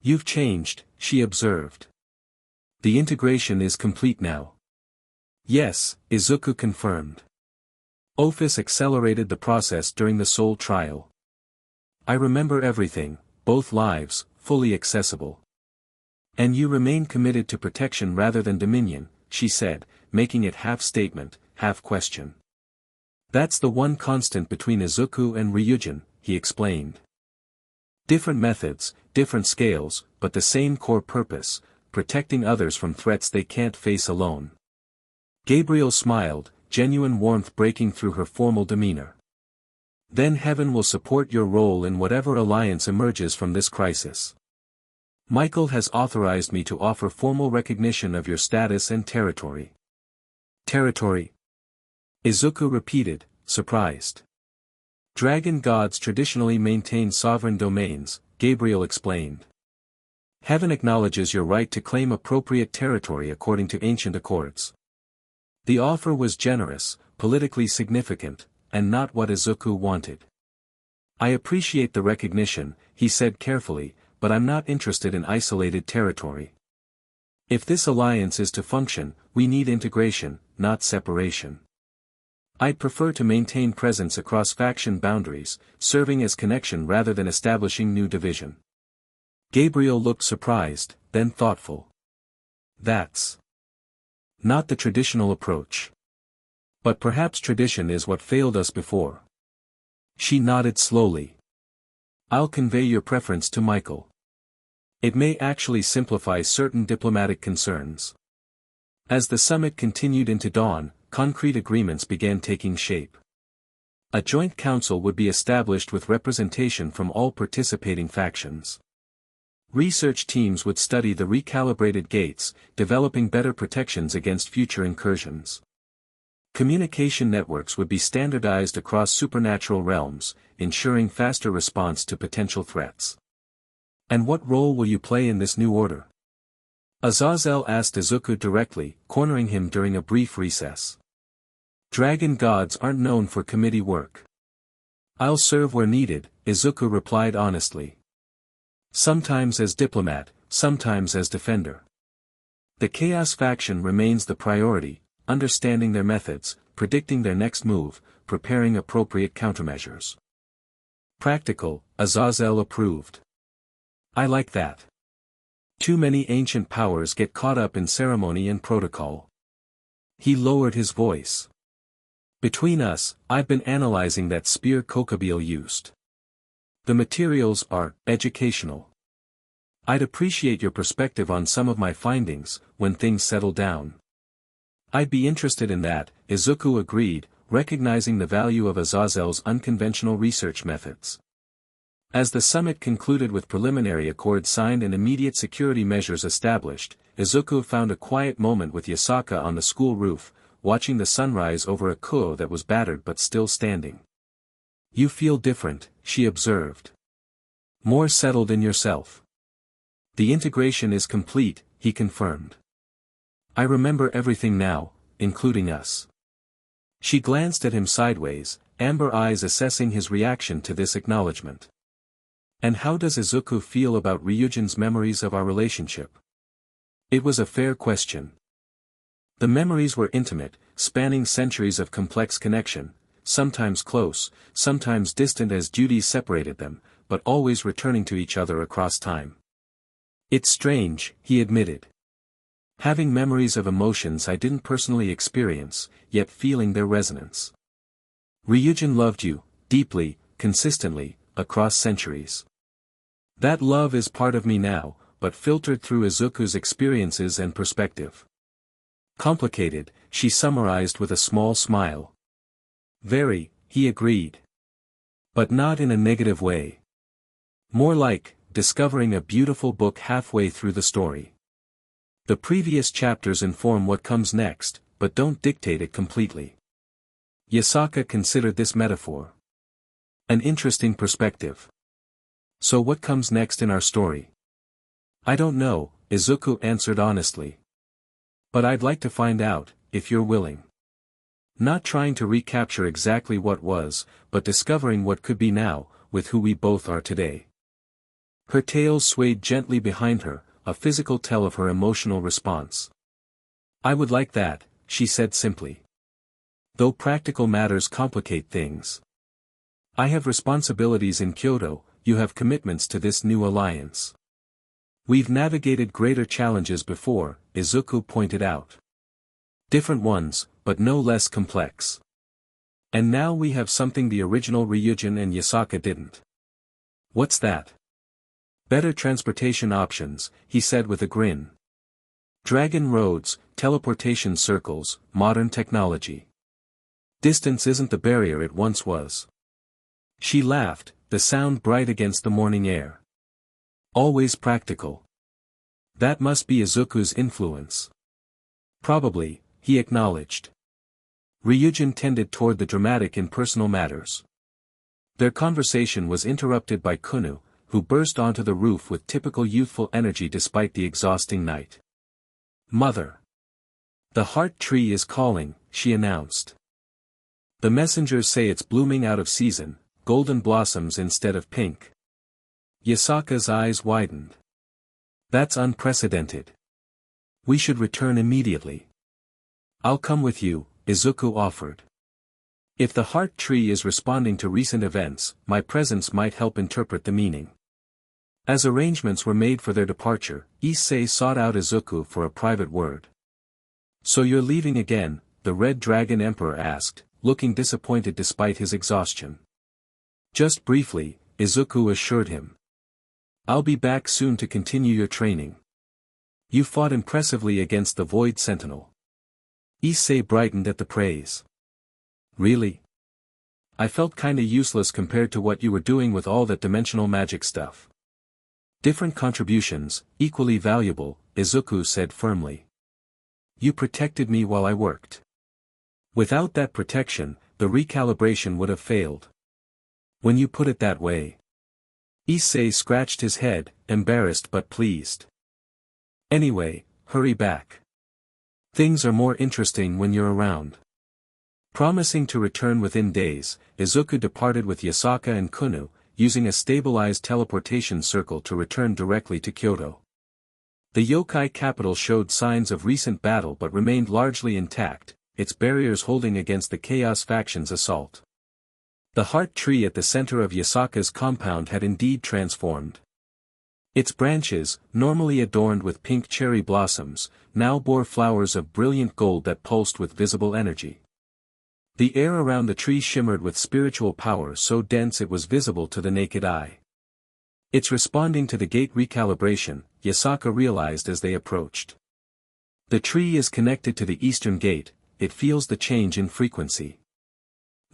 You've changed, she observed. The integration is complete now. Yes, Izuku confirmed. Ophis accelerated the process during the soul trial. I remember everything, both lives, fully accessible. And you remain committed to protection rather than dominion, she said, making it half statement, half question. That's the one constant between Izuku and Ryujin, he explained. Different methods, different scales, but the same core purpose, protecting others from threats they can't face alone. Gabriel smiled, genuine warmth breaking through her formal demeanor. Then heaven will support your role in whatever alliance emerges from this crisis. Michael has authorized me to offer formal recognition of your status and territory. Territory? Izuku repeated, surprised. Dragon gods traditionally maintain sovereign domains, Gabriel explained. Heaven acknowledges your right to claim appropriate territory according to ancient accords. The offer was generous, politically significant, and not what Izuku wanted. I appreciate the recognition, he said carefully, but I'm not interested in isolated territory. If this alliance is to function, we need integration, not separation. I'd prefer to maintain presence across faction boundaries, serving as connection rather than establishing new division. Gabriel looked surprised, then thoughtful. That's not the traditional approach. But perhaps tradition is what failed us before. She nodded slowly. I'll convey your preference to Michael. It may actually simplify certain diplomatic concerns. As the summit continued into dawn, concrete agreements began taking shape. A joint council would be established with representation from all participating factions. Research teams would study the recalibrated gates, developing better protections against future incursions. Communication networks would be standardized across supernatural realms, ensuring faster response to potential threats. And what role will you play in this new order? Azazel asked Izuku directly, cornering him during a brief recess. Dragon gods aren't known for committee work. I'll serve where needed, Izuku replied honestly. Sometimes as diplomat, sometimes as defender. The Chaos faction remains the priority, understanding their methods, predicting their next move, preparing appropriate countermeasures. Practical, Azazel approved. I like that. Too many ancient powers get caught up in ceremony and protocol. He lowered his voice. Between us, I've been analyzing that spear Kokabiel used. The materials are educational. I'd appreciate your perspective on some of my findings, when things settle down. I'd be interested in that, Izuku agreed, recognizing the value of Azazel's unconventional research methods. As the summit concluded with preliminary accords signed and immediate security measures established, Izuku found a quiet moment with Yasaka on the school roof, watching the sunrise over a kuo that was battered but still standing. You feel different, she observed. More settled in yourself. The integration is complete, he confirmed. I remember everything now, including us. She glanced at him sideways, amber eyes assessing his reaction to this acknowledgement. And how does Izuku feel about Ryujin's memories of our relationship? It was a fair question. The memories were intimate, spanning centuries of complex connection, sometimes close, sometimes distant as duties separated them, but always returning to each other across time. It's strange, he admitted. Having memories of emotions I didn't personally experience, yet feeling their resonance. Ryujin loved you, deeply, consistently, across centuries. That love is part of me now, but filtered through Izuku's experiences and perspective. Complicated, she summarized with a small smile. Very, he agreed. But not in a negative way. More like, discovering a beautiful book halfway through the story. The previous chapters inform what comes next, but don't dictate it completely. Yasaka considered this metaphor an interesting perspective. So what comes next in our story? I don't know, Izuku answered honestly. But I'd like to find out, if you're willing. Not trying to recapture exactly what was, but discovering what could be now, with who we both are today. Her tail swayed gently behind her, a physical tell of her emotional response. I would like that, she said simply. Though practical matters complicate things. I have responsibilities in Kyoto, you have commitments to this new alliance. We've navigated greater challenges before, Izuku pointed out. Different ones, but no less complex. And now we have something the original Ryujin and Yasaka didn't. What's that? Better transportation options, he said with a grin. Dragon roads, teleportation circles, modern technology. Distance isn't the barrier it once was. She laughed, the sound bright against the morning air. Always practical. That must be Izuku's influence. Probably, he acknowledged. Ryujin tended toward the dramatic in personal matters. Their conversation was interrupted by Kunu, who burst onto the roof with typical youthful energy despite the exhausting night. Mother. The heart tree is calling, she announced. The messengers say it's blooming out of season, golden blossoms instead of pink. Yasaka's eyes widened. That's unprecedented. We should return immediately. I'll come with you, Izuku offered. If the heart tree is responding to recent events, my presence might help interpret the meaning. As arrangements were made for their departure, Issei sought out Izuku for a private word. So you're leaving again, the Red Dragon Emperor asked, looking disappointed despite his exhaustion. Just briefly, Izuku assured him. I'll be back soon to continue your training. You fought impressively against the Void Sentinel. Issei brightened at the praise. Really? I felt kinda useless compared to what you were doing with all that dimensional magic stuff. Different contributions, equally valuable, Izuku said firmly. You protected me while I worked. Without that protection, the recalibration would have failed. When you put it that way. Issei scratched his head, embarrassed but pleased. Anyway, hurry back. Things are more interesting when you're around. Promising to return within days, Izuku departed with Yasaka and Kunu, using a stabilized teleportation circle to return directly to Kyoto. The Yokai capital showed signs of recent battle but remained largely intact, its barriers holding against the Chaos faction's assault. The heart tree at the center of Yasaka's compound had indeed transformed. Its branches, normally adorned with pink cherry blossoms, now bore flowers of brilliant gold that pulsed with visible energy. The air around the tree shimmered with spiritual power so dense it was visible to the naked eye. It's responding to the gate recalibration, Yasaka realized as they approached. The tree is connected to the eastern gate, it feels the change in frequency.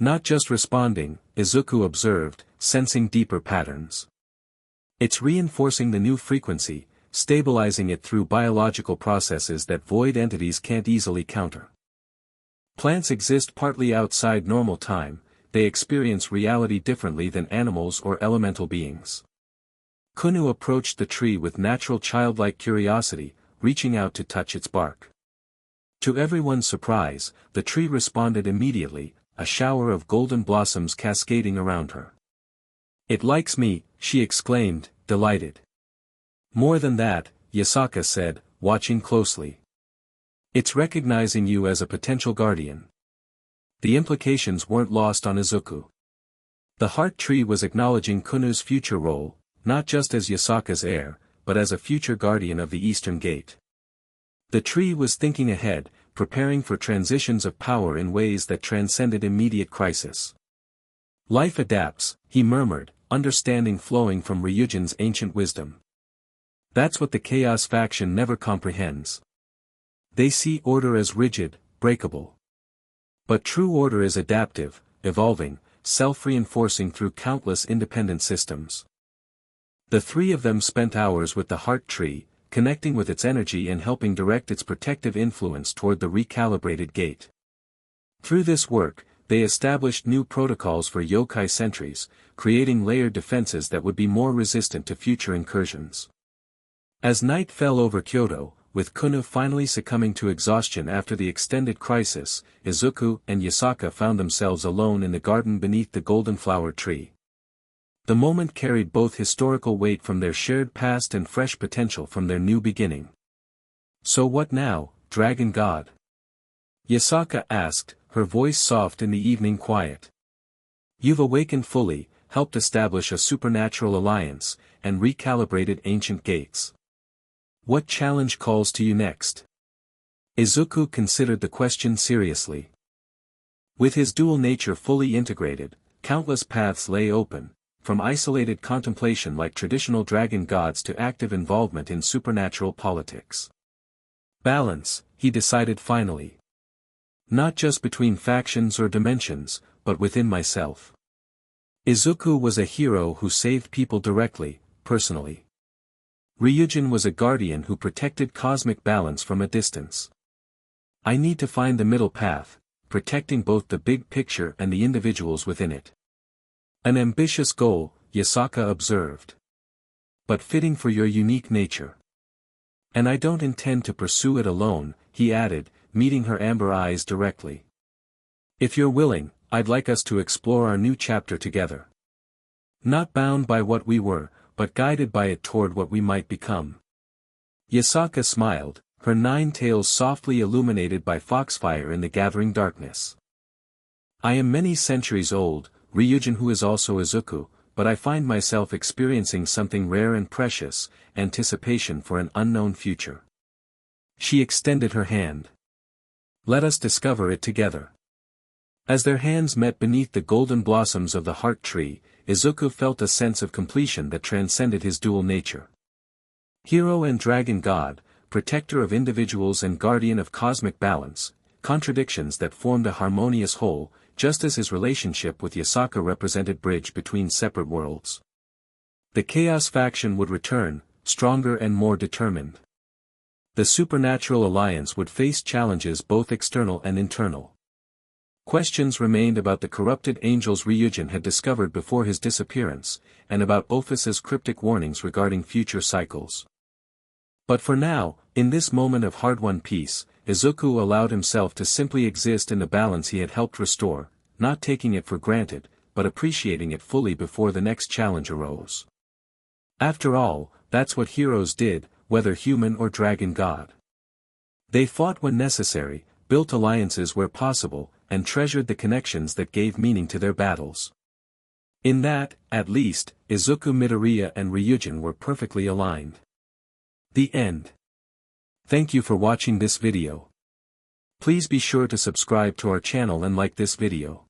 Not just responding, Izuku observed, sensing deeper patterns. It's reinforcing the new frequency, stabilizing it through biological processes that void entities can't easily counter. Plants exist partly outside normal time, they experience reality differently than animals or elemental beings. Kunu approached the tree with natural childlike curiosity, reaching out to touch its bark. To everyone's surprise, the tree responded immediately, a shower of golden blossoms cascading around her. It likes me, she exclaimed, delighted. More than that, Yasaka said, watching closely. It's recognizing you as a potential guardian. The implications weren't lost on Izuku. The heart tree was acknowledging Kunu's future role, not just as Yasaka's heir, but as a future guardian of the Eastern Gate. The tree was thinking ahead, preparing for transitions of power in ways that transcended immediate crisis. Life adapts, he murmured, understanding flowing from Ryujin's ancient wisdom. That's what the Chaos faction never comprehends. They see order as rigid, breakable. But true order is adaptive, evolving, self-reinforcing through countless independent systems. The three of them spent hours with the heart tree, connecting with its energy and helping direct its protective influence toward the recalibrated gate. Through this work, they established new protocols for yokai sentries, creating layered defenses that would be more resistant to future incursions. As night fell over Kyoto, with Kunu finally succumbing to exhaustion after the extended crisis, Izuku and Yasaka found themselves alone in the garden beneath the golden flower tree. The moment carried both historical weight from their shared past and fresh potential from their new beginning. So what now, Dragon God? Yasaka asked, her voice soft in the evening quiet. You've awakened fully, helped establish a supernatural alliance, and recalibrated ancient gates. What challenge calls to you next? Izuku considered the question seriously. With his dual nature fully integrated, countless paths lay open, from isolated contemplation like traditional dragon gods to active involvement in supernatural politics. Balance, he decided finally. Not just between factions or dimensions, but within myself. Izuku was a hero who saved people directly, personally. Ryujin was a guardian who protected cosmic balance from a distance. I need to find the middle path, protecting both the big picture and the individuals within it. An ambitious goal, Yasaka observed. But fitting for your unique nature. And I don't intend to pursue it alone, he added, meeting her amber eyes directly. If you're willing, I'd like us to explore our new chapter together. Not bound by what we were, but guided by it toward what we might become. Yasaka smiled, her 9 tails softly illuminated by foxfire in the gathering darkness. I am many centuries old, Ryujin who is also Izuku, but I find myself experiencing something rare and precious, anticipation for an unknown future. She extended her hand. Let us discover it together. As their hands met beneath the golden blossoms of the heart tree, Izuku felt a sense of completion that transcended his dual nature. Hero and dragon god, protector of individuals and guardian of cosmic balance, contradictions that formed a harmonious whole, just as his relationship with Yasaka represented bridge between separate worlds. The Chaos faction would return, stronger and more determined. The supernatural alliance would face challenges both external and internal. Questions remained about the corrupted angels Ryujin had discovered before his disappearance, and about Ophis's cryptic warnings regarding future cycles. But for now, in this moment of hard-won peace, Izuku allowed himself to simply exist in the balance he had helped restore, not taking it for granted, but appreciating it fully before the next challenge arose. After all, that's what heroes did, whether human or dragon god. They fought when necessary, built alliances where possible, and treasured the connections that gave meaning to their battles. In that, at least, Izuku Midoriya and Ryujin were perfectly aligned. The end. Thank you for watching this video. Please be sure to subscribe to our channel and like this video.